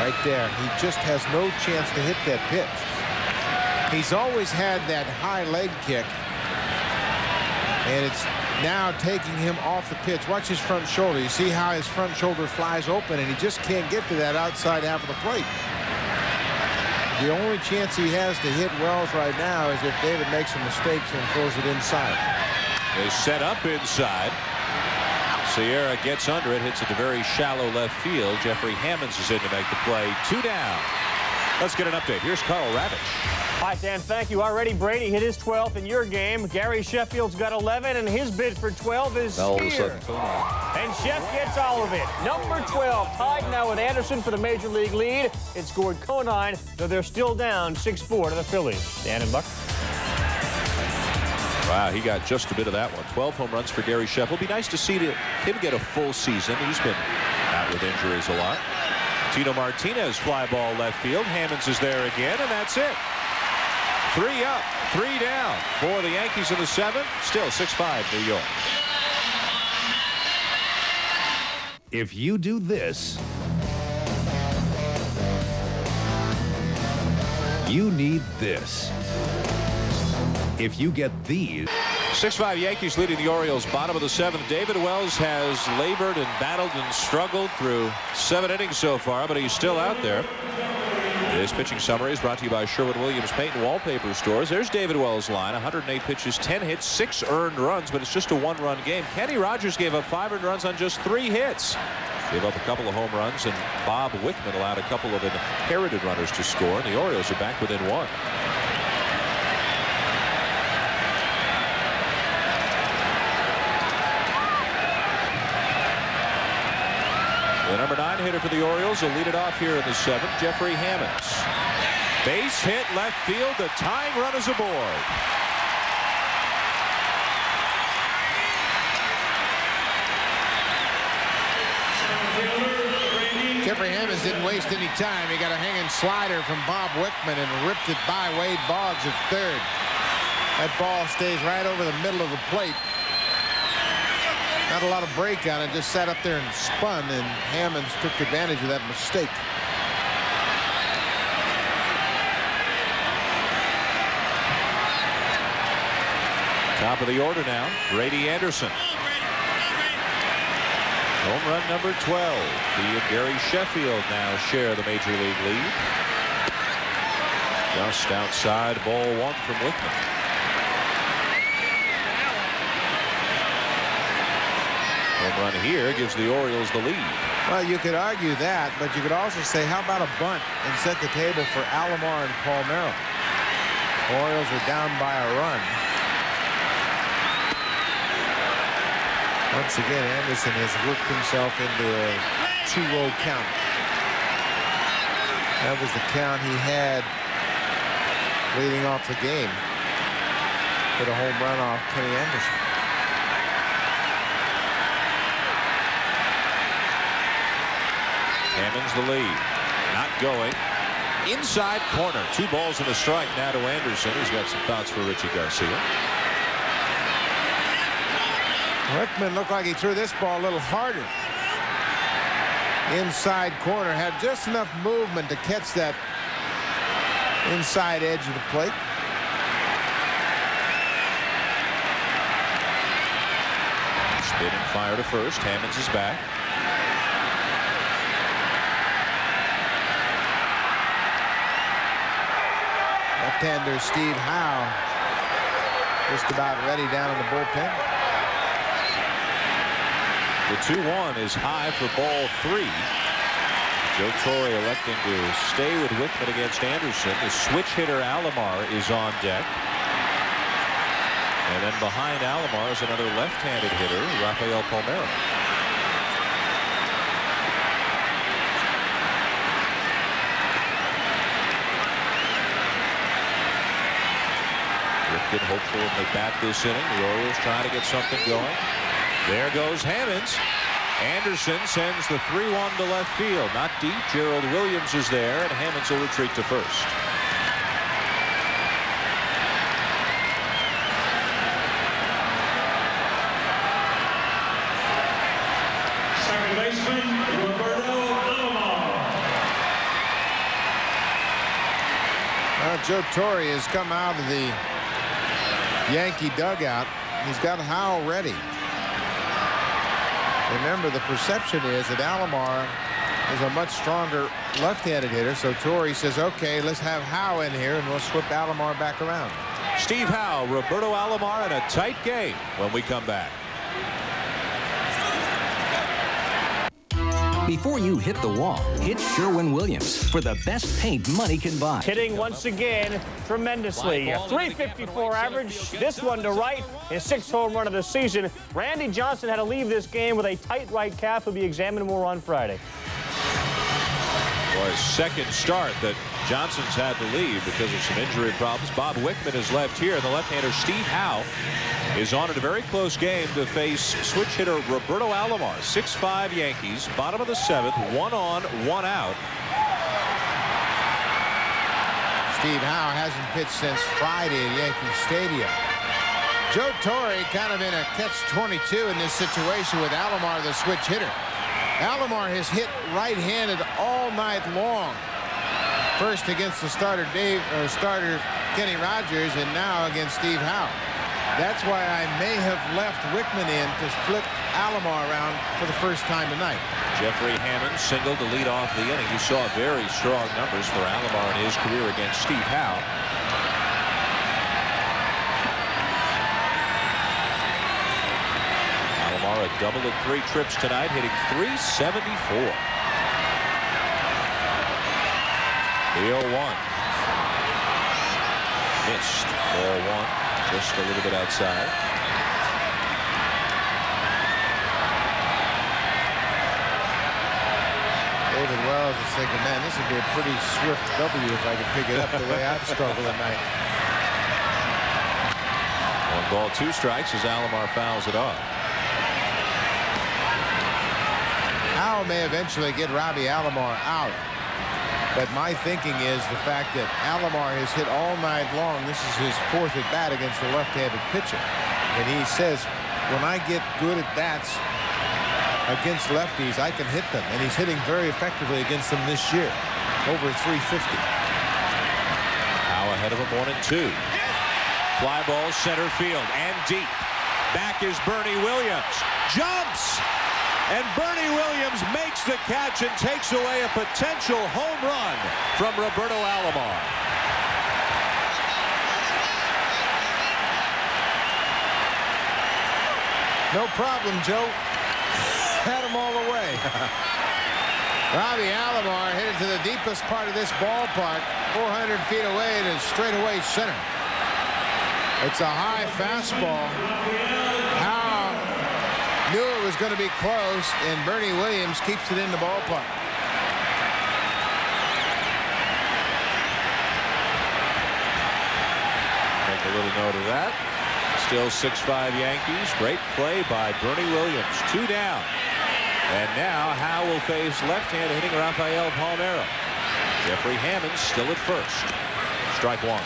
right there. He just has no chance to hit that pitch. He's always had that high leg kick, and it's now taking him off the pitch. Watch his front shoulder. You see how his front shoulder flies open, and he just can't get to that outside half of the plate. The only chance he has to hit Wells right now is if David makes some mistakes and throws it inside. They set up inside. Sierra gets under it, hits it to very shallow left field. Jeffrey Hammonds is in to make the play. 2 down. Let's get an update. Here's Carl Ravitch. Hi, Dan. Thank you. Already Brady hit his 12th in your game. Gary Sheffield's got 11, and his bid for 12 is all here. Of a sudden, and Sheff gets all of it. Number 12, tied now with Anderson for the Major League lead. It scored Conine, though they're still down 6-4 to the Phillies. Dan and Buck. Wow, he got just a bit of that one. 12 home runs for Gary Sheffield. Be nice to see him get a full season. He's been out with injuries a lot. Tino Martinez fly ball left field. Hammonds is there again, and that's it. 3 up, 3 down for the Yankees in the 7th. Still 6-5 New York. If you do this, you need this. If you get these. 6-5 Yankees leading the Orioles, bottom of the 7th. David Wells has labored and battled and struggled through 7 innings so far, but he's still out there. This pitching summary is brought to you by Sherwin-Williams Paint and Wallpaper Stores. There's David Wells' line. 108 pitches, 10 hits, 6 earned runs, but it's just a 1-run game. Kenny Rogers gave up 5 earned runs on just 3 hits. Gave up a couple of home runs, and Bob Wickman allowed a couple of inherited runners to score, and the Orioles are back within 1. The number 9 hitter for the Orioles will lead it off here in the 7th, Jeffrey Hammonds. Base hit left field. The tying run is aboard. Jeffrey Hammonds didn't waste any time. He got a hanging slider from Bob Wickman and ripped it by Wade Boggs at 3rd. That ball stays right over the middle of the plate. Not a lot of break on it, just sat up there and spun, and Hammonds took advantage of that mistake. Top of the order now, Brady Anderson. Home run number 12. He and Gary Sheffield now share the major league lead. Just outside, ball one from Wickman. Home run here gives the Orioles the lead. Well, you could argue that, but you could also say, how about a bunt and set the table for Alomar and Palmeiro? Orioles are down by a run. Once again, Anderson has worked himself into a 2-0 count. That was the count he had leading off the game. Hit a home run off Kenny Anderson. Hammond's the lead. Not going. Inside corner. 2 balls and a strike now to Anderson. He's got some thoughts for Richie Garcia. Ripken looked like he threw this ball a little harder. Inside corner, had just enough movement to catch that inside edge of the plate. Spin and fire to first. Hammonds is back. Left-hander Steve Howe just about ready down in the bullpen. The 2-1 is high for ball 3. Joe Torre electing to stay with Wickman against Anderson. The switch hitter Alomar is on deck. And then behind Alomar is another left-handed hitter, Rafael Palmeiro. Ripken hopeful if they bat this inning. The Orioles trying to get something going. There goes Hammonds. Anderson sends the 3-1 to left field. Not deep. Gerald Williams is there, and Hammonds will retreat to first. Second baseman, Roberto Alomar. Joe Torre has come out of the Yankee dugout. He's got Howe ready. Remember, the perception is that Alomar is a much stronger left-handed hitter, so Torre says, okay, let's have Howe in here and we'll swip Alomar back around. Steve Howe, Roberto Alomar in a tight game when we come back. Before you hit the wall, hit Sherwin-Williams for the best paint money can buy. Hitting once again tremendously. A .354 average. This one to right. His 6th home run of the season. Randy Johnson had to leave this game with a tight right calf. He'll be examined more on Friday. Boy, his second start that Johnson's had to leave because of some injury problems. Bob Wickman is left here. The left-hander Steve Howe is on in a very close game to face switch hitter Roberto Alomar. 6'5" Yankees, bottom of the 7th, 1 on, 1 out. Steve Howe hasn't pitched since Friday at Yankee Stadium. Joe Torre kind of in a catch-22 in this situation with Alomar, the switch hitter. Alomar has hit right-handed all night long. First against the starter Kenny Rogers, and now against Steve Howe. That's why I may have left Wickman in to flip Alomar around for the first time tonight. Jeffrey Hammond singled to lead off the inning. You saw very strong numbers for Alomar in his career against Steve Howe. Alomar a double in 3 trips tonight, hitting .374. The 0-1. Missed. Ball 1. Just a little bit outside. David Wells is thinking, man, this would be a pretty swift W if I could pick it up the way I've struggled tonight. 1 ball, 2 strikes as Alomar fouls it off. Howe may eventually get Robbie Alomar out. But my thinking is the fact that Alomar has hit all night long. This is his 4th at bat against the left-handed pitcher. And he says, when I get good at bats against lefties, I can hit them. And he's hitting very effectively against them this year. Over .350. Howe ahead of him 1-2. Fly ball center field and deep. Back is Bernie Williams. Jumps! And Bernie Williams makes the catch and takes away a potential home run from Roberto Alomar. No problem, Joe. Had him all the way. Robbie Alomar hit it to the deepest part of this ballpark, 400 feet away to straightaway center. It's a high fastball. Howe knew it was going to be close, and Bernie Williams keeps it in the ballpark. Make a little note of that. Still 6-5 Yankees. Great play by Bernie Williams. 2 down. And now Howe will face left-hand hitting Rafael Palmeiro. Jeffrey Hammond still at first. Strike 1.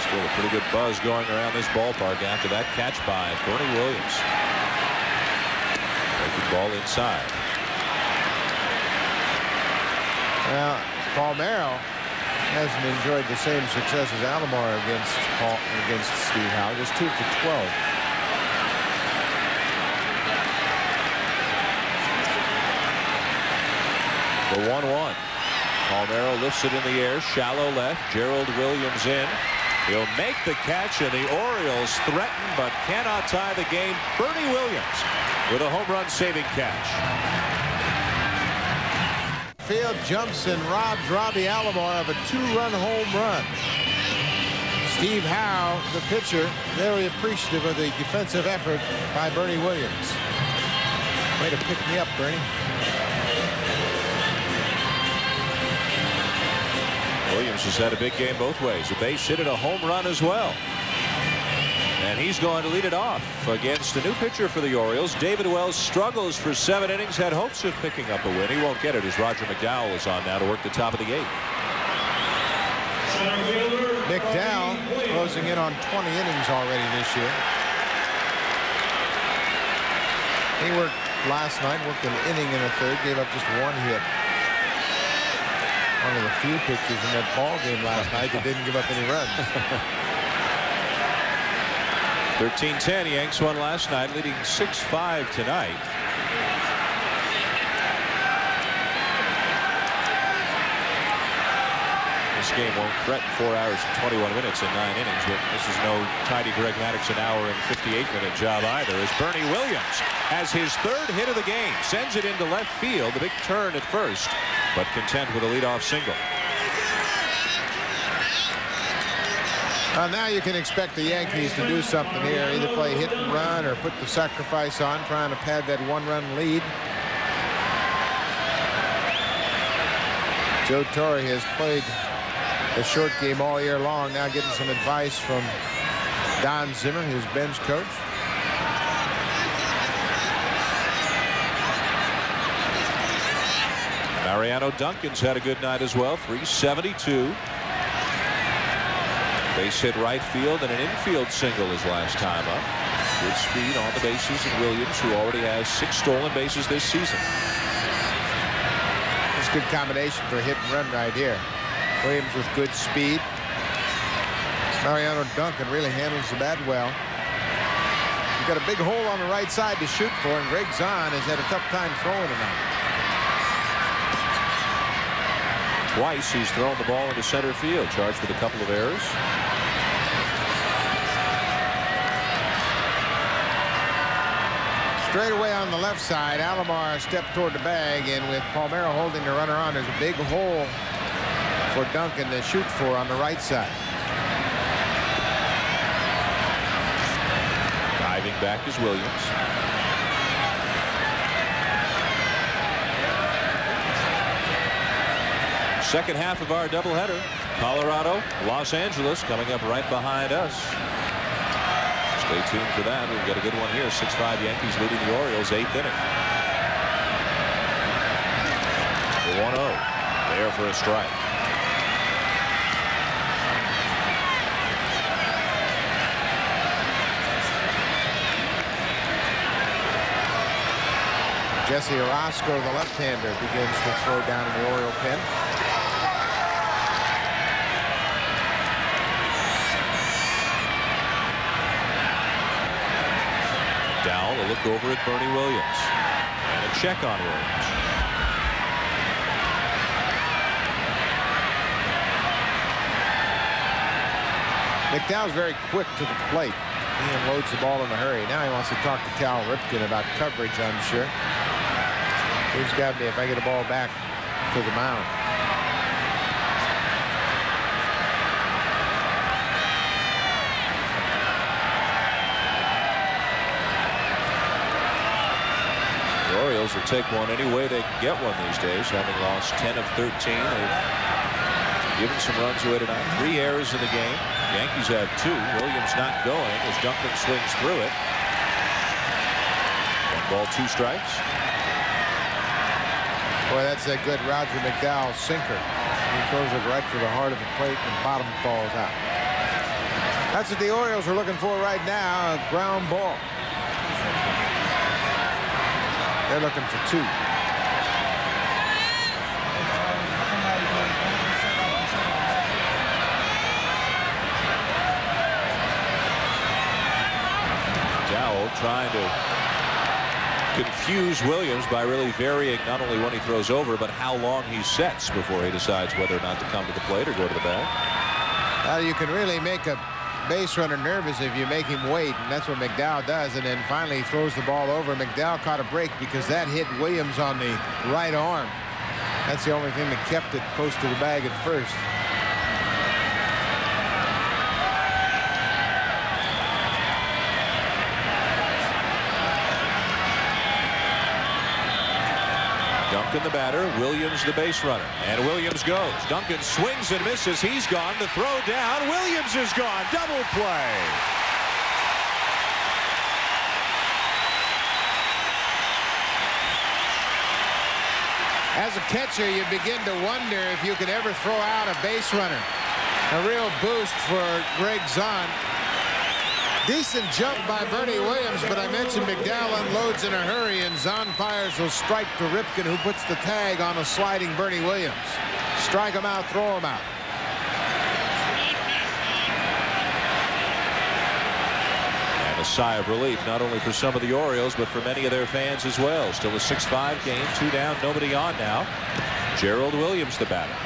Still a pretty good buzz going around this ballpark after that catch by Bernie Williams. Breaking ball inside. Well, Palmeiro hasn't enjoyed the same success as Alomar against Steve Howe. Just 2 for 12. The 1-1. Palmeiro lifts it in the air, shallow left. Gerald Williams in. He'll make the catch, and the Orioles threaten but cannot tie the game. Bernie Williams with a home run saving catch. Field jumps and robs Robbie Alomar of a 2-run home run. Steve Howe, the pitcher, very appreciative of the defensive effort by Bernie Williams. Way to pick me up, Bernie. Williams has had a big game both ways. A base hit and a home run as well. And he's going to lead it off against a new pitcher for the Orioles. David Wells struggles for 7 innings, had hopes of picking up a win. He won't get it as Roger McDowell is on now to work the top of the 8th. McDowell closing in on 20 innings already this year. He worked last night, worked an inning and a third, gave up just 1 hit. One of the few pitchers in that ball game last night that didn't give up any runs. 13-10, Yanks won last night, leading 6-5 tonight. This game won't threaten 4 hours and 21 minutes in 9 innings, but this is no tidy Greg Maddux an hour and 58-minute job either, as Bernie Williams has his 3rd hit of the game, sends it into left field. The big turn at first, but content with a leadoff single. Now you can expect the Yankees to do something here, either play hit and run or put the sacrifice on, trying to pad that 1-run lead. Joe Torre has played the short game all year long, now getting some advice from Don Zimmer, his bench coach. Mariano Duncan's had a good night as well. 372. Base hit right field and an infield single his last time up. Good speed on the bases, and Williams, who already has 6 stolen bases this season. It's a good combination for a hit and run right here. Williams with good speed. Mariano Duncan really handles the bat well. He's got a big hole on the right side to shoot for, and Greg Zahn has had a tough time throwing tonight. Twice he's thrown the ball into center field, charged with a couple of errors. Straight away on the left side, Alomar stepped toward the bag, and with Palmeiro holding the runner on, there's a big hole for Duncan to shoot for on the right side. Diving back is Williams. Second half of our doubleheader. Colorado, Los Angeles coming up right behind us. Stay tuned for that. We've got a good one here. 6-5 Yankees leading the Orioles, 8th inning. The 1-0. There for a strike. Jesse Orozco, the left-hander, begins to throw down in the Oriole pen. Dowell, a look over at Bernie Williams. And a check on Williams. McDowell's very quick to the plate. He unloads the ball in a hurry. Now he wants to talk to Cal Ripken about coverage, I'm sure. He's got me if I get a ball back to the mound. The Orioles will take one any way they can get one these days, having lost 10 of 13. They've given some runs away tonight. 3 errors in the game. Yankees have 2. Williams not going as Duncan swings through it. 1 ball, 2 strikes. Boy, that's a good Roger McDowell sinker. He throws it right to the heart of the plate and bottom falls out. That's what the Orioles are looking for right now, a ground ball. They're looking for 2. Dowell trying to confuse Williams by really varying not only when he throws over, but how long he sets before he decides whether or not to come to the plate or go to the bag. Well, you can really make a base runner nervous if you make him wait, and that's what McDowell does. And then finally he throws the ball over. McDowell caught a break because that hit Williams on the right arm. That's the only thing that kept it close to the bag at first. Duncan the batter, Williams the base runner, and Williams goes. Duncan swings and misses. He's gone. The throw down. Williams is gone. Double play. As a catcher, you begin to wonder if you could ever throw out a base runner. A real boost for Greg Zahn. Decent jump by Bernie Williams, but I mentioned McDowell unloads in a hurry, and Zahn fires a strike to Ripken, who puts the tag on a sliding Bernie Williams. Strike him out, throw him out. And a sigh of relief, not only for some of the Orioles, but for many of their fans as well. Still a 6-5 game, 2 down, nobody on now. Gerald Williams the batter.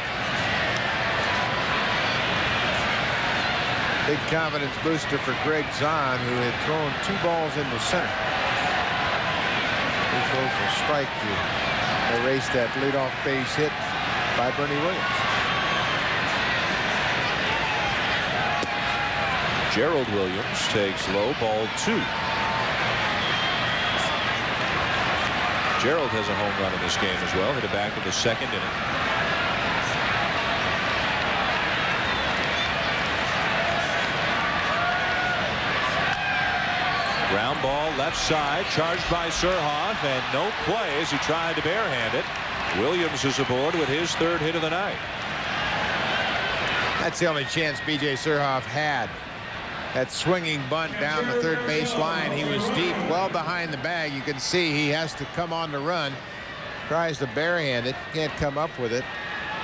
Big confidence booster for Greg Zahn, who had thrown 2 balls into center. He throws a strike to erase that leadoff base hit by Bernie Williams. Gerald Williams takes low, ball 2. Gerald has a home run in this game as well. Hit it back in the 2nd inning. Ground ball left side, charged by Surhoff, and no play as he tried to barehand it. Williams is aboard with his 3rd hit of the night. That's the only chance B.J. Surhoff had. That swinging bunt down the 3rd base line. He was deep, well behind the bag. You can see he has to come on the run. Tries to barehand it, can't come up with it.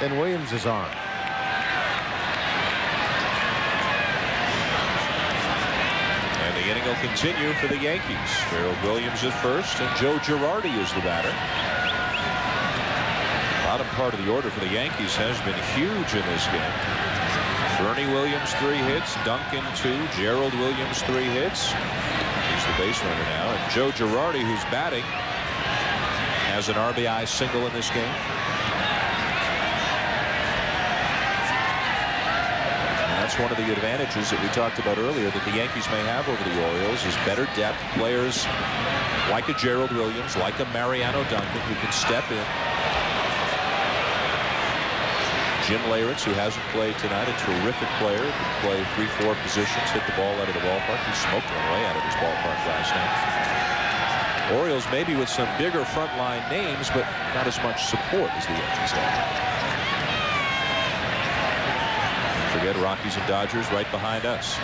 Then Williams is on. The inning will continue for the Yankees. Gerald Williams at first, and Joe Girardi is the batter. Bottom part of the order for the Yankees has been huge in this game. Bernie Williams 3 hits, Duncan 2, Gerald Williams 3 hits. He's the base runner now, and Joe Girardi, who's batting, has an RBI single in this game. That's one of the advantages that we talked about earlier that the Yankees may have over the Orioles is better depth. Players like a Gerald Williams, like a Mariano Duncan, who can step in. Jim Leyritz, who hasn't played tonight, a terrific player, can play 3-4 positions, hit the ball out of the ballpark. He smoked one way out of his ballpark last night. Orioles maybe with some bigger frontline names, but not as much support as the Yankees have. Forget Rockies and Dodgers right behind us.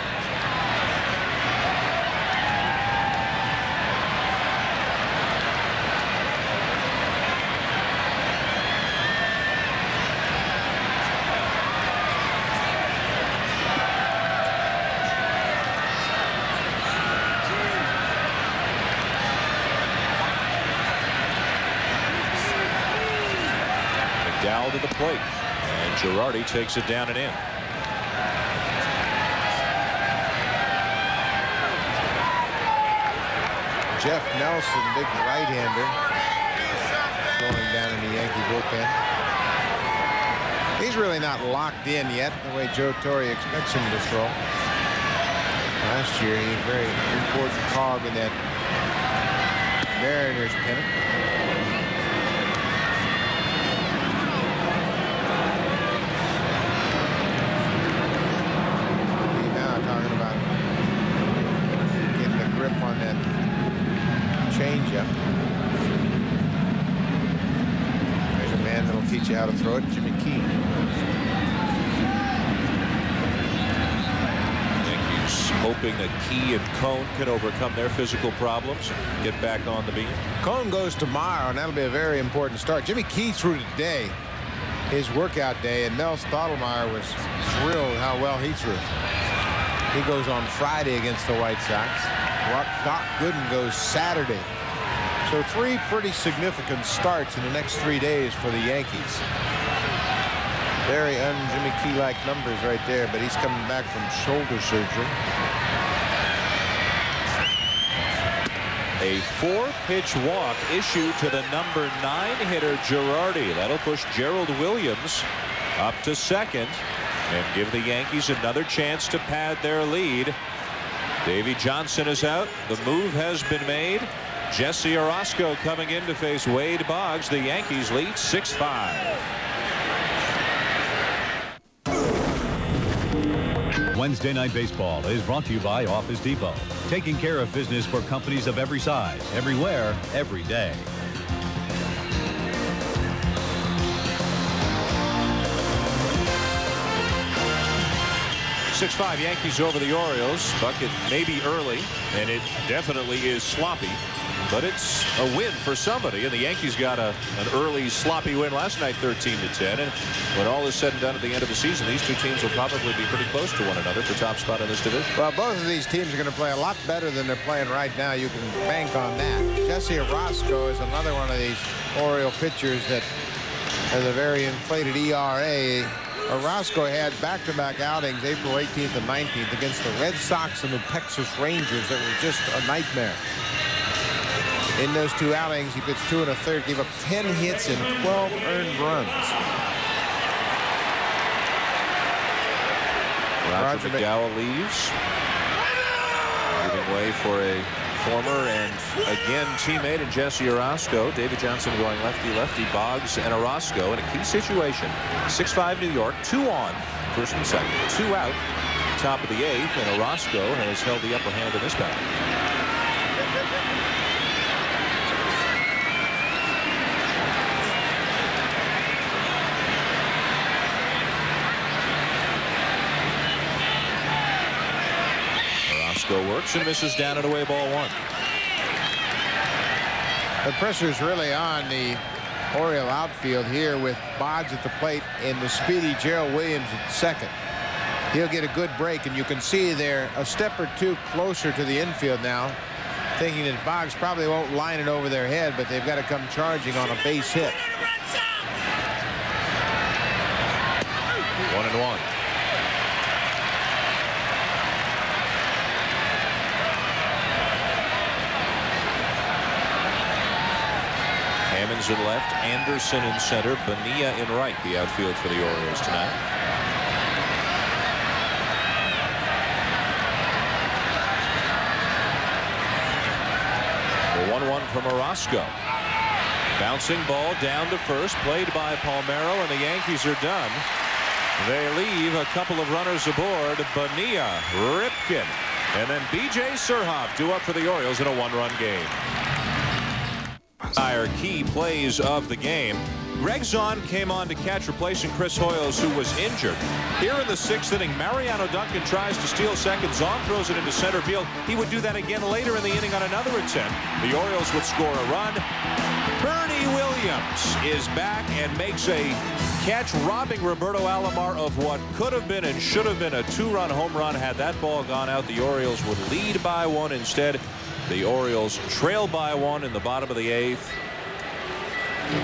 McDowell to the plate, and Girardi takes it down and in. Jeff Nelson, big right-hander, going down in the Yankee bullpen. He's really not locked in yet the way Joe Torre expects him to throw. Last year, he was a very important cog in that Mariners pennant. Now talking about getting a grip on that changeup. There's a man that'll teach you how to throw it, Jimmy Key. Yankees hoping that Key and Cone can overcome their physical problems, get back on the beat. Cone goes tomorrow, and that'll be a very important start. Jimmy Key threw today, his workout day, and Mel Stottlemyre was thrilled how well he threw. He goes on Friday against the White Sox. Doc Gooden goes Saturday. So 3 pretty significant starts in the next 3 days for the Yankees. Very un-Jimmy Key-like numbers right there, but he's coming back from shoulder surgery. A 4-pitch walk issued to the number 9 hitter Girardi. That'll push Gerald Williams up to second and give the Yankees another chance to pad their lead. Davey Johnson is out. The move has been made. Jesse Orosco coming in to face Wade Boggs. The Yankees lead 6-5. Wednesday Night Baseball is brought to you by Office Depot, taking care of business for companies of every size, everywhere, every day. 6-5 Yankees over the Orioles. Bucket may be early, and it definitely is sloppy, but it's a win for somebody, and the Yankees got an early sloppy win last night, 13-10, and when all is said and done at the end of the season, these two teams will probably be pretty close to one another for top spot in this division. Well, both of these teams are going to play a lot better than they're playing right now. You can bank on that. Jesse Orosco is another one of these Oriole pitchers that has a very inflated ERA. Orosco had back-to-back outings April 18th and 19th against the Red Sox and the Texas Rangers that were just a nightmare. In those 2 outings, he pitched 2 1/3, gave up 10 hits and 12 earned runs. Roger McDowell leaves, giving way for a former and again teammate in Jesse Orosco. David Johnson going lefty-lefty. Boggs and Orosco in a key situation. 6-5 New York, 2 on, first and second, 2 out, top of the 8th, and Orosco has held the upper hand in this battle. Works and misses down and away, ball 1. The pressure's really on the Oriole outfield here with Boggs at the plate and the speedy Gerald Williams at second. He'll get a good break, and you can see they're a step or 2 closer to the infield now, thinking that Boggs probably won't line it over their head, but they've got to come charging on a base hit. 1-1. Hammonds in left, Anderson in center, Bonilla in right, the outfield for the Orioles tonight. The 1-1 from Orosco. Bouncing ball down to first, played by Palmeiro, and the Yankees are done. They leave a couple of runners aboard. Bonilla, Ripken, and then B.J. Surhoff due up for the Orioles in a 1-run game. Our key plays of the game. Greg Zahn came on to catch, replacing Chris Hoyles, who was injured. Here in the 6th inning, Mariano Duncan tries to steal second. Zahn throws it into center field. He would do that again later in the inning on another attempt. The Orioles would score a run. Bernie Williams is back and makes a catch, robbing Roberto Alomar of what could have been and should have been a 2-run home run. Had that ball gone out, the Orioles would lead by 1. Instead, the Orioles trail by 1 in the bottom of the 8th.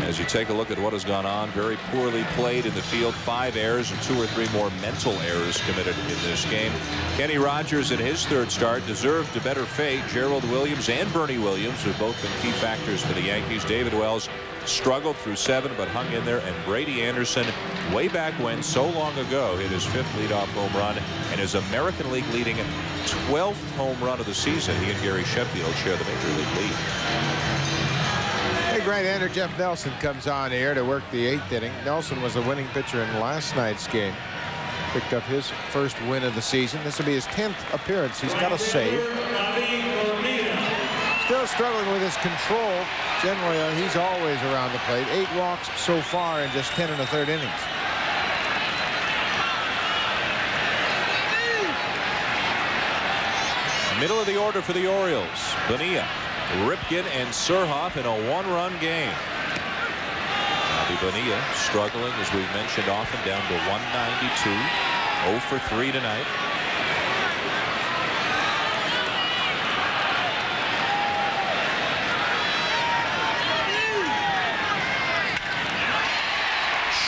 As you take a look at what has gone on, very poorly played in the field, 5 errors and 2 or 3 more mental errors committed in this game. Kenny Rogers in his 3rd start deserved a better fate. Gerald Williams and Bernie Williams have both been key factors for the Yankees. David Wells struggled through 7 but hung in there, and Brady Anderson, way back when, so long ago, hit his 5th leadoff home run and his American League leading 12th home run of the season. He and Gary Sheffield share the Major League lead. Big right-hander Jeff Nelson comes on here to work the 8th inning. Nelson was the winning pitcher in last night's game. Picked up his first win of the season. This will be his 10th appearance. He's got a save. Still struggling with his control. Generally, he's always around the plate. 8 walks so far in just 10 1/3 innings. Middle of the order for the Orioles. Bonilla, Ripken, and Surhoff in a 1-run game. Bobby Bonilla struggling, as we've mentioned often, down to 192. 0 for 3 tonight.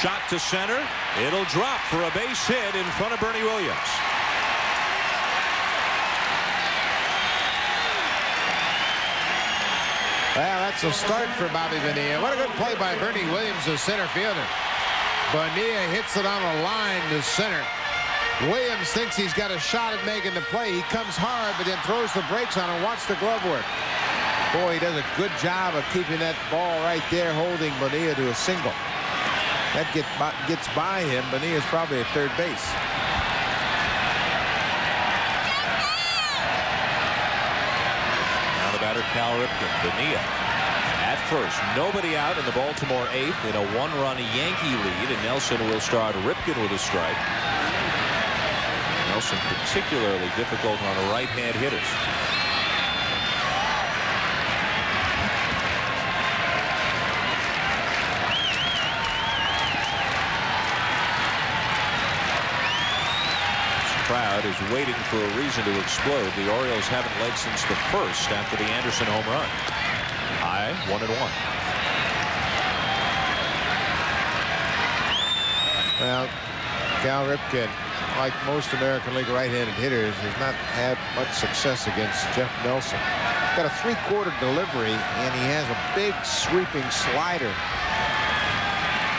Shot to center. It'll drop for a base hit in front of Bernie Williams. Well, that's a start for Bobby Bonilla. What a good play by Bernie Williams, the center fielder. Bonilla hits it on a line to center. Williams thinks he's got a shot at making the play. He comes hard, but then throws the brakes on and watch the glove work. Boy, he does a good job of keeping that ball right there, holding Bonilla to a single. That gets by him. Bonilla's probably at 3rd base. Now the batter, Cal Ripken. Bonilla at first. Nobody out in the Baltimore 8th in a 1-run Yankee lead, and Nelson will start Ripken with a strike. Nelson particularly difficult on the right-hand hitters. Crowd is waiting for a reason to explode. The Orioles haven't led since the 1st after the Anderson home run. High 1-1. Well, Cal Ripken, like most American League right-handed hitters, has not had much success against Jeff Nelson. Got a 3/4 delivery, and he has a big sweeping slider.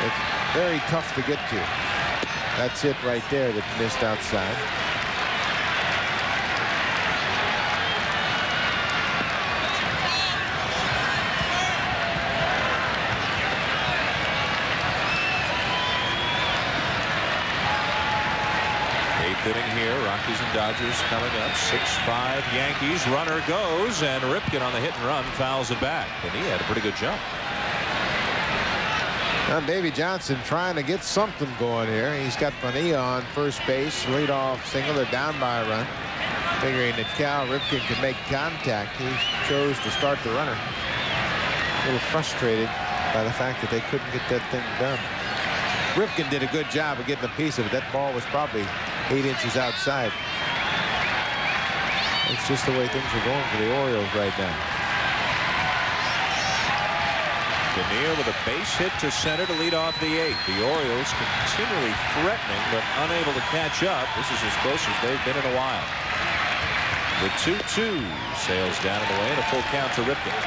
It's very tough to get to. That's it right there that missed outside. Inning here, Rockies and Dodgers coming up. 6-5 Yankees. Runner goes, and Ripken on the hit and run fouls it back, and he had a pretty good jump. Now Davey Johnson trying to get something going here. He's got Bonilla on first base, leadoff single. They're down by a run, figuring that Cal Ripken can make contact. He chose to start the runner. A little frustrated by the fact that they couldn't get that thing done. Ripken did a good job of getting a piece of it. That ball was probably 8 inches outside. It's just the way things are going for the Orioles right now. Bonilla with a base hit to center to lead off the 8th. The Orioles continually threatening but unable to catch up. This is as close as they've been in a while. The 2-2 sails down and away, and a full count to Ripken.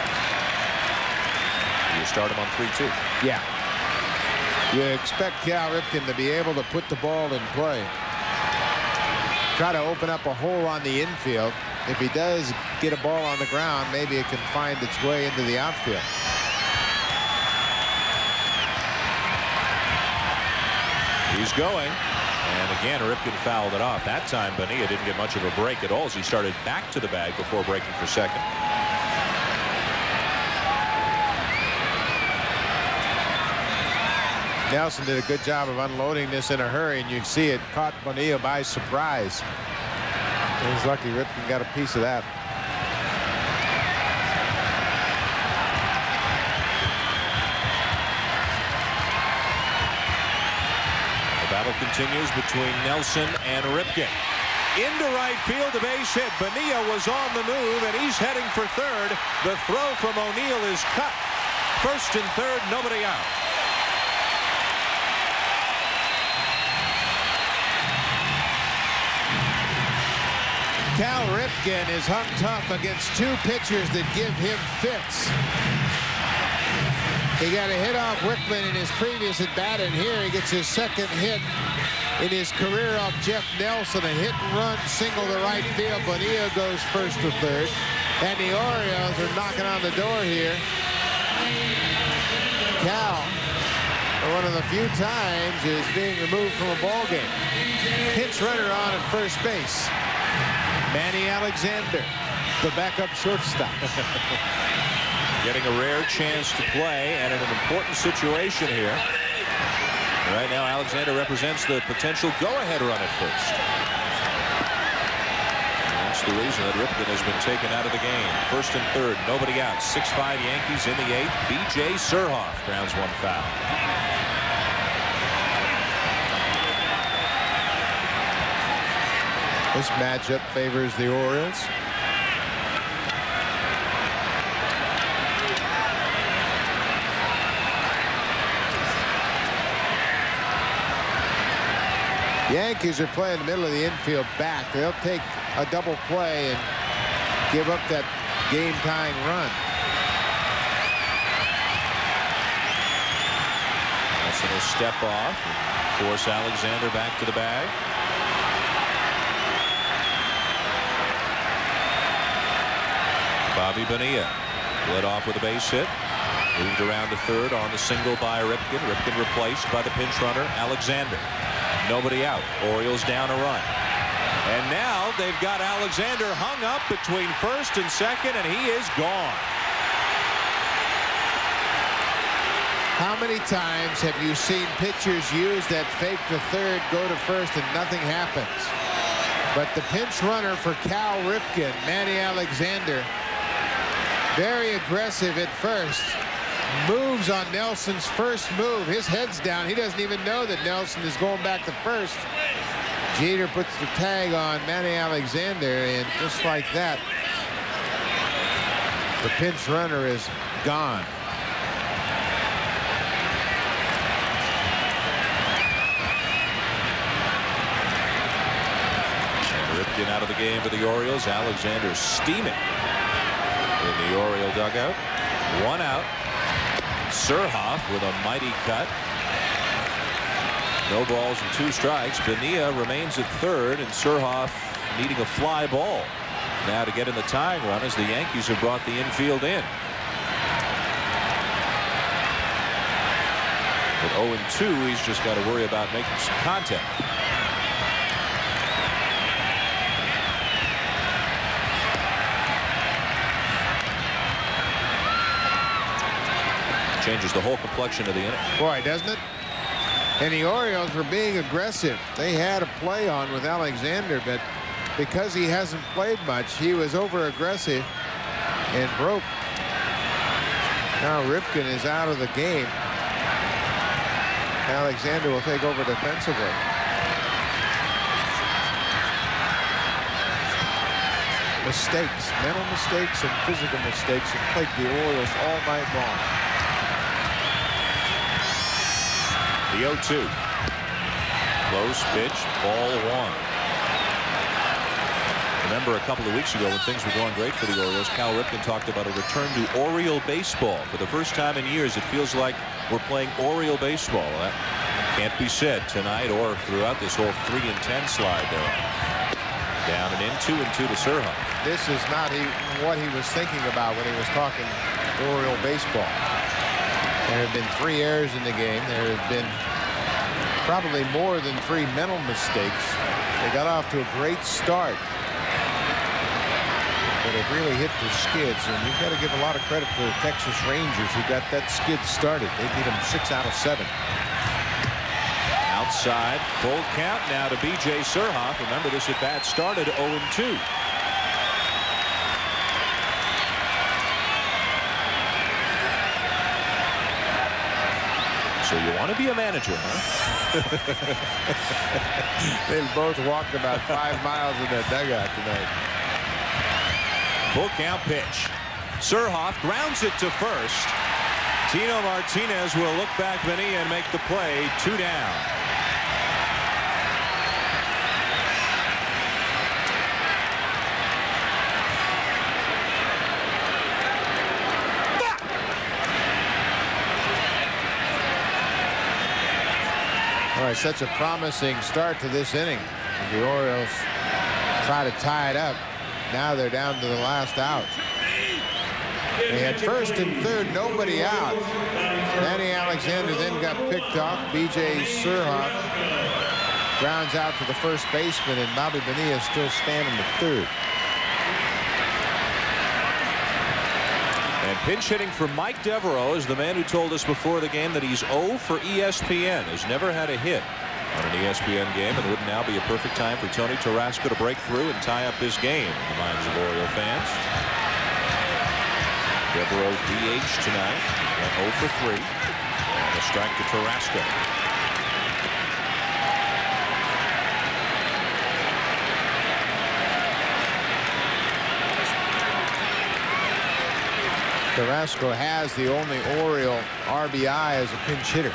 You start him on 3-2. Yeah. You expect Cal Ripken to be able to put the ball in play. Try to open up a hole on the infield. If he does get a ball on the ground, maybe it can find its way into the outfield. He's going, and again Ripken fouled it off. That time Bonilla didn't get much of a break at all as he started back to the bag before breaking for second. Nelson did a good job of unloading this in a hurry, and you see it caught Bonilla by surprise. He's lucky Ripken got a piece of that. The battle continues between Nelson and Ripken. Into right field, the base hit. Bonilla was on the move, and he's heading for third. The throw from O'Neill is cut. First and third, nobody out. Cal Ripken is hung tough against two pitchers that give him fits. He got a hit off Wickman in his previous at bat, and here he gets his second hit in his career off Jeff Nelson. A hit and run single to right field. Bonilla goes first to third, and the Orioles are knocking on the door here. Cal, for one of the few times, is being removed from a ball game. Pinch runner on at first base. Manny Alexander, the backup shortstop. Getting a rare chance to play and in an important situation here. Right now, Alexander represents the potential go-ahead run at first. And that's the reason that Ripken has been taken out of the game. First and third, nobody out. 6-5 Yankees in the eighth. B.J. Surhoff grounds one foul. This matchup favors the Orioles. Yankees are playing the middle of the infield back. They'll take a double play and give up that game-tying run. That's a step off and force Alexander back to the bag. Bobby Bonilla led off with a base hit. Moved around to third on the single by Ripken. Ripken replaced by the pinch runner Alexander. Nobody out. Orioles down a run. And now they've got Alexander hung up between first and second, and he is gone. How many times have you seen pitchers use that fake to third, go to first, and nothing happens? But the pinch runner for Cal Ripken, Manny Alexander, very aggressive at first. Moves on Nelson's first move. His head's down. He doesn't even know that Nelson is going back to first. Jeter puts the tag on Manny Alexander, and just like that, the pinch runner is gone. And Ripken out of the game for the Orioles. Alexander steaming in the Oriole dugout. One out. Surhoff with a mighty cut. No balls and 2 strikes. Bonilla remains at third, and Surhoff needing a fly ball now to get in the tying run as the Yankees have brought the infield in. At 0-2, he's just got to worry about making some contact. Changes the whole complexion of the inning. Boy, doesn't it? And the Orioles were being aggressive. They had a play on with Alexander, but because he hasn't played much, he was over aggressive and broke. Now Ripken is out of the game. Alexander will take over defensively. Mistakes, mental mistakes and physical mistakes have plagued the Orioles all night long. The 0-2. Close pitch, ball 1. Remember a couple of weeks ago when things were going great for the Orioles, Cal Ripken talked about a return to Oriole baseball. For the first time in years, it feels like we're playing Oriole baseball. That can't be said tonight or throughout this whole 3-10 slide there. Down and in, 2-2 to Surhoff. This is not what he was thinking about when he was talking Oriole baseball. There have been 3 errors in the game. There have been probably more than 3 mental mistakes. They got off to a great start, but have really hit their skids. And you've got to give a lot of credit to the Texas Rangers who got that skid started. They beat them 6 out of 7. Outside, full count now to B.J. Surhoff. Remember, this at bat started 0-2. So you want to be a manager, huh? They've both walked about 5 miles in their dugout tonight. Full count pitch. Surhoff grounds it to first. Tino Martinez will look back, Vinny, and make the play. 2 down. All right, such a promising start to this inning. The Orioles try to tie it up. Now they're down to the last out. They had first and third, nobody out. Manny Alexander then got picked off. B.J. Surhoff grounds out to the first baseman, and Bobby Bonilla is still standing at third. And pinch hitting for Mike Devereaux is the man who told us before the game that he's 0 for ESPN. Has never had a hit on an ESPN game, and would now be a perfect time for Tony Tarasco to break through and tie up this game in the minds of Oriole fans. Devereaux DH tonight, went 0 for 3, and a strike to Tarasco. Carrasco has the only Oriole RBI as a pinch hitter.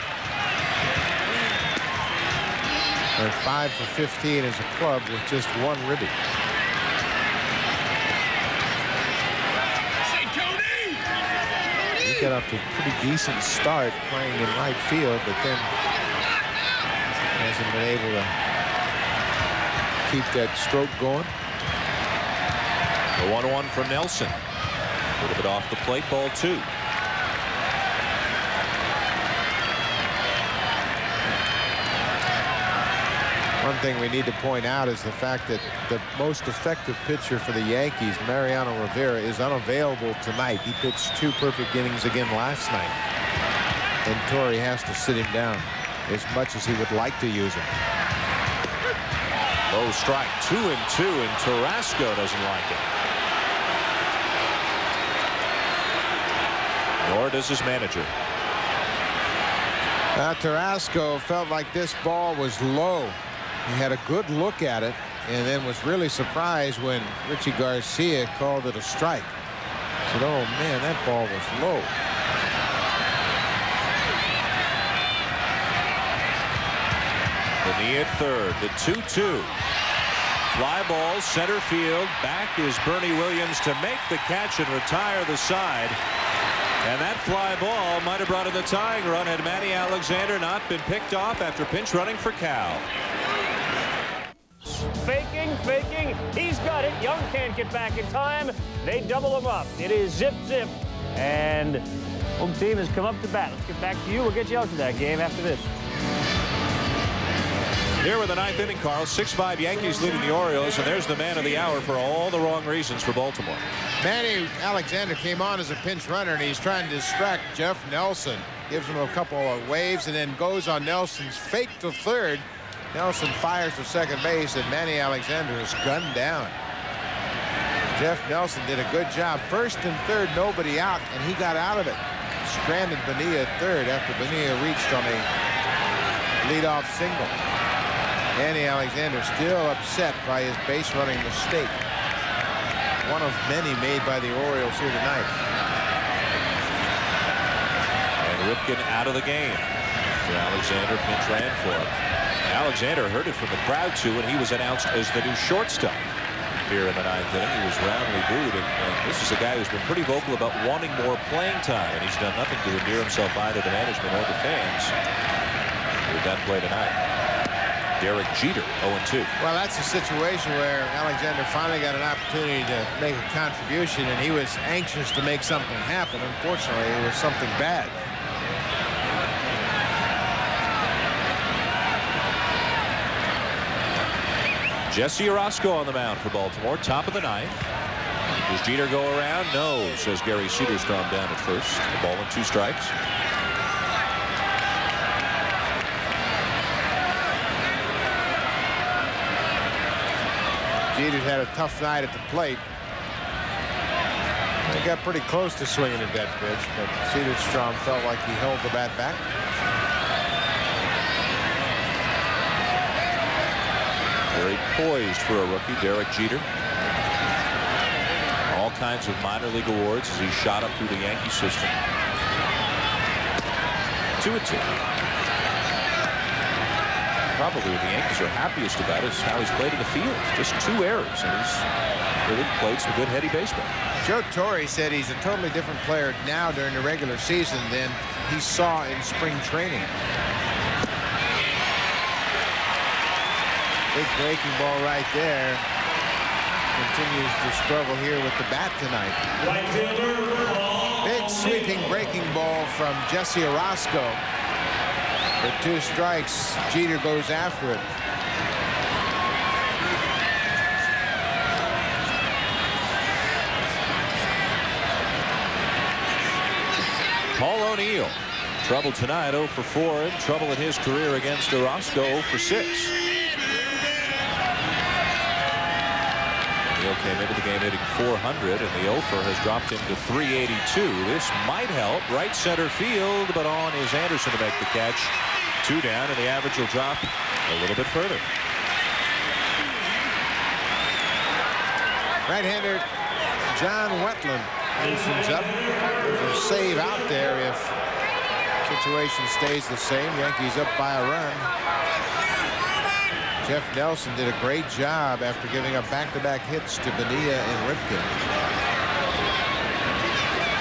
They're 5 for 15 as a club with just 1 ribby. He got off to a pretty decent start playing in right field, but then hasn't been able to keep that stroke going. The 1-1 for Nelson. A little bit off the plate, ball 2. One thing we need to point out is the fact that the most effective pitcher for the Yankees, Mariano Rivera, is unavailable tonight. He pitched 2 perfect innings again last night, and Torrey has to sit him down as much as he would like to use him. Low strike, 2-2, and Tarasco doesn't like it. Nor does his manager. Tarasco felt like this ball was low. He had a good look at it and then was really surprised when Richie Garcia called it a strike. Said, oh man, that ball was low. Bonilla at third, the 2-2. Fly ball, center field. Back is Bernie Williams to make the catch and retire the side. And that fly ball might have brought in the tying run had Manny Alexander not been picked off after pinch running for Cal. Faking. He's got it. Young can't get back in time. They double him up. It is zip. And home team has come up to bat. Let's get back to you. We'll get you out to that game after this. Here with the 9th inning, Carl. 6-5 Yankees leading the Orioles, and there's the man of the hour for all the wrong reasons for Baltimore. Manny Alexander came on as a pinch runner, and he's trying to distract Jeff Nelson. Gives him a couple of waves and then goes on Nelson's fake to third. Nelson fires to second base, and Manny Alexander is gunned down. Jeff Nelson did a good job. First and third, nobody out, and he got out of it. Stranded Bonilla at third after Bonilla reached on a leadoff single. Manny Alexander still upset by his base running mistake. One of many made by the Orioles here tonight. And Ripken out of the game. Alexander pinch ran for him. Alexander heard it from the crowd too, and he was announced as the new shortstop here in the 9th inning. He was roundly booed, and this is a guy who's been pretty vocal about wanting more playing time, and he's done nothing to endear himself either to management or the fans with that play tonight. Derek Jeter, 0-2. Well, that's a situation where Alexander finally got an opportunity to make a contribution, and he was anxious to make something happen. Unfortunately, it was something bad. Jesse Orosco on the mound for Baltimore, top of the 9th. Does Jeter go around? No, says Gary Soderstrom down at first. The ball and 2 strikes. Jeter had a tough night at the plate. He got pretty close to swinging a dead pitch, but Soderstrom felt like he held the bat back. Very poised for a rookie, Derek Jeter. All kinds of minor league awards as he shot up through the Yankee system. 2-2. Probably what the Yankees are happiest about is how he's played in the field. Just 2 errors, and he's really played some good heady baseball. Joe Torre said he's a totally different player now during the regular season than he saw in spring training. Big breaking ball right there. Continues to struggle here with the bat tonight. Big sweeping breaking ball from Jesse Orosco. For 2 strikes, Jeter goes after it. Paul O'Neill, trouble tonight, 0 for 4, and trouble in his career against Orosco, 0 for 6. O'Neill came into the game hitting .400, and the offer has dropped him to .382. This might help right center field, but on is Anderson to make the catch. 2 down, and the average will drop a little bit further. Right-hander John Wetland loosens up. There's a save out there if situation stays the same. Yankees up by a run. Jeff Nelson did a great job after giving up back-to-back hits to Bonilla and Ripken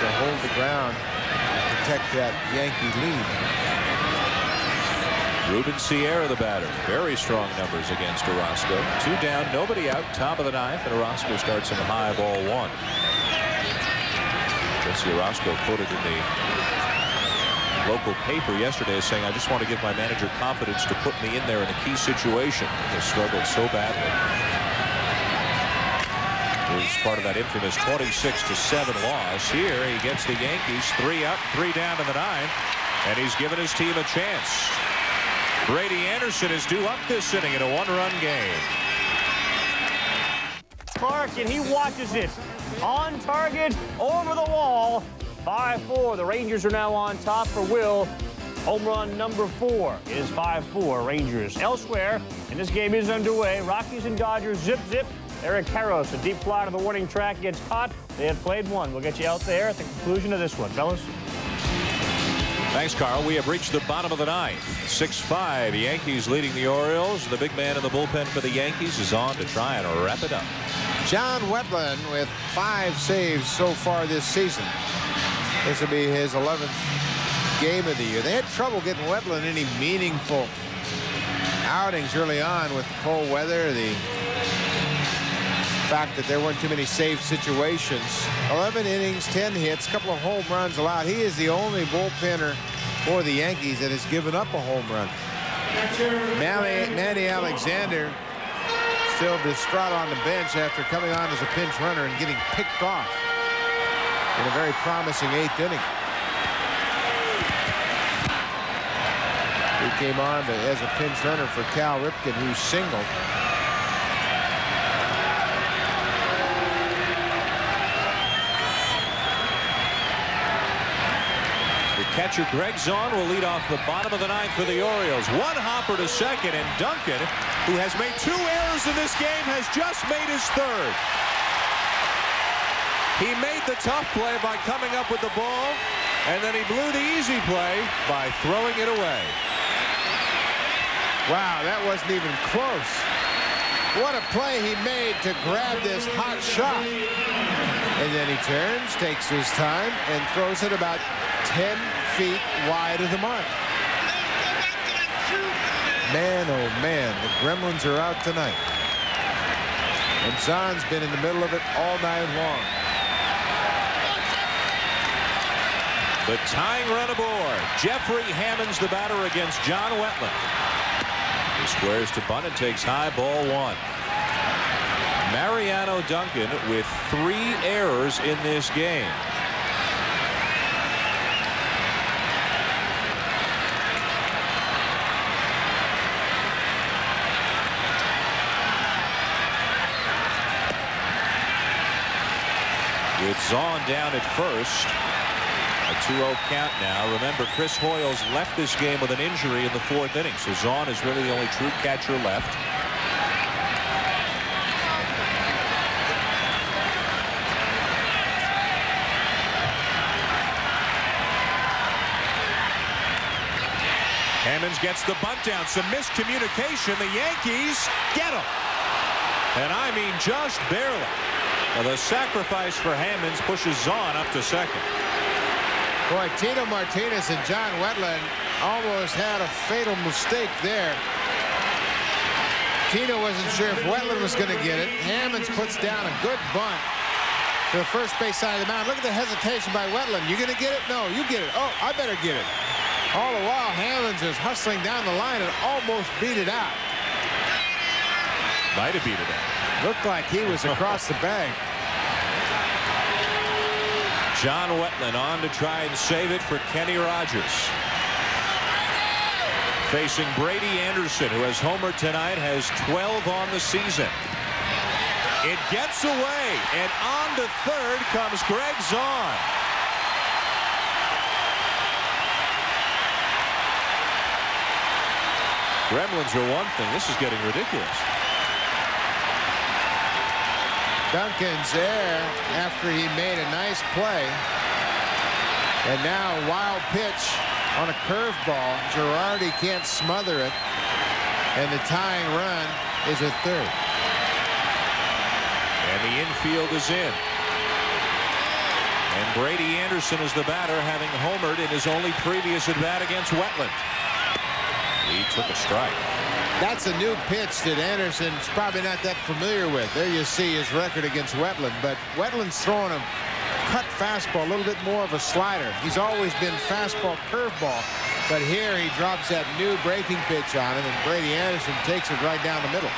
to hold the ground and protect that Yankee lead. Ruben Sierra, the batter. Very strong numbers against Orosco. 2 down, nobody out, top of the 9th, and Orosco starts in high, ball 1. Jesse Orosco quoted in the local paper yesterday saying, "I just want to give my manager confidence to put me in there in a key situation." He struggled so badly. It was part of that infamous 26-7 loss. Here he gets the Yankees 3 up, 3 down to the 9th, and he's given his team a chance. Brady Anderson is due up this inning in a 1-run game. Clark, and he watches it. On target, over the wall. 5-4. The Rangers are now on top for Will. Home run number 4 is 5-4 Rangers. Elsewhere, and this game is underway, Rockies and Dodgers zip. Eric Karros, a deep fly to the warning track, gets caught. They have played 1. We'll get you out there at the conclusion of this one, fellas. Thanks, Carl. We have reached the bottom of the 9th. 6-5. Yankees leading the Orioles. The big man in the bullpen for the Yankees is on to try and wrap it up. John Wetland with 5 saves so far this season. This will be his 11th game of the year. They had trouble getting Wetland any meaningful outings early on with the cold weather, the fact that there weren't too many save situations. 11 innings, 10 hits, a couple of home runs allowed. He is the only bullpenner for the Yankees that has given up a home run. Manny Alexander still distraught on the bench after coming on as a pinch runner and getting picked off in a very promising 8th inning. He came on as a pinch runner for Cal Ripken, who singled. Catcher Greg Zahn will lead off the bottom of the 9th for the Orioles. 1 hopper to second, and Duncan, who has made 2 errors in this game, has just made his 3rd. He made the tough play by coming up with the ball, and then he blew the easy play by throwing it away. Wow, that wasn't even close. What a play he made to grab this hot shot. And then he turns, takes his time, and throws it about 10 feet wide of the mark. Man, oh man, the Gremlins are out tonight. And Zahn's been in the middle of it all night long. The tying run aboard. Jeffrey Hammonds the batter against John Wetland. He squares to bunt and takes high, ball 1. Mariano Duncan with 3 errors in this game. With Zahn down at first. A 2-0 count now. Remember, Chris Hoyles left this game with an injury in the 4th inning, so Zahn is really the only true catcher left. Hammonds gets the bunt down. Some miscommunication. The Yankees get him. And I mean just barely. Well, the sacrifice for Hammonds pushes Zahn up to second. Boy, Tino Martinez and John Wetland almost had a fatal mistake there. Tino wasn't sure if Wetland was going to get it. Hammonds puts down a good bunt to the first base side of the mound. Look at the hesitation by Wetland. You going to get it? No, you get it. Oh, I better get it. All the while, Hammonds is hustling down the line and almost beat it out. Might have beat it out. Looked like he was across the bag. John Wetland on to try and save it for Kenny Rogers. Facing Brady Anderson, who has homered tonight, has 12 on the season. It gets away, and on to third comes Greg Zahn. Gremlins are one thing. This is getting ridiculous. Duncan's there after he made a nice play. And now a wild pitch on a curveball. Girardi can't smother it. And the tying run is at third. And the infield is in. And Brady Anderson is the batter, having homered in his only previous at bat against Wetland. He took a strike. That's a new pitch that Anderson's probably not that familiar with. There you see his record against Wetland. But Wetland's throwing a cut fastball, a little bit more of a slider. He's always been fastball, curveball. But here he drops that new breaking pitch on him, and Brady Anderson takes it right down the middle.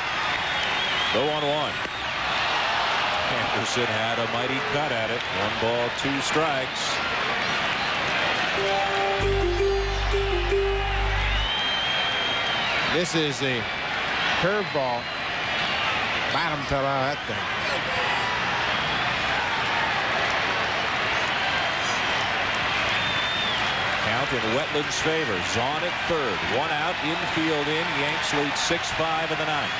0-1. Anderson had a mighty cut at it. 1 ball, 2 strikes. This is a curveball. Bottom fell out of that thing. Count in Wetland's favor. Zahn at third. 1 out, infield in. Yanks lead 6-5 in the 9th.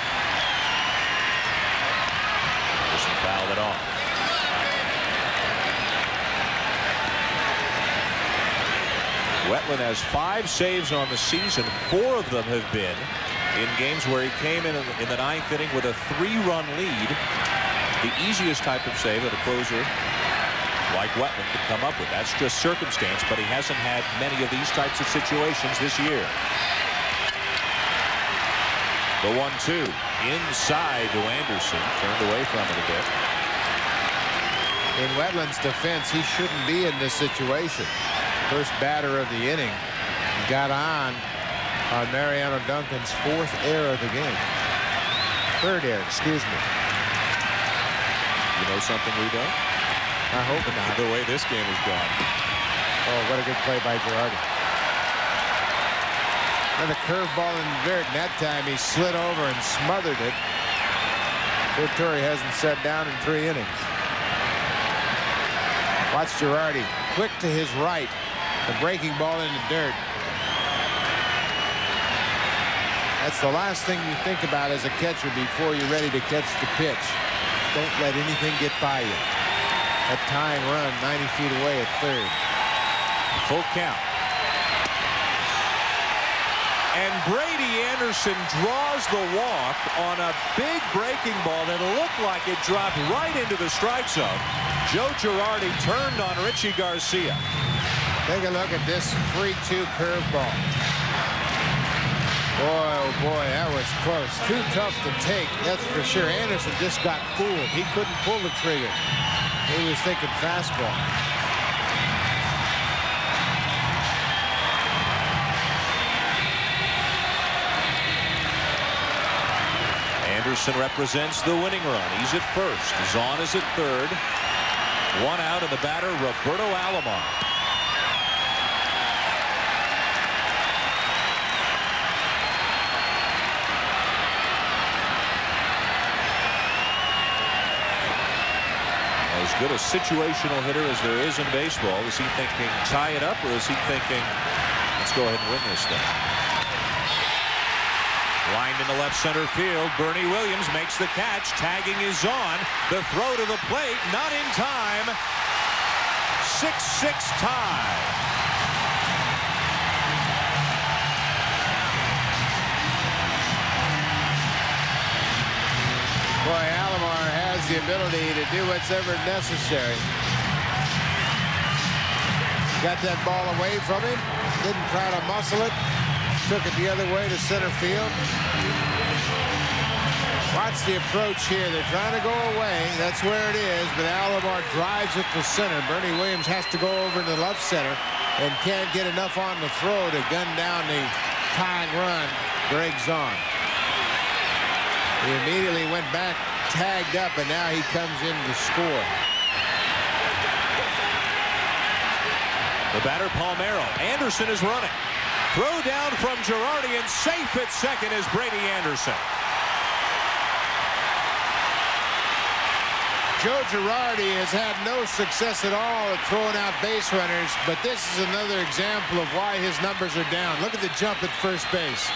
Anderson fouled it off. Wetland has 5 saves on the season. 4 of them have been in games where he came in the 9th inning with a 3-run lead. The easiest type of save that a closer like Wetland could come up with. That's just circumstance, but he hasn't had many of these types of situations this year. The 1-2 inside to Anderson, turned away from it a bit. In Wetland's defense, he shouldn't be in this situation. First batter of the inning got on Mariano Duncan's 4th error of the game. 3rd error, excuse me. You know something we don't? I hope not. The way this game has gone. Oh, what a good play by Girardi. Another curveball in the dirt, and that time he slid over and smothered it. Vittori hasn't sat down in 3 innings. Watch Girardi, quick to his right. The breaking ball in the dirt. That's the last thing you think about as a catcher before you're ready to catch the pitch. Don't let anything get by you. That tying run 90 feet away at third. Full count. And Brady Anderson draws the walk on a big breaking ball that looked like it dropped right into the strike zone. Joe Girardi turned on Richie Garcia. Take a look at this 3-2 curveball. Boy, oh boy, that was close. Too tough to take, that's for sure. Anderson just got fooled. He couldn't pull the trigger. He was thinking fastball. Anderson represents the winning run. He's at first. Zahn is at third. 1 out, and the batter, Roberto Alomar. As good a situational hitter as there is in baseball. Is he thinking tie it up, or is he thinking let's go ahead and win this thing? Lined in the left center field, Bernie Williams makes the catch. Tagging is on. The throw to the plate, not in time. 6-6 tie. the ability to do whatever necessary. Got that ball away from him. Didn't try to muscle it. Took it the other way to center field. Watch the approach here. They're trying to go away. That's where it is. But Alomar drives it to center. Bernie Williams has to go over to the left center and can't get enough on the throw to gun down the tying run. Greg Zahn. He immediately went back, tagged up, and now he comes in to score. The batter, Palmeiro. Anderson is running. Throw down from Girardi, and safe at second is Brady Anderson. Joe Girardi has had no success at all at throwing out base runners, but this is another example of why his numbers are down. Look at the jump at first base.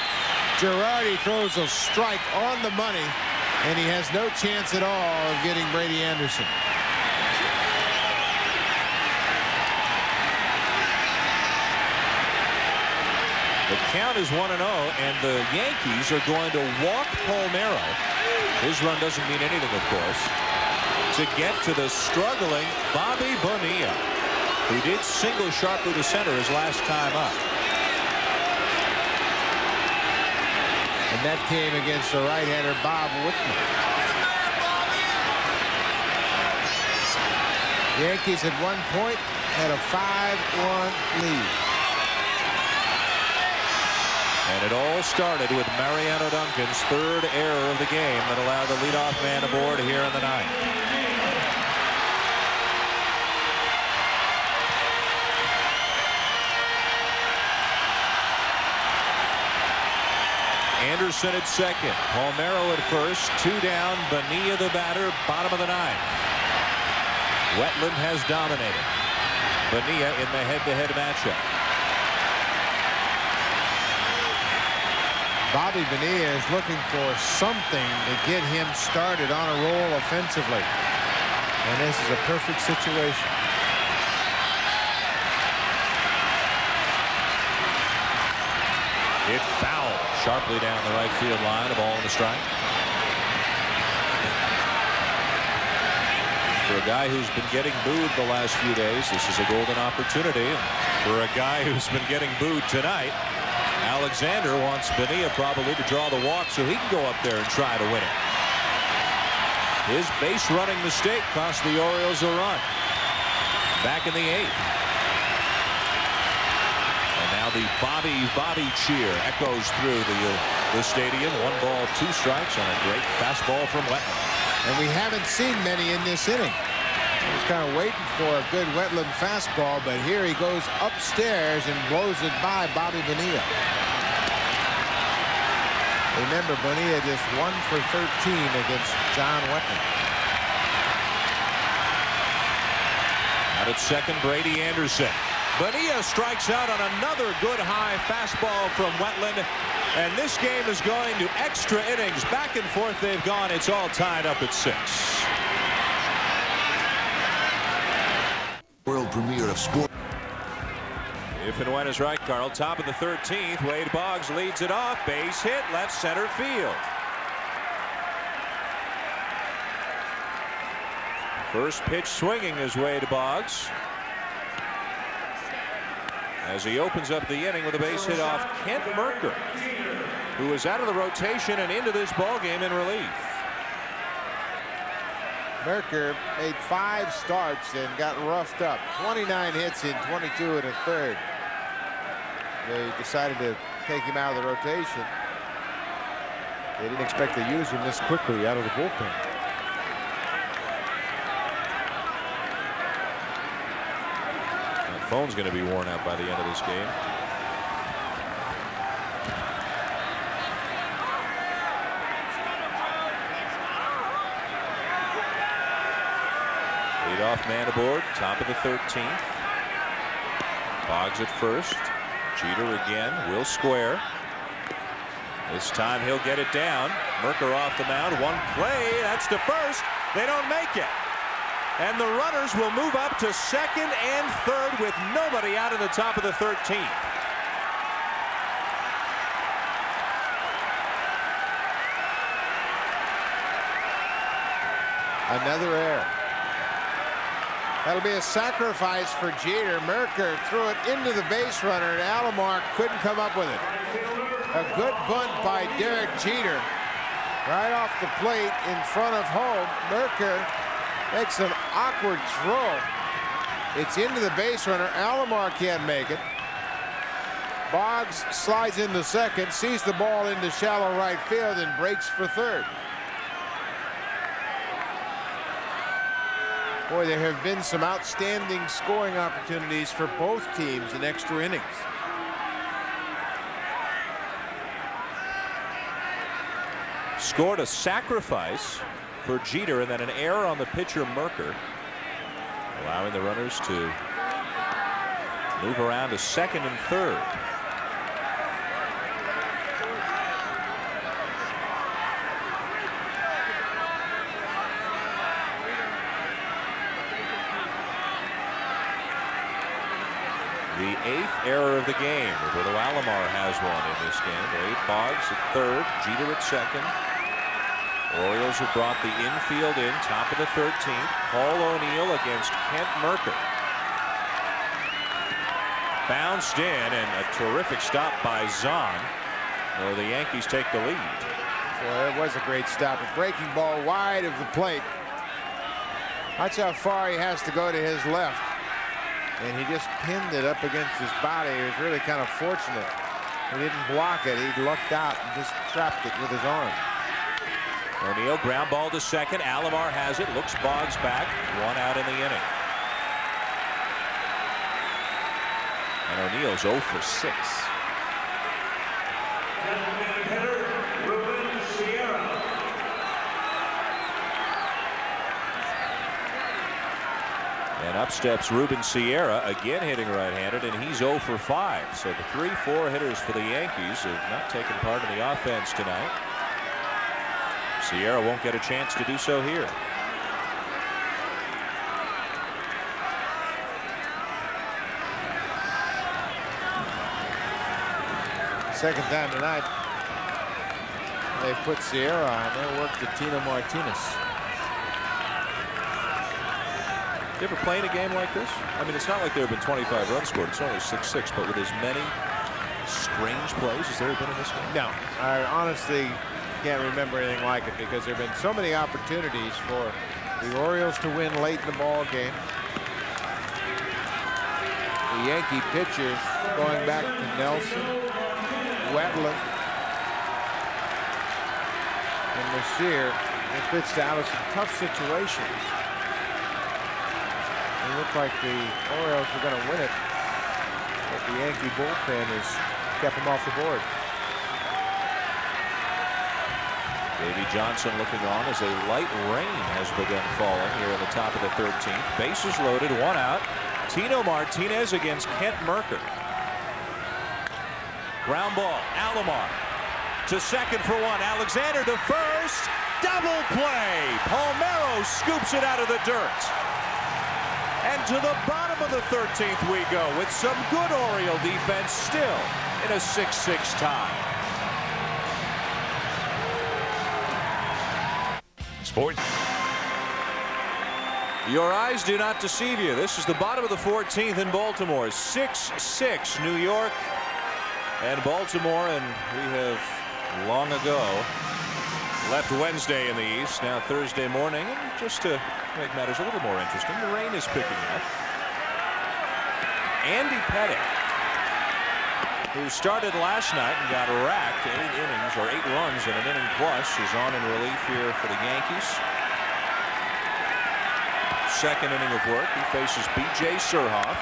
Girardi throws a strike on the money, and he has no chance at all of getting Brady Anderson. The count is 1-0, and the Yankees are going to walk Palmeiro. His run doesn't mean anything, of course, to get to the struggling Bobby Bonilla, who did single sharply to center his last time up. And that came against the right-hander Bob Whitman. The Yankees at one point had a 5-1 lead. And it all started with Mariano Duncan's third error of the game that allowed the leadoff man aboard here in the ninth. Anderson at second, Palmeiro at first, 2 down, Bonilla the batter, bottom of the ninth. Wetland has dominated. Bonilla in the head-to-head matchup. Bobby Bonilla is looking for something to get him started on a roll offensively. And this is a perfect situation. It fouled sharply down the right field line, a ball and a strike. For a guy who's been getting booed the last few days, this is a golden opportunity. For a guy who's been getting booed tonight, Alexander wants Bonilla probably to draw the walk so he can go up there and try to win it. His base running mistake cost the Orioles a run. Back in the 8th. And now the Bobby cheer echoes through the stadium. 1 ball, 2 strikes on a great fastball from Wetland. And we haven't seen many in this inning. He was kind of waiting for a good Wetland fastball, but here he goes upstairs and blows it by Bobby Bonilla. Remember, Bonilla just 1 for 13 against John Wetland. Out at second, Brady Anderson. Bonilla strikes out on another good high fastball from Wetland. And this game is going to extra innings. Back and forth they've gone. It's all tied up at 6. World premiere of sport. If and when is right, Carl. Top of the 13th. Wade Boggs leads it off. Base hit, left center field. First pitch swinging is Wade Boggs, as he opens up the inning with a base hit off Kent Merker, who is out of the rotation and into this ballgame in relief. Merker made 5 starts and got roughed up. 29 hits in 22 1/3. They decided to take him out of the rotation. They didn't expect to use him this quickly out of the bullpen. That phone's going to be worn out by the end of this game. Leadoff man aboard, top of the 13th. Boggs at first. Jeter again, will square. This time he'll get it down. Merker off the mound. 1 play, that's to first. They don't make it. And the runners will move up to second and third with nobody out of the top of the 13th. Another error. That'll be a sacrifice for Jeter. Merker threw it into the base runner, and Alomar couldn't come up with it. A good bunt by Derek Jeter. Right off the plate in front of home. Merker makes an awkward throw. It's into the base runner. Alomar can't make it. Boggs slides into second, sees the ball into shallow right field, and breaks for third. Boy, there have been some outstanding scoring opportunities for both teams in extra innings. Scored a sacrifice for Jeter and then an error on the pitcher Merker, allowing the runners to move around to second and third. The 8th error of the game. Roberto Alomar has one in this game. Wade Boggs at third, Jeter at second. Orioles have brought the infield in, top of the 13th. Paul O'Neill against Kent Merker. Bounced in, and a terrific stop by Zahn, where the Yankees take the lead. Well, it was a great stop. A breaking ball wide of the plate. Watch how far he has to go to his left. And he just pinned it up against his body. He was really kind of fortunate. He didn't block it. He lucked out and just trapped it with his arm. O'Neill ground ball to second. Alomar has it. Looks Boggs back. 1 out in the inning. And O'Neill's 0 for 6. And up steps Ruben Sierra, again hitting right-handed, and he's 0 for 5. So the 3-4 hitters for the Yankees have not taken part in the offense tonight. Sierra won't get a chance to do so here. Second time tonight they've put Sierra on. They worked to Tino Martinez. You ever played a game like this? I mean, it's not like there have been 25 runs scored. It's only 6-6, but with as many strange plays as there have been in this game. No, I honestly can't remember anything like it because there have been so many opportunities for the Orioles to win late in the ball game. The Yankee pitchers going back to Nelson, Wetland, and Messier. They pitched out of some tough situations. It looked like the Orioles were going to win it, but the Yankee bullpen has kept them off the board. Davey Johnson looking on as a light rain has begun falling here in the top of the 13th. Bases loaded, 1 out. Tino Martinez against Kent Merker. Ground ball, Alomar to second for 1. Alexander to first. Double play. Palmeiro scoops it out of the dirt. And to the bottom of the 13th we go with some good Oriole defense still in a 6-6 tie. Sports. Your eyes do not deceive you. This is the bottom of the 14th in Baltimore. 6-6 New York and Baltimore, and we have long ago left Wednesday in the East. Now Thursday morning, and just to make matters a little more interesting, the rain is picking up. Andy Pettitte, who started last night and got racked 8 innings or 8 runs in an inning plus, is on in relief here for the Yankees. Second inning of work. He faces B.J. Surhoff,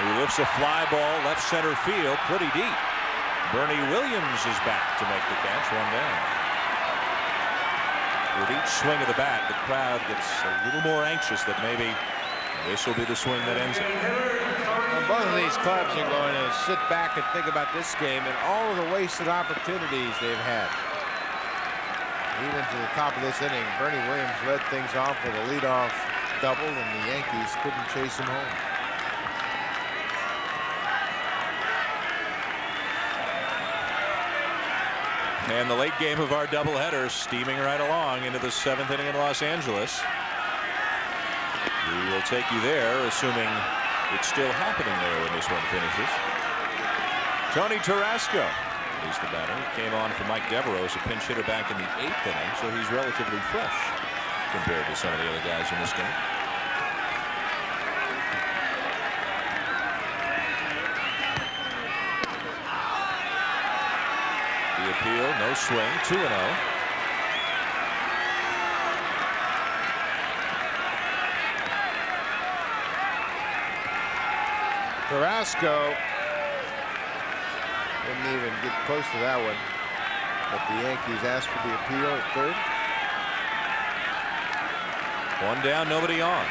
who lifts a fly ball left center field pretty deep. Bernie Williams is back to make the catch, 1 down. With each swing of the bat, the crowd gets a little more anxious that maybe this will be the swing that ends it. Well, both of these clubs are going to sit back and think about this game and all of the wasted opportunities they've had. Even to the top of this inning, Bernie Williams led things off with a leadoff double, and the Yankees couldn't chase him home. And the late game of our doubleheader steaming right along into the 7th inning in Los Angeles. We will take you there, assuming it's still happening there when this one finishes. Tony Tarasco is the batter. He came on for Mike Devereaux as a pinch hitter back in the 8th inning, so he's relatively fresh compared to some of the other guys in this game. The appeal, no swing, 2-0. Carrasco didn't even get close to that one, but the Yankees asked for the appeal at 3rd. One down, nobody on.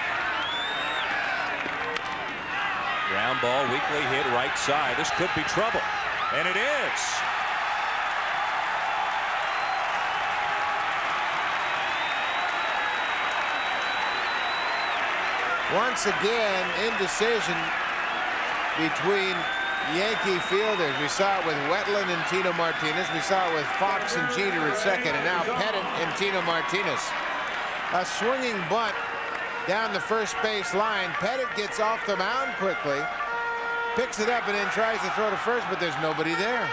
Ground ball, weakly hit right side. This could be trouble, and it is. Once again, indecision between Yankee fielders. We saw it with Wetland and Tino Martinez. We saw it with Fox and Jeter at 2nd, and now Pettit and Tino Martinez. A swinging bunt down the first base line. Pettit gets off the mound quickly, picks it up, and then tries to throw to first, but there's nobody there.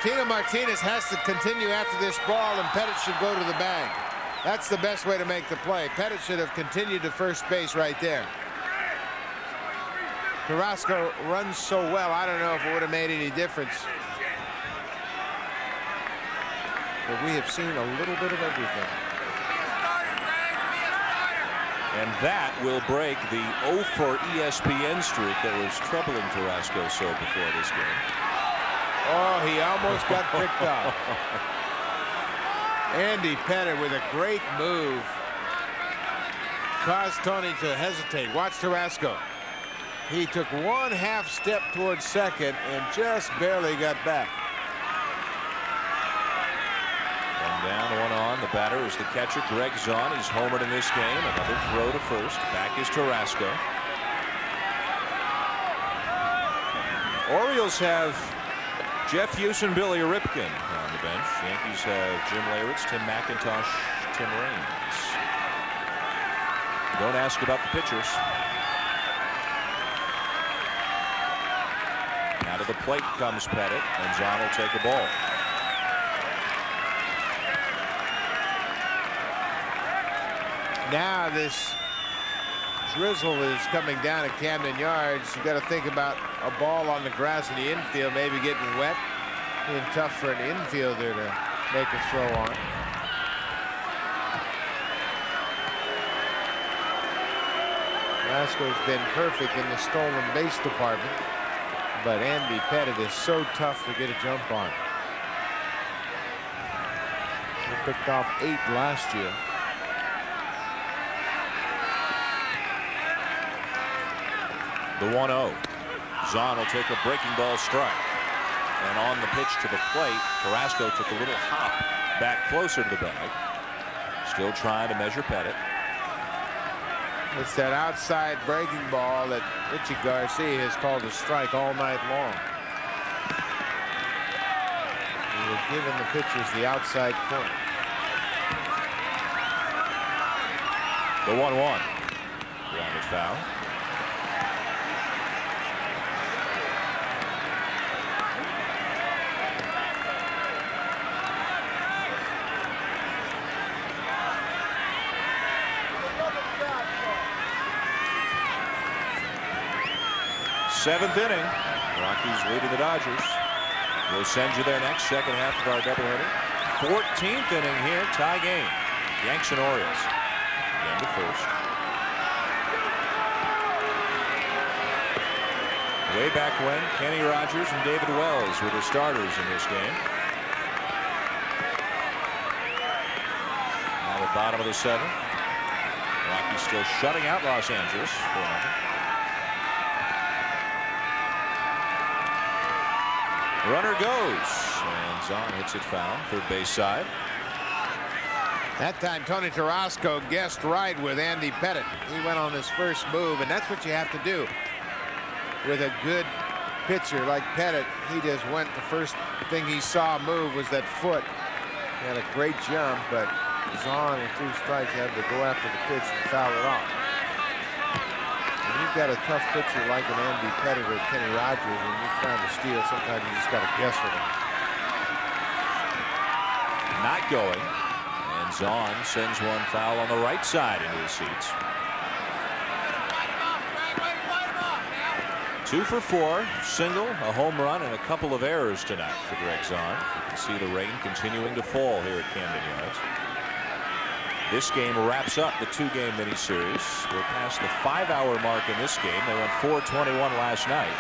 Tino Martinez has to continue after this ball, and Pettit should go to the bag. That's the best way to make the play. Pettit should have continued to first base right there. Carrasco runs so well, I don't know if it would have made any difference. But we have seen a little bit of everything. And that will break the 0 for ESPN streak that was troubling Carrasco so before this game. Oh, he almost got picked up. Andy Pettit with a great move caused Tony to hesitate. Watch Tarasco. He took 1/2 step towards 2nd and just barely got back. One down, one on. The batter is the catcher, Greg Zahn. He's homered in this game. Another throw to first. Back is Tarasco. Orioles have Jeff Hughes and Billy Ripken on the bench. Yankees have Jim Leyritz, Tim McIntosh, Tim Raines. Don't ask about the pitchers. Now to the plate comes Pettit, and Zahn will take a ball. Now this drizzle is coming down at Camden Yards. You got to think about a ball on the grass in the infield, maybe getting wet. Being tough for an infielder to make a throw on. Carrasco's been perfect in the stolen base department, but Andy Pettit is so tough to get a jump on. He picked off 8 last year. The 1-0. Zahn will take a breaking ball strike. And on the pitch to the plate, Carrasco took a little hop back closer to the bag. Still trying to measure Pettit. It's that outside breaking ball that Richie Garcia has called a strike all night long. He was giving the pitchers the outside corner. The 1-1. Grounded foul. Seventh inning. Rockies leading the Dodgers. We'll send you there next. Second half of our doubleheader. 14th inning here. Tie game. Yanks and Orioles. Again to first. Way back when, Kenny Rogers and David Wells were the starters in this game. Now the bottom of the 7th. Rockies still shutting out Los Angeles. 4-0. Runner goes, and Zahn hits it foul, third base side. That time Tony Tarasco guessed right with Andy Pettit. He went on his first move, and that's what you have to do with a good pitcher like Pettit, he just went, the first thing he saw move was that foot. He had a great jump, but Zahn with 2 strikes had to go after the pitch and foul it off. When you've got a tough pitcher like an Andy Pettit or Kenny Rogers, when you're trying to steal, sometimes you just got to guess with him. Not going, and Zahn sends one foul on the right side into his seats. 2 for 4, single, a home run, and a couple of errors tonight for Greg Zahn. You can see the rain continuing to fall here at Camden Yards. This game wraps up the 2-game miniseries. We're past the 5-hour mark in this game. They went 4:21 last night.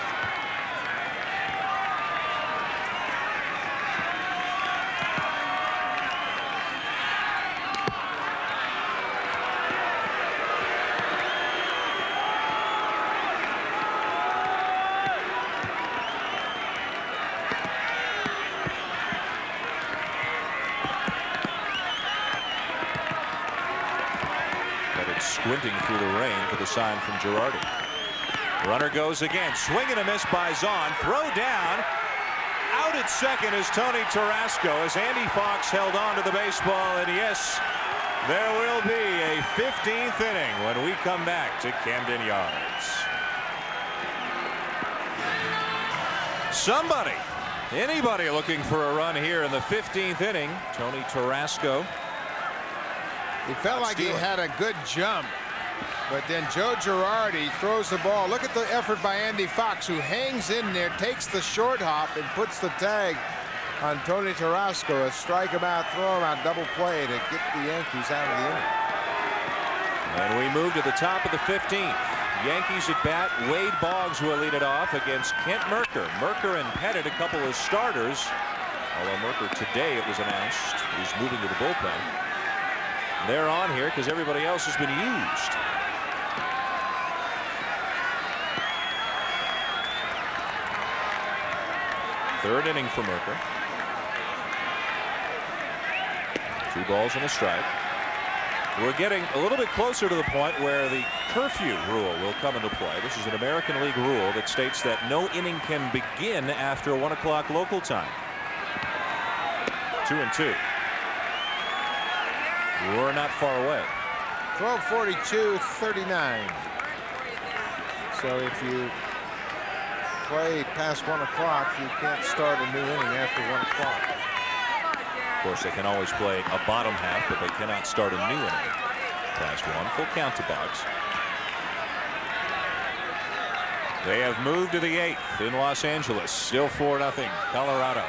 Squinting through the rain for the sign from Girardi. Runner goes again. Swing and a miss by Zahn. Throw down. Out at second is Tony Tarasco as Andy Fox held on to the baseball. And yes, there will be a 15th inning when we come back to Camden Yards. Somebody, anybody looking for a run here in the 15th inning. Tony Tarasco. He felt like he had a good jump, but then Joe Girardi throws the ball. Look at the effort by Andy Fox, who hangs in there, takes the short hop, and puts the tag on Tony Tarasco. A strike him out, throw him out, double play to get the Yankees out of the inning. And we move to the top of the 15th. Yankees at bat. Wade Boggs will lead it off against Kent Mercker. Mercker and Pettit, a couple of starters. Although Mercker today, it was announced, is moving to the bullpen. They're on here because everybody else has been used. Third inning for Mercker. 2 balls and a strike. We're getting a little bit closer to the point where the curfew rule will come into play. This is an American League rule that states that no inning can begin after 1 o'clock local time. 2-2. We're not far away. 12:42:39. So if you play past 1 o'clock, you can't start a new inning after 1 o'clock. Of course, they can always play a bottom half, but they cannot start a new inning past 1. Full count to Boggs. They have moved to the 8th in Los Angeles. Still 4-0 Colorado.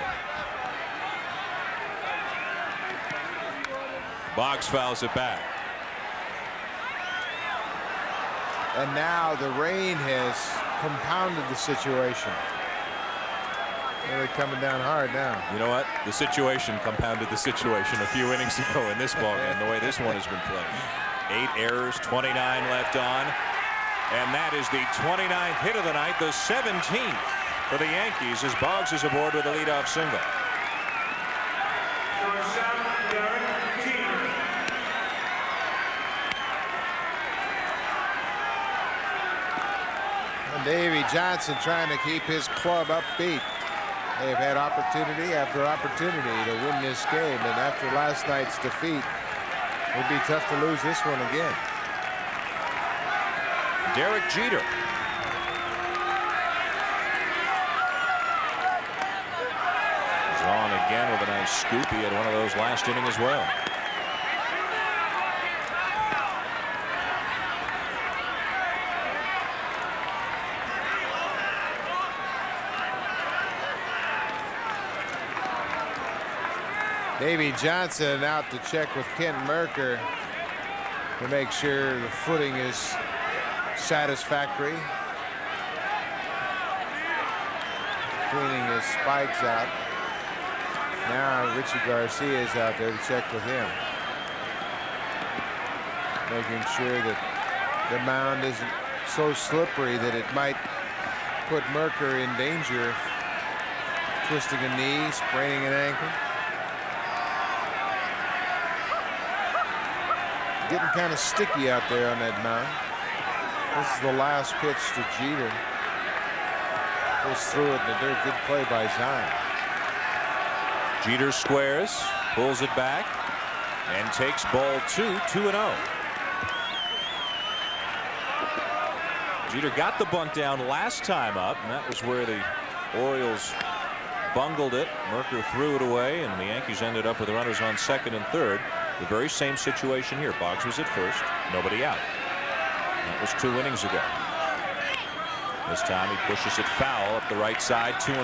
Boggs fouls it back. And now the rain has compounded the situation. Really coming down hard now. You know what? The situation compounded the situation a few innings ago in this ballgame, the way this one has been played. 8 errors, 29 left on. And that is the 29th hit of the night, the 17th for the Yankees as Boggs is aboard with a leadoff single. Davey Johnson trying to keep his club upbeat. They've had opportunity after opportunity to win this game, and after last night's defeat, it'd be tough to lose this one again. Derek Jeter. He's on again with a nice scoop. He had one of those last inning as well. Davey Johnson out to check with Kent Mercker to make sure the footing is satisfactory. Cleaning his spikes out. Now Richie Garcia is out there to check with him. Making sure that the mound isn't so slippery that it might put Mercker in danger of twisting a knee, spraining an ankle. Getting kind of sticky out there on that mound. This is the last pitch to Jeter. Goes through it, and a good play by Zion. Jeter squares, pulls it back, and takes ball 2, 2-0. Jeter got the bunt down last time up, and that was where the Orioles bungled it. Merker threw it away, and the Yankees ended up with runners on second and third. The very same situation here. Boggs was at first, nobody out. That was 2 innings ago. This time he pushes it foul up the right side, 2-1.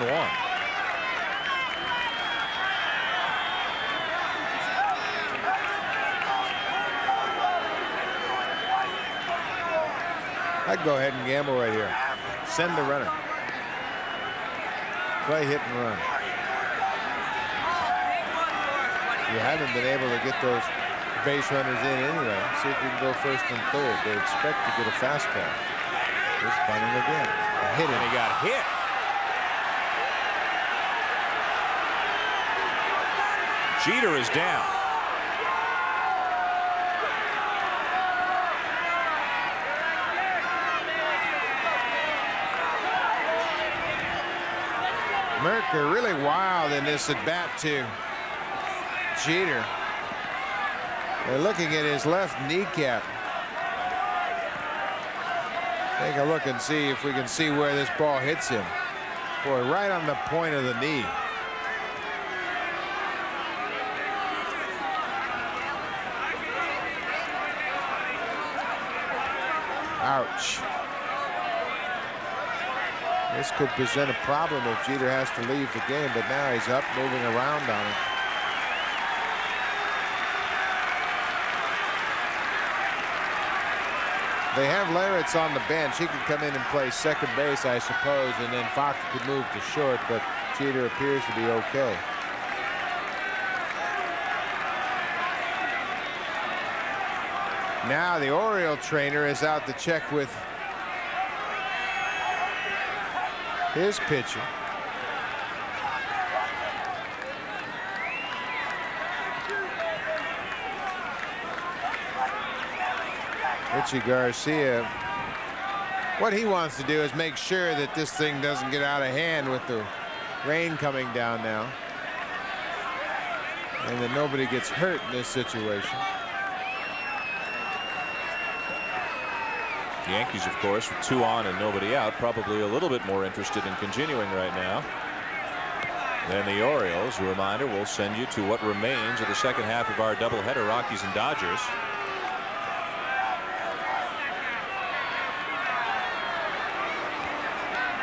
I'd go ahead and gamble right here. Send the runner. Play hit and run. You haven't been able to get those base runners in anyway. See if you can go first and third. They expect to get a fastball. Here's bunting again. A hit, and he got hit. Jeter is down. Merker really wild in this at bat to Jeter. They're looking at his left kneecap. Take a look and see if we can see where this ball hits him. Boy, right on the point of the knee. Ouch. This could present a problem if Jeter has to leave the game, but now he's up, moving around on it. They have Larritz on the bench. He could come in and play second base, I suppose, and then Fox could move to short, but Jeter appears to be okay. Now the Oriole trainer is out to check with his pitcher. Richie Garcia, what he wants to do is make sure that this thing doesn't get out of hand with the rain coming down now, and that nobody gets hurt in this situation. The Yankees, of course, with 2 on and nobody out, probably a little bit more interested in continuing right now than the Orioles. A reminder, we'll send you to what remains of the second half of our doubleheader, Rockies and Dodgers.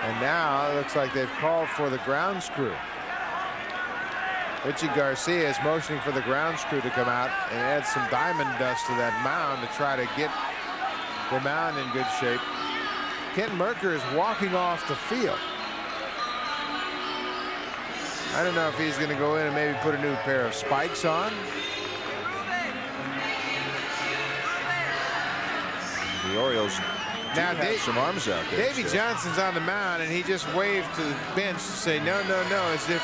And now it looks like they've called for the ground screw. Richie Garcia is motioning for the ground screw to come out and add some diamond dust to that mound to try to get the mound in good shape. Ken Merker is walking off the field. I don't know if he's going to go in and maybe put a new pair of spikes on. The Orioles now have some arms out there. Davey Johnson's on the mound, and he just waved to the bench to say no, no, no, as if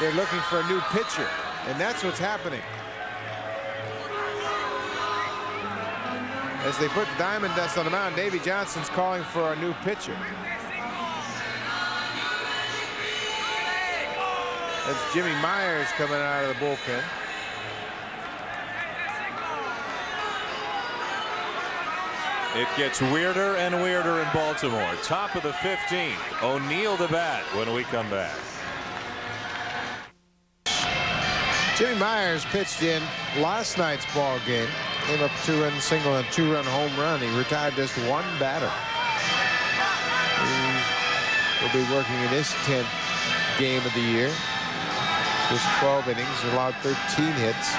they're looking for a new pitcher, and that's what's happening. As they put diamond dust on the mound, Davey Johnson's calling for a new pitcher. That's Jimmy Myers coming out of the bullpen. It gets weirder and weirder in Baltimore. Top of the 15th. O'Neill the bat when we come back. Jimmy Myers pitched in last night's ball game. Came up 2-run single and 2-run home run. He retired just 1 batter. He will be working in his 10th game of the year. Just 12 innings, allowed 13 hits.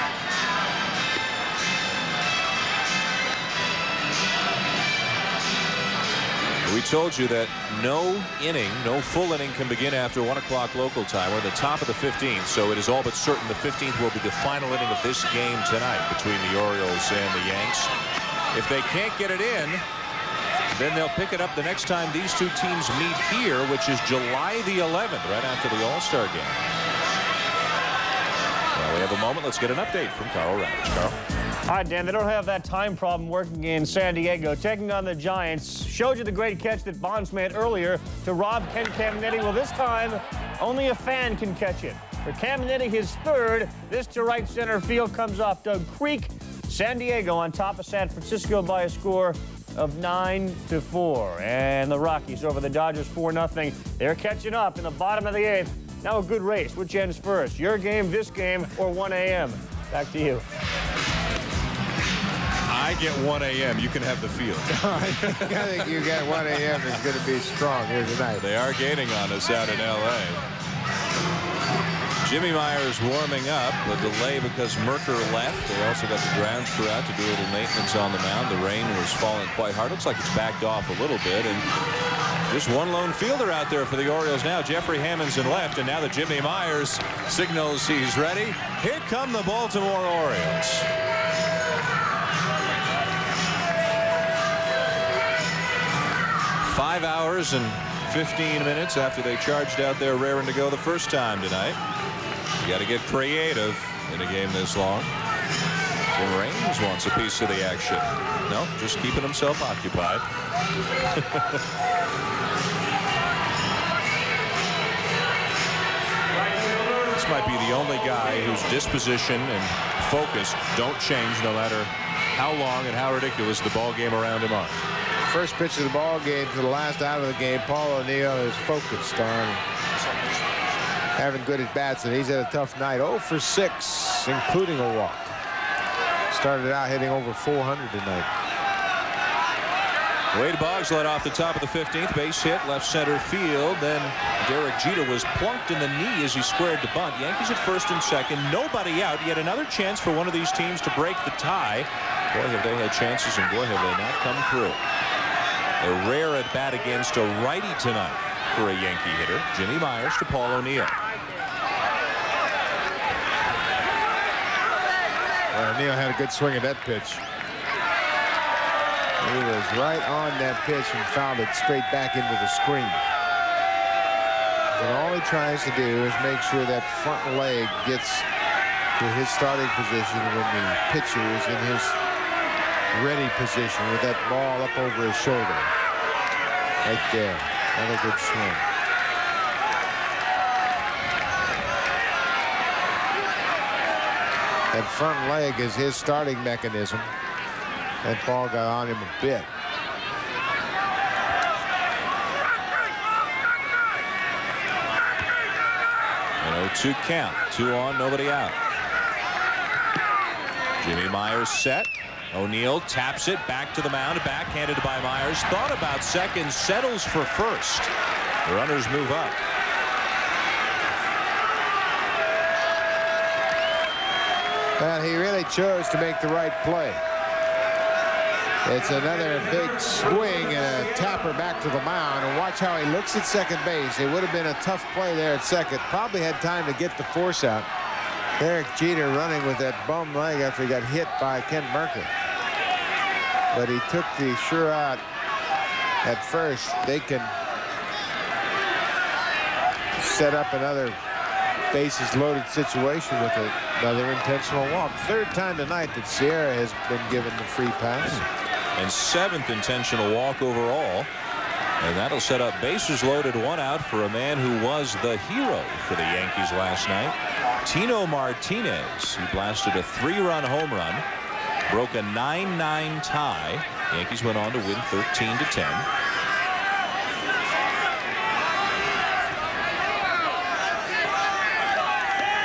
We told you that no full inning can begin after 1 o'clock local time. We're at the top of the 15th, so it is all but certain the 15th will be the final inning of this game tonight between the Orioles and the Yanks. If they can't get it in, then they'll pick it up the next time these two teams meet here, which is July the 11th, right after the All-Star game. Well, we have a moment. Let's get an update from Carl Ravitch. Carl. All right, Dan, they don't have that time problem working in San Diego. Taking on the Giants. Showed you the great catch that Bonds made earlier to rob Ken Caminiti. Well, this time, only a fan can catch it. For Caminiti, his third. This to right center field comes off Doug Creek. San Diego on top of San Francisco by a score of 9-4. And the Rockies over the Dodgers 4-0. They're catching up in the bottom of the 8th. Now a good race. Which ends first? Your game, this game, or 1 a.m.? Back to you. I get 1 a.m. You can have the field. I think you get 1 a.m. is going to be strong here tonight. They are gaining on us out in L.A. Jimmy Myers warming up. A delay because Merker left. They also got the grounds crew out to do a little maintenance on the mound. The rain was falling quite hard. Looks like it's backed off a little bit. And just one lone fielder out there for the Orioles now. Jeffrey Hammond's in left. And now that Jimmy Myers signals he's ready. Here come the Baltimore Orioles. 5 hours and 15 minutes after they charged out there raring to go the first time tonight. You got to get creative in a game this long. Jim Raines wants a piece of the action. No, just keeping himself occupied. This might be the only guy whose disposition and focus don't change no matter how long and how ridiculous the ball game around him are. First pitch of the ball game to the last out of the game. Paul O'Neill is focused on having good at bats, and he's had a tough night. 0 for 6, including a walk. Started out hitting over 400 tonight. Wade Boggs led off the top of the 15th. Base hit left center field. Then Derek Jeter was plunked in the knee as he squared the bunt. Yankees at first and second. Nobody out. Yet another chance for one of these teams to break the tie. Boy, have they had chances, and boy, have they not come through. A rare at bat against a righty tonight for a Yankee hitter. Jimmy Myers to Paul O'Neill. O'Neill had a good swing at that pitch. He was right on that pitch and fouled it straight back into the screen. And all he tries to do is make sure that front leg gets to his starting position when the pitcher is in his ready position with that ball up over his shoulder. Right there. Another good swing. That front leg is his starting mechanism. That ball got on him a bit. An 0-2 count. 2 on, nobody out. Jimmy Myers set. O'Neill taps it back to the mound, backhanded by Myers. Thought about second, settles for first. The runners move up. Well, he really chose to make the right play. It's another big swing and a tapper back to the mound. And watch how he looks at second base. It would have been a tough play there at second. Probably had time to get the force out. Derek Jeter running with that bum leg after he got hit by Ken Merker. But he took the sure out at first. They can set up another bases loaded situation with another intentional walk. Third time tonight that Sierra has been given the free pass. And 7th intentional walk overall. And that'll set up bases loaded, 1 out for a man who was the hero for the Yankees last night. Tino Martinez. He blasted a 3-run home run. Broke a 9-9 tie. The Yankees went on to win 13-10.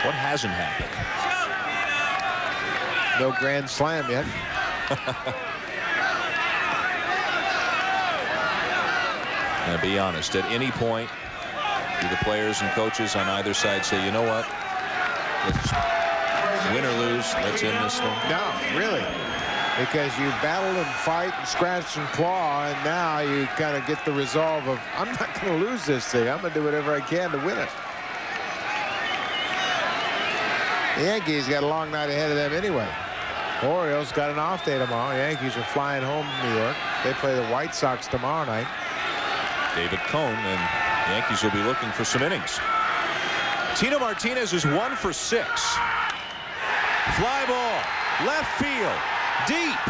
What hasn't happened? No grand slam yet. Now, be honest, at any point, do the players and coaches on either side say, you know what? Let's win or lose, let's end this thing? No, really. Because you battle and fight and scratch and claw, and now you kind of get the resolve of, I'm not going to lose this thing. I'm going to do whatever I can to win it. The Yankees got a long night ahead of them anyway. Orioles got an off day tomorrow. The Yankees are flying home to New York. They play the White Sox tomorrow night. David Cone, and the Yankees will be looking for some innings. Tino Martinez is 1 for 6. Fly ball. Left field. Deep.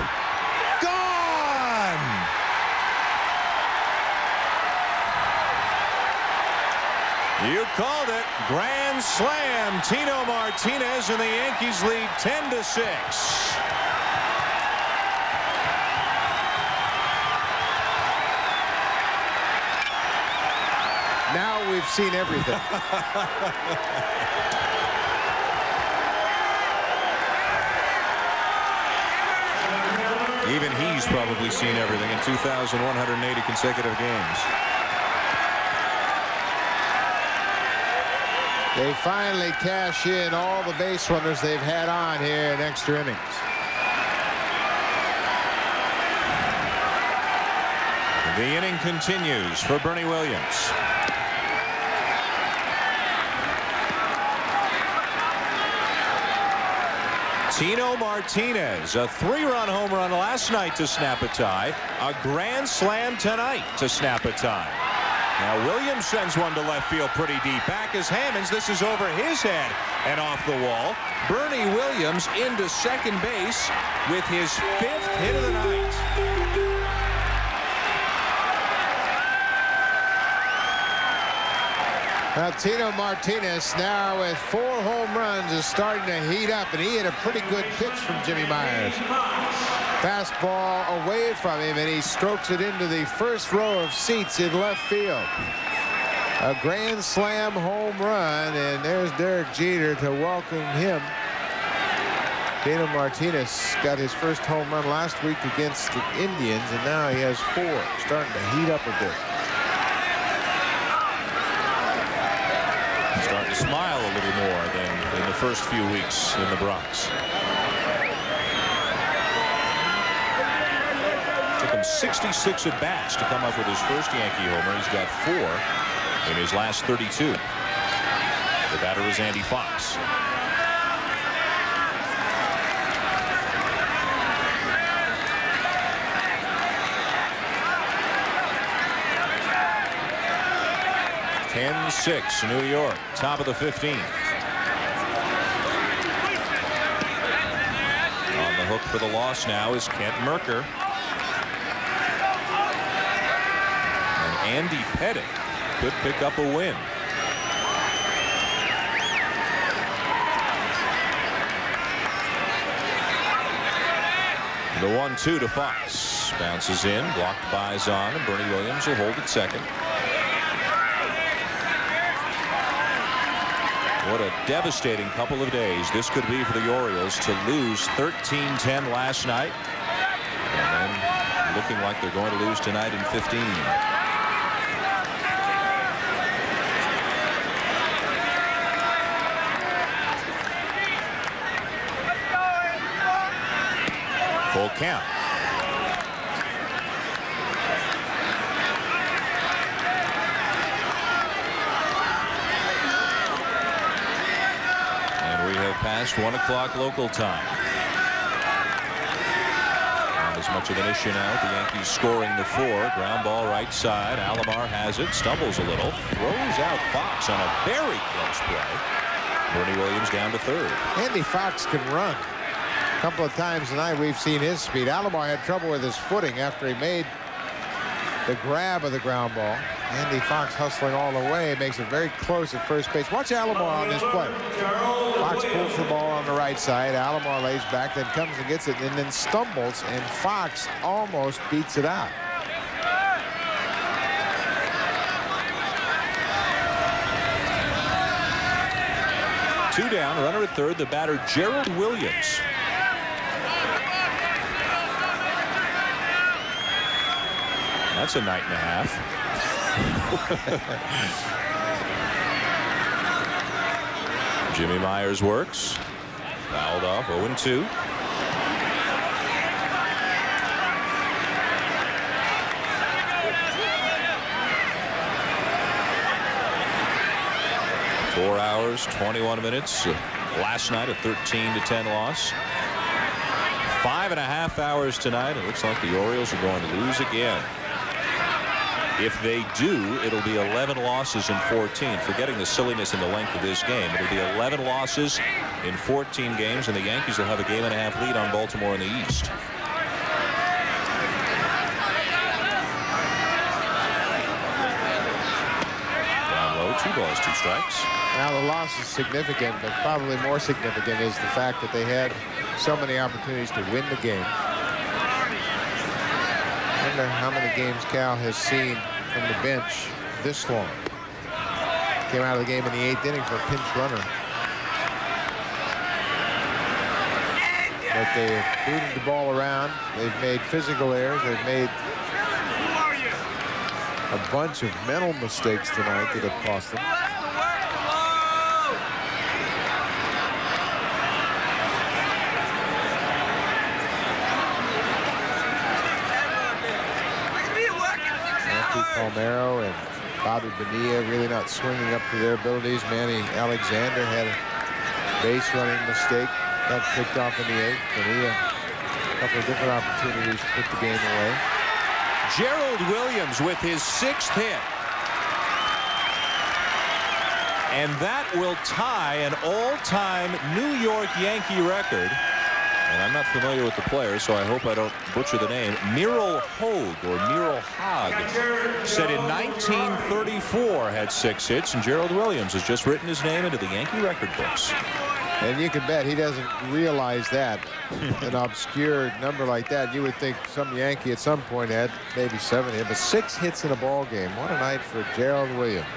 Gone. You called it. Grand slam. Tino Martinez and the Yankees lead 10-6. Now we've seen everything. Even he's probably seen everything in 2,180 consecutive games. They finally cash in all the base runners they've had on here in extra innings. The inning continues for Bernie Williams. Tino Martinez, a 3-run home run last night to snap a tie. A grand slam tonight to snap a tie. Now Williams sends one to left field pretty deep. Back is Hammonds. This is over his head and off the wall. Bernie Williams into second base with his 5th hit of the night. Now Tino Martinez now with 4 home runs is starting to heat up, and he had a pretty good pitch from Jimmy Myers. Fastball away from him, and he strokes it into the first row of seats in left field. A grand slam home run, and there's Derek Jeter to welcome him. Tino Martinez got his first home run last week against the Indians, and now he has 4, starting to heat up a bit. Starting to smile a little more than in the first few weeks in the Bronx. Took him 66 at bats to come up with his first Yankee homer. He's got 4 in his last 32. The batter is Andy Fox. (10-6) New York, top of the 15th. On the hook for the loss now is Kent Merker. And Andy Pettitte could pick up a win. The 1-2 to Fox. Bounces in, blocked by Zahn, and Bernie Williams will hold at second. What a devastating couple of days this could be for the Orioles to lose 13-10 last night, and then looking like they're going to lose tonight in 15. Full count. Past 1 o'clock local time. Not as much of an issue now. The Yankees scoring the 4. Ground ball right side. Alomar has it. Stumbles a little. Throws out Fox on a very close play. Bernie Williams down to third. Andy Fox can run. A couple of times tonight we've seen his speed. Alomar had trouble with his footing after he made the grab of the ground ball. Andy Fox hustling all the way, makes it very close at first base. Watch Alomar on this play. Fox pulls the ball on the right side. Alomar lays back, then comes and gets it, and then stumbles, and Fox almost beats it out. Two down, runner at third, the batter Gerald Williams. That's a night and a half. Jimmy Myers works. Fouled off, 0-2. Four hours, 21 minutes. Last night, a 13-10 loss. 5.5 hours tonight. It looks like the Orioles are going to lose again. If they do, it'll be 11 losses in 14. Forgetting the silliness and the length of this game, it'll be 11 losses in 14 games, and the Yankees will have a game-and-a-half lead on Baltimore in the East. Down low, 2 balls, 2 strikes. Now the loss is significant, but probably more significant is the fact that they had so many opportunities to win the game. I wonder how many games Cal has seen from the bench this long. Came out of the game in the 8th inning for a pinch runner. But they have booted the ball around. They've made physical errors. They've made a bunch of mental mistakes tonight that have cost them. Palmeiro and Bobby Bonilla really not swinging up to their abilities. Manny Alexander had a base running mistake. Got picked off in the 8th. Bonilla, a couple of different opportunities to put the game away. Gerald Williams with his 6th hit. And that will tie an all-time New York Yankee record. And I'm not familiar with the player, so I hope I don't butcher the name. Myril Hoag, or Myril Haag, said in 1934 had 6 hits, and Gerald Williams has just written his name into the Yankee record books. And you can bet he doesn't realize that. An obscure number like that, you would think some Yankee at some point had maybe 7 hits, but 6 hits in a ball game. What a night for Gerald Williams.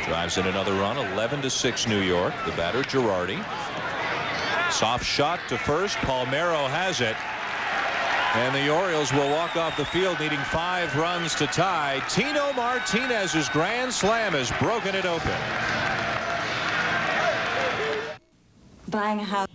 Drives in another run, 11-6 New York. The batter, Girardi. Soft shot to first. Palmeiro has it. And the Orioles will walk off the field needing 5 runs to tie. Tino Martinez's grand slam has broken it open. Buying a house.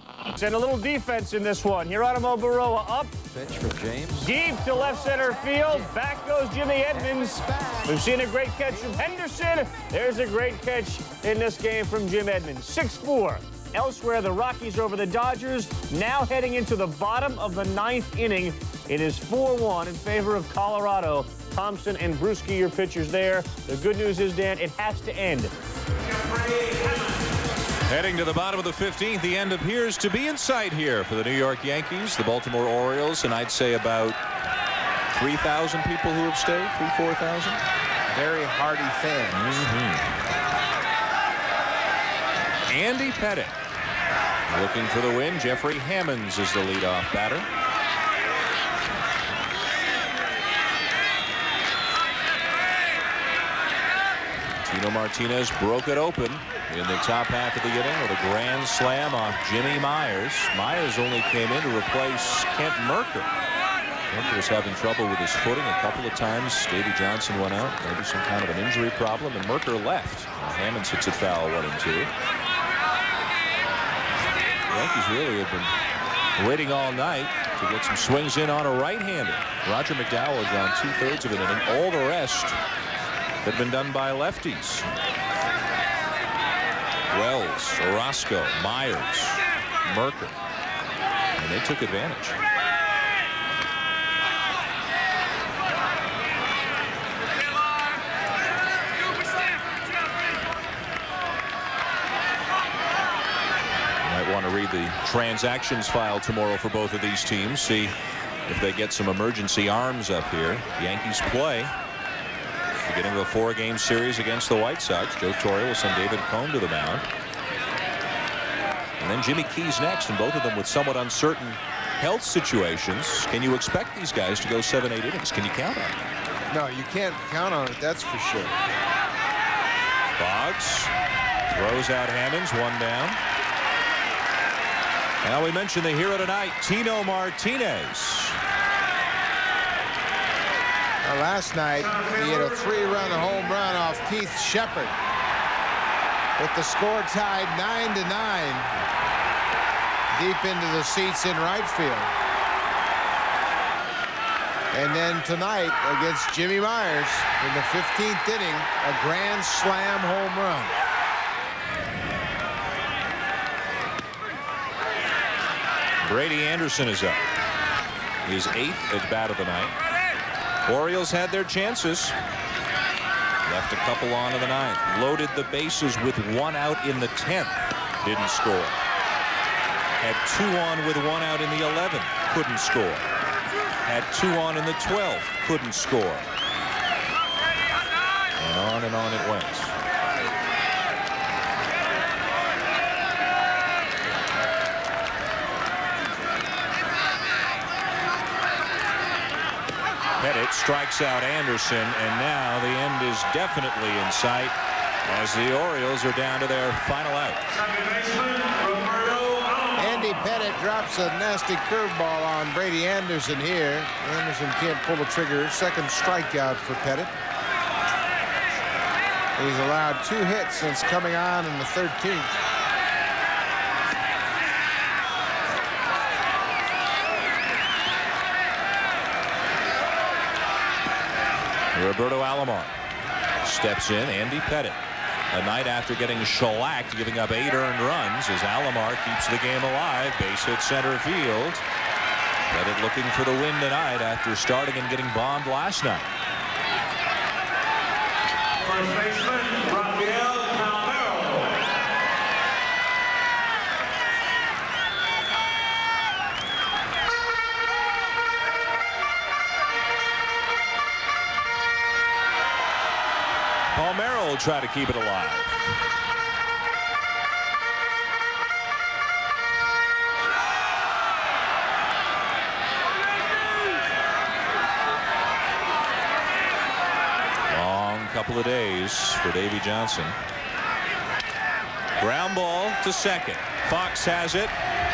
And a little defense in this one. Geronimo Baroa up. Pitch for James. Deep to left center field. Back goes Jimmy Edmonds. We've seen a great catch from Henderson. There's a great catch in this game from Jim Edmonds. 6-4. Elsewhere, the Rockies over the Dodgers. Now heading into the bottom of the 9th inning. It is 4-1 in favor of Colorado. Thompson and Bruschi, your pitchers there. The good news is, Dan, it has to end. Heading to the bottom of the 15th, the end appears to be in sight here for the New York Yankees, the Baltimore Orioles, and I'd say about 3,000 people who have stayed, 4,000. Very hardy fans. Andy Pettit looking for the win. Jeffrey Hammonds is the leadoff batter. Tino Martinez broke it open in the top half of the inning with a grand slam off Jimmy Myers. Myers only came in to replace Kent Merker. Merker was having trouble with his footing a couple of times. Davey Johnson went out, maybe some kind of an injury problem, and Merker left. Hammonds hits it foul, 1-2. The Yankees really have been waiting all night to get some swings in on a right-hander. Roger McDowell has gone 2/3 of an inning. All the rest had been done by lefties. Wells, Orozco, Myers, Merker, and they took advantage. Want to read the transactions file tomorrow for both of these teams, see if they get some emergency arms up here. Yankees play beginning of a 4-game series against the White Sox. Joe Torre will send David Cone to the mound, and then Jimmy Key's next, and both of them with somewhat uncertain health situations. Can you expect these guys to go 7-8 innings? Can you count on it? No, you can't count on it, that's for sure. Boggs throws out Hammonds, 1 down. Now we mentioned the hero tonight, Tino Martinez. Last night, he hit a 3-run home run off Keith Shepard, with the score tied 9-9 deep into the seats in right field. And then tonight against Jimmy Myers in the 15th inning, a grand slam home run. Brady Anderson is up. His 8th at bat of the night. Orioles had their chances. Left a couple on in the 9th. Loaded the bases with 1 out in the 10th. Didn't score. Had 2 on with 1 out in the 11th. Couldn't score. Had 2 on in the 12th. Couldn't score. And on it went. Pettit strikes out Anderson, and now the end is definitely in sight as the Orioles are down to their final out. Andy Pettit drops a nasty curveball on Brady Anderson here. Anderson can't pull the trigger. Second strikeout for Pettit. He's allowed 2 hits since coming on in the 13th. Roberto Alomar steps in. Andy Pettit, a night after getting shellacked, giving up 8 earned runs, as Alomar keeps the game alive. Base hit center field. Pettit looking for the win tonight after starting and getting bombed last night. First baseman, Rafael Palmeiro. Palmeiro will try to keep it alive. Long couple of days for Davy Johnson. Ground ball to second. Fox has it,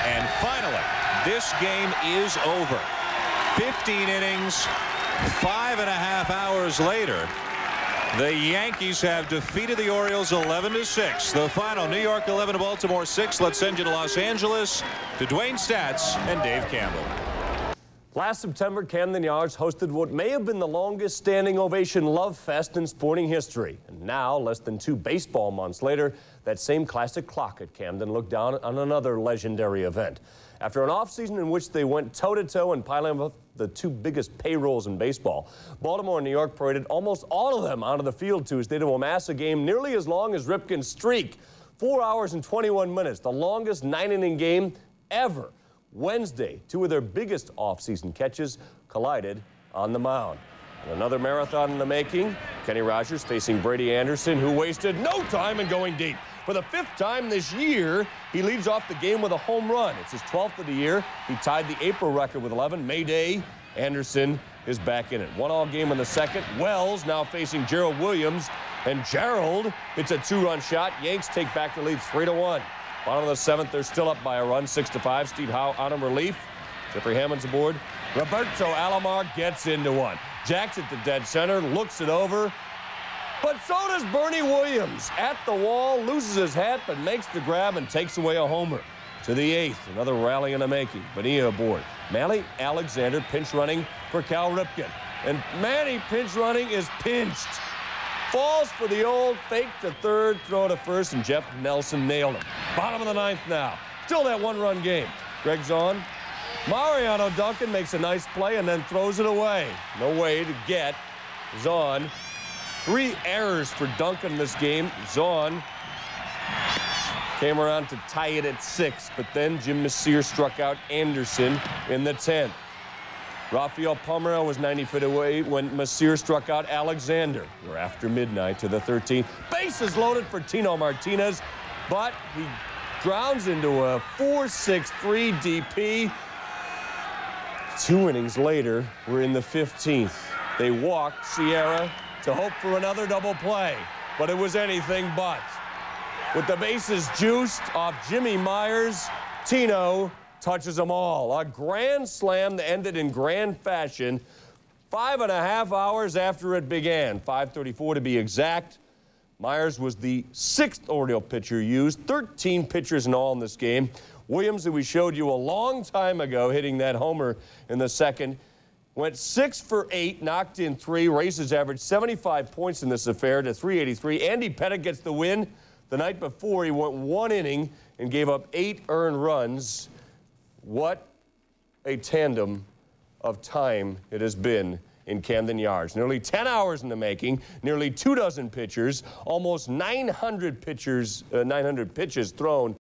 and finally this game is over. 15 innings, 5.5 hours later, the Yankees have defeated the Orioles 11-6. The final, New York 11 to Baltimore 6. Let's send you to Los Angeles to Dwayne Stats and Dave Campbell. Last September, Camden Yards hosted what may have been the longest standing ovation love fest in sporting history. And now, less than 2 baseball months later, that same classic clock at Camden looked down on another legendary event. After an offseason in which they went toe-to-toe and piling up the 2 biggest payrolls in baseball, Baltimore and New York paraded almost all of them onto the field Tuesday to amass a game nearly as long as Ripken's streak. 4 hours and 21 minutes, the longest 9-inning game ever. Wednesday, 2 of their biggest offseason catches collided on the mound. And another marathon in the making, Kenny Rogers facing Brady Anderson, who wasted no time in going deep. For the 5th time this year, he leads off the game with a home run. It's his 12th of the year. He tied the April record with 11. May Day, Anderson is back in it. 1-all game in the 2nd. Wells now facing Gerald Williams, and Gerald hits a 2-run shot. Yanks take back the lead 3-1. Bottom of the 7th, they're still up by a run, 6-5. Steve Howe on in relief. Jeffrey Hammond's aboard. Roberto Alomar gets into one. Jacks at the dead center, looks it over. But so does Bernie Williams. At the wall, loses his hat, but makes the grab and takes away a homer. To the 8th, another rally in the making. Bonilla aboard. Manny Alexander pinch running for Cal Ripken. And Manny pinch running is pinched. Falls for the old fake to third, throw to first, and Jeff Nelson nailed him. Bottom of the 9th now. Still that 1-run game. Greg Zahn. Mariano Duncan makes a nice play and then throws it away. No way to get Zahn. 3 errors for Duncan in this game. Zahn came around to tie it at 6, but then Jim Messier struck out Anderson in the 10th. Rafael Palmeiro was 90 feet away when Messier struck out Alexander. We're after midnight to the 13th. Bases loaded for Tino Martinez, but he grounds into a 4-6-3 DP. 2 innings later, we're in the 15th. They walked Sierra to hope for another double play, but it was anything but. With the bases juiced off Jimmy Myers, Tino touches them all. A grand slam that ended in grand fashion 5.5 hours after it began. 5:34 to be exact. Myers was the 6th Oriole pitcher used. 13 pitchers in all in this game. Williams, who we showed you a long time ago hitting that homer in the 2nd, went 6 for 8, knocked in 3, raised his average 75 points in this affair to 383. Andy Pettit gets the win. The night before, he went 1 inning and gave up 8 earned runs. What a tandem of time it has been in Camden Yards. Nearly 10 hours in the making, nearly 2 dozen pitchers, almost 900 pitches thrown